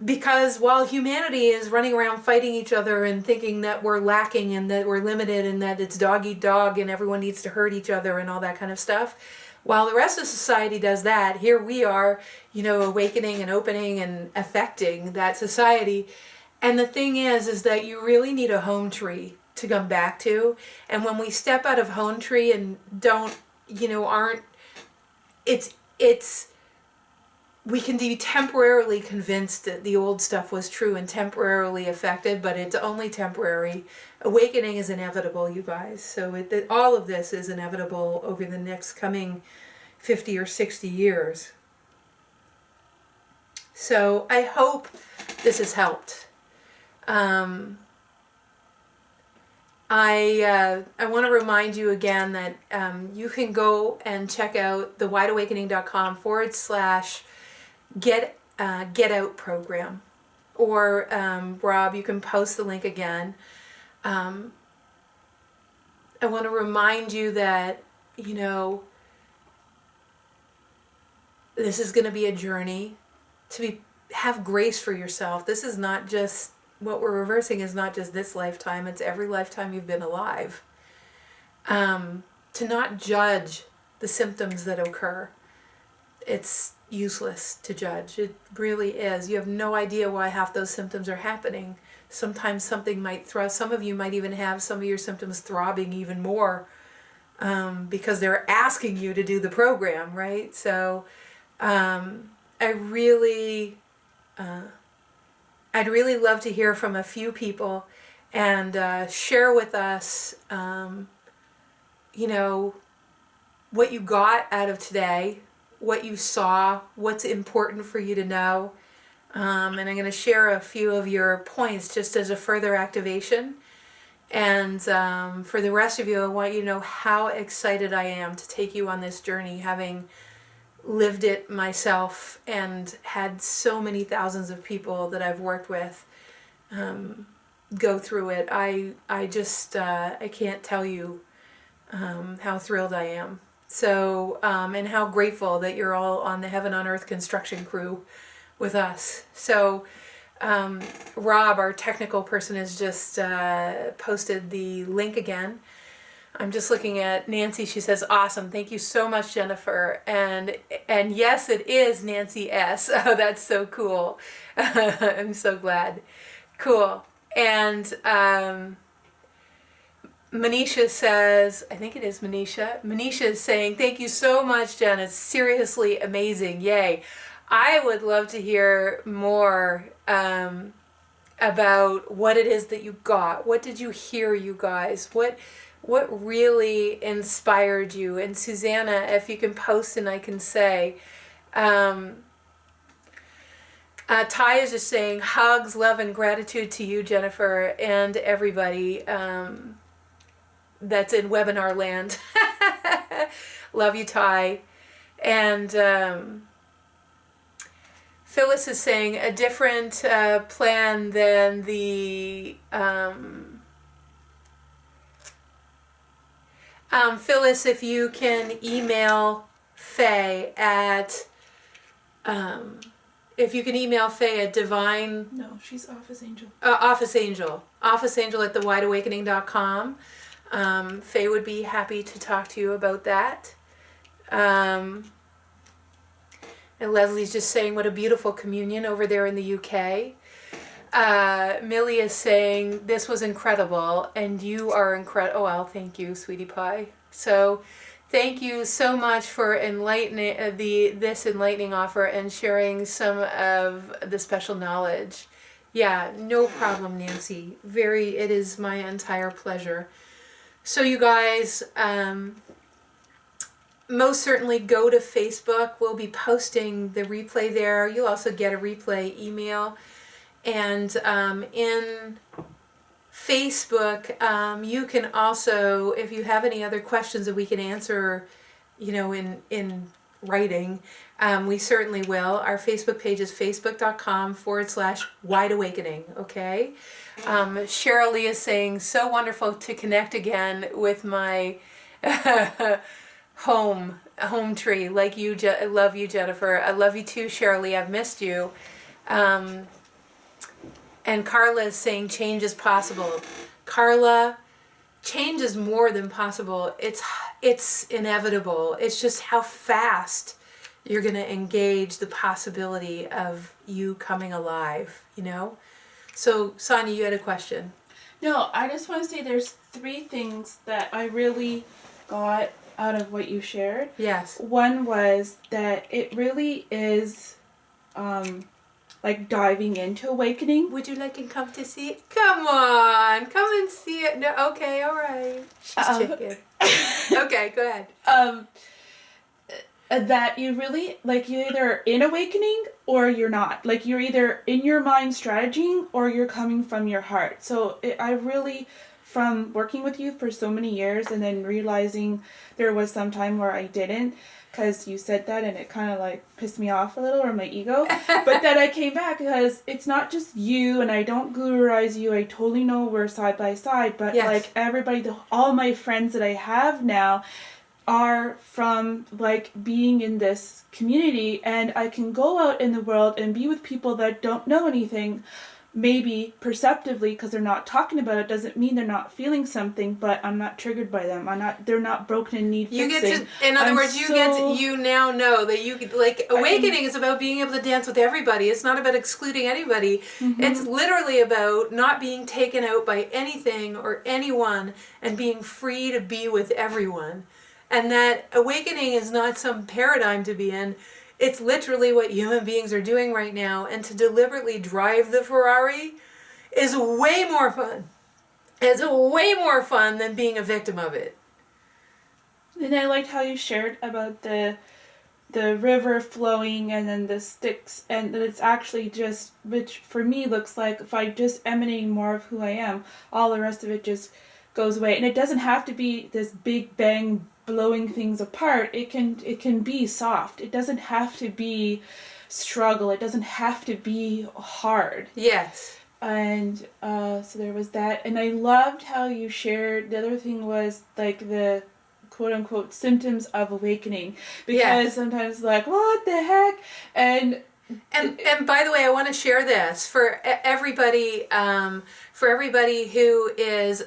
Because while humanity is running around fighting each other and thinking that we're lacking and that we're limited and that it's dog eat dog and everyone needs to hurt each other and all that kind of stuff, while the rest of society does that, here we are, you know, awakening and opening and affecting that society. And the thing is that you really need a home tree to come back to. And when we step out of home tree and don't, you know, we can be temporarily convinced that the old stuff was true and temporarily affected, but it's only temporary. Awakening is inevitable, you guys. So all of this is inevitable over the next coming 50 or 60 years. So I hope this has helped. I want to remind you again that you can go and check out the wideawakening.com/get out program, or Rob, you can post the link again. I want to remind you that, you know, this is going to be a journey to have grace for yourself. This is not just, what we're reversing is not just this lifetime, it's every lifetime you've been alive. To not judge the symptoms that occur. It's useless to judge. It really is. You have no idea why half those symptoms are happening. Sometimes something might some of you might even have some of your symptoms throbbing even more because they're asking you to do the program, right? So I'd really love to hear from a few people and share with us, you know, what you got out of today, what you saw, what's important for you to know. And I'm going to share a few of your points just as a further activation. And for the rest of you, I want you to know how excited I am to take you on this journey, having lived it myself and had so many thousands of people that I've worked with go through it. I can't tell you how thrilled I am. So, and how grateful that you're all on the Heaven on Earth construction crew with us. So, Rob, our technical person, has just posted the link again. I'm just looking at Nancy. She says, awesome. Thank you so much, Jennifer. And yes, it is Nancy S. Oh, that's so cool. I'm so glad. Cool. And Manisha says, I think it is Manisha. Manisha is saying, thank you so much, Jen. It's seriously amazing. Yay. I would love to hear more about what it is that you got. What did you hear, you guys? What really inspired you? And Susanna, if you can post and I can say, Ty is just saying, hugs, love, and gratitude to you, Jennifer, and everybody that's in webinar land. Love you, Ty. And Phyllis is saying a different plan than the... Phyllis, if you can email Faye at... if you can email Faye at divine...
No, she's Office Angel.
Office Angel. Office Angel at thewideawakening.com. Faye would be happy to talk to you about that. And Leslie's just saying, what a beautiful communion over there in the UK. Millie is saying, this was incredible, and you are incredible. Oh, well, thank you, sweetie pie. So, thank you so much for enlightening this enlightening offer and sharing some of the special knowledge. Yeah, no problem, Nancy. It is my entire pleasure. So, you guys, most certainly go to Facebook. We'll be posting the replay there. You'll also get a replay email. And Facebook. You can also, if you have any other questions that we can answer, in writing, we certainly will. Our Facebook page is facebook.com/Wide Awakening, okay? Cheryl Lee is saying, so wonderful to connect again with my home tree. Like you, I love you, Jennifer. I love you too, Cheryl Lee. I've missed you. And Carla is saying change is possible. Carla, change is more than possible. It's inevitable. It's just how fast you're going to engage the possibility of you coming alive, So, Sonia, you had a question.
No, I just want to say there's 3 things that I really got out of what you shared.
Yes.
One was that it really is like diving into awakening.
Would you like to come to see it? Come on, come and see it. No, okay, all right. She's chicken. Okay, go ahead.
That you really, like, you're either in awakening or you're not. Like, you're either in your mind strategizing or you're coming from your heart. So I really, from working with you for so many years and then realizing there was some time where I didn't, because you said that and it kind of like pissed me off a little, or my ego. But then I came back because it's not just you, and I don't gururize you. I totally know we're side by side, but yes. Like everybody, all my friends that I have now are from like being in this community, and I can go out in the world and be with people that don't know anything. Maybe perceptively, because they're not talking about it, doesn't mean they're not feeling something, but I'm not triggered by them. They're not broken and need fixing.
In other words, you now know that awakening is about being able to dance with everybody. It's not about excluding anybody. Mm-hmm. It's literally about not being taken out by anything or anyone and being free to be with everyone. And that awakening is not some paradigm to be in. It's literally what human beings are doing right now, and to deliberately drive the Ferrari is way more fun. It's way more fun than being a victim of it.
And I liked how you shared about the river flowing and then the sticks, and that it's actually just, which for me looks like if I just emanating more of who I am, all the rest of it just goes away. And it doesn't have to be this big bang blowing things apart. It can be soft. It doesn't have to be struggle. It doesn't have to be hard.
Yes.
And so there was that. And I loved how you shared, the other thing was like the quote unquote symptoms of awakening. Because sometimes like, what the heck? And
by the way, I want to share this for everybody who is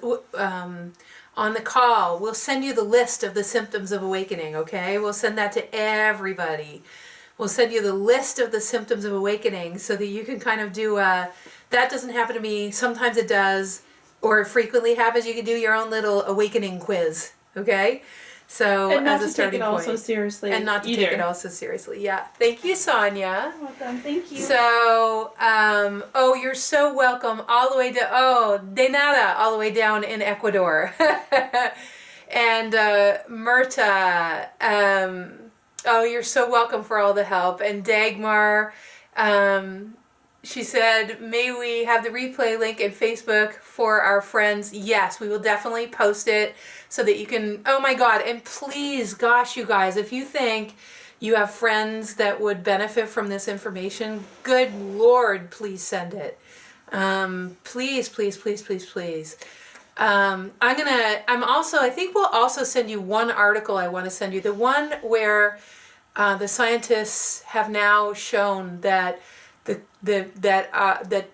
on the call. We'll send you the list of the symptoms of awakening, okay? We'll send that to everybody. We'll send you the list of the symptoms of awakening so that you can kind of do that doesn't happen to me. Sometimes it does, or it frequently happens. You can do your own little awakening quiz, okay? So
and not
as a
to
starting
take it
point.
all so seriously.
And not to
either.
take it all so seriously. Yeah. Thank you, Sonia.
You're welcome. Thank you.
So, you're so welcome all the way to, de nada, all the way down in Ecuador. And Myrta, you're so welcome for all the help. And Dagmar, she said, may we have the replay link in Facebook for our friends? Yes, we will definitely post it so that you can, oh my God, and please, gosh, you guys, if you think you have friends that would benefit from this information, good Lord, please send it. Please, please, please, please, please. I think we'll also send you one article I want to send you, the one where the scientists have now shown that that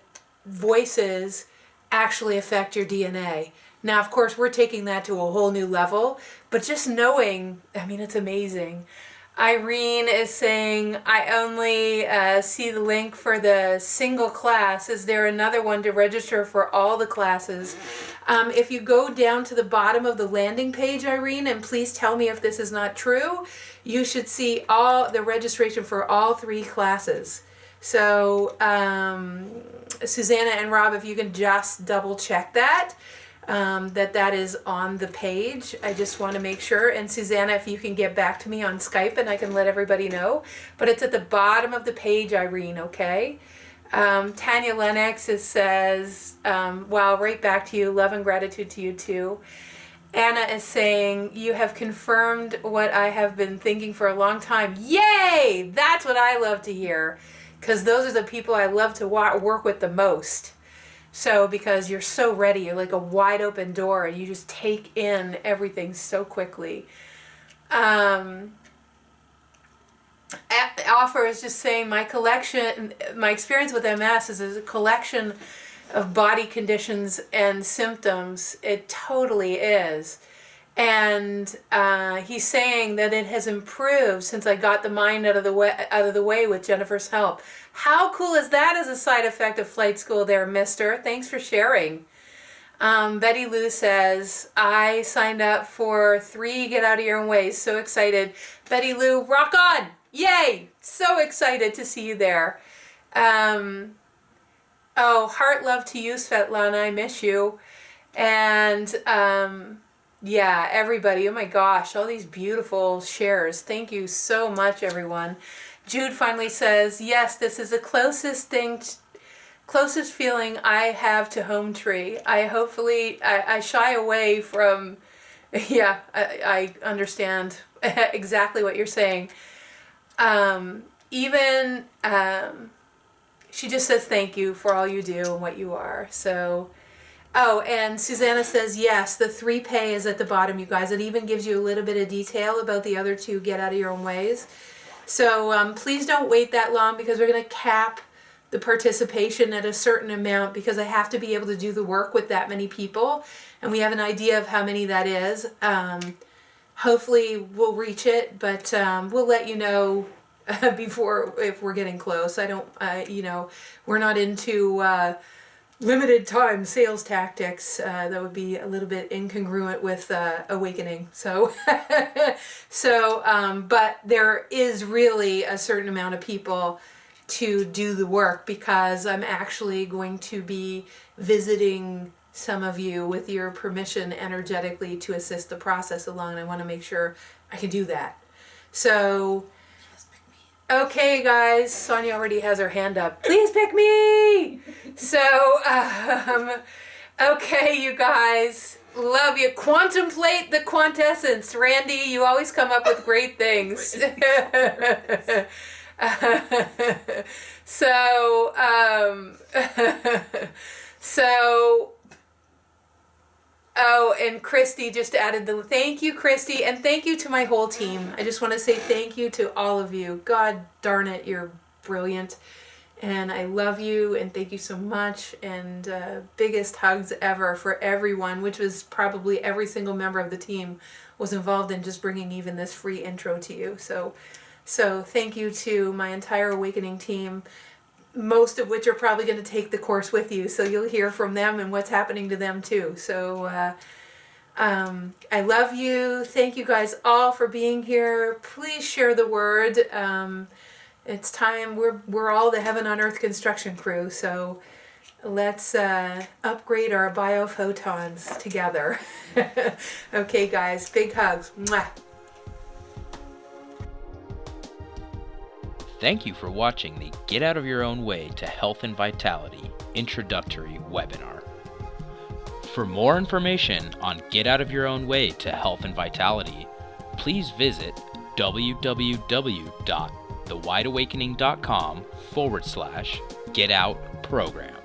voices actually affect your DNA. Now, of course, we're taking that to a whole new level, but just knowing, I mean, it's amazing. Irene is saying, I only see the link for the single class. Is there another one to register for all the classes? If you go down to the bottom of the landing page, Irene, and please tell me if this is not true, you should see all the registration for all 3 classes. So, Susanna and Rob, if you can just double check that is on the page. I just want to make sure. And Susanna, if you can get back to me on Skype and I can let everybody know. But it's at the bottom of the page, Irene, okay? Tanya Lennox says, wow, right back to you. Love and gratitude to you too. Anna is saying, you have confirmed what I have been thinking for a long time. Yay! That's what I love to hear. Because those are the people I love to work with the most. So, because you're so ready, you're like a wide open door and you just take in everything so quickly. Offer is just saying, my experience with MS is a collection of body conditions and symptoms. It totally is. And he's saying that it has improved since I got the mind out of the way with Jennifer's help. How cool is that as a side effect of flight school there, mister? Thanks for sharing. Betty Lou says, I signed up for 3 Get Out of Your Own Ways. So excited. Betty Lou, rock on! Yay! So excited to see you there. Oh, heart love to you, Svetlana. I miss you. And yeah, everybody. Oh my gosh, all these beautiful shares. Thank you so much, everyone. Jude finally says, yes, this is the closest feeling I have to home tree. I shy away from, yeah, I understand exactly what you're saying. She just says thank you for all you do and what you are. So, oh, and Susanna says, yes, the 3 pay is at the bottom, you guys. It even gives you a little bit of detail about the other 2 Get Out of Your Own Ways. So please don't wait that long, because we're going to cap the participation at a certain amount, because I have to be able to do the work with that many people. And we have an idea of how many that is. Hopefully we'll reach it, but we'll let you know before, if we're getting close. We're not into limited time sales tactics. That would be a little bit incongruent with awakening. So, but there is really a certain amount of people to do the work, because I'm actually going to be visiting some of you with your permission energetically to assist the process along. And I want to make sure I can do that. So, okay, guys, Sonia already has her hand up. Please pick me! So, okay, you guys, love you. Contemplate the quintessence. Randy, you always come up with great things. Oh, and Christy just added thank you, Christy, and thank you to my whole team. I just want to say thank you to all of you. God darn it, you're brilliant. And I love you, and thank you so much. And biggest hugs ever for everyone, which was probably every single member of the team was involved in just bringing even this free intro to you. So thank you to my entire Awakening team, most of which are probably going to take the course with you. So you'll hear from them and what's happening to them too. So I love you. Thank you guys all for being here. Please share the word. It's time. We're all the Heaven on Earth construction crew. So let's upgrade our biophotons together. Okay, guys. Big hugs. Mwah.
Thank you for watching the Get Out of Your Own Way to Health and Vitality Introductory webinar. For more information on Get Out of Your Own Way to Health and Vitality, please visit www.thewideawakening.com/Get Out Program.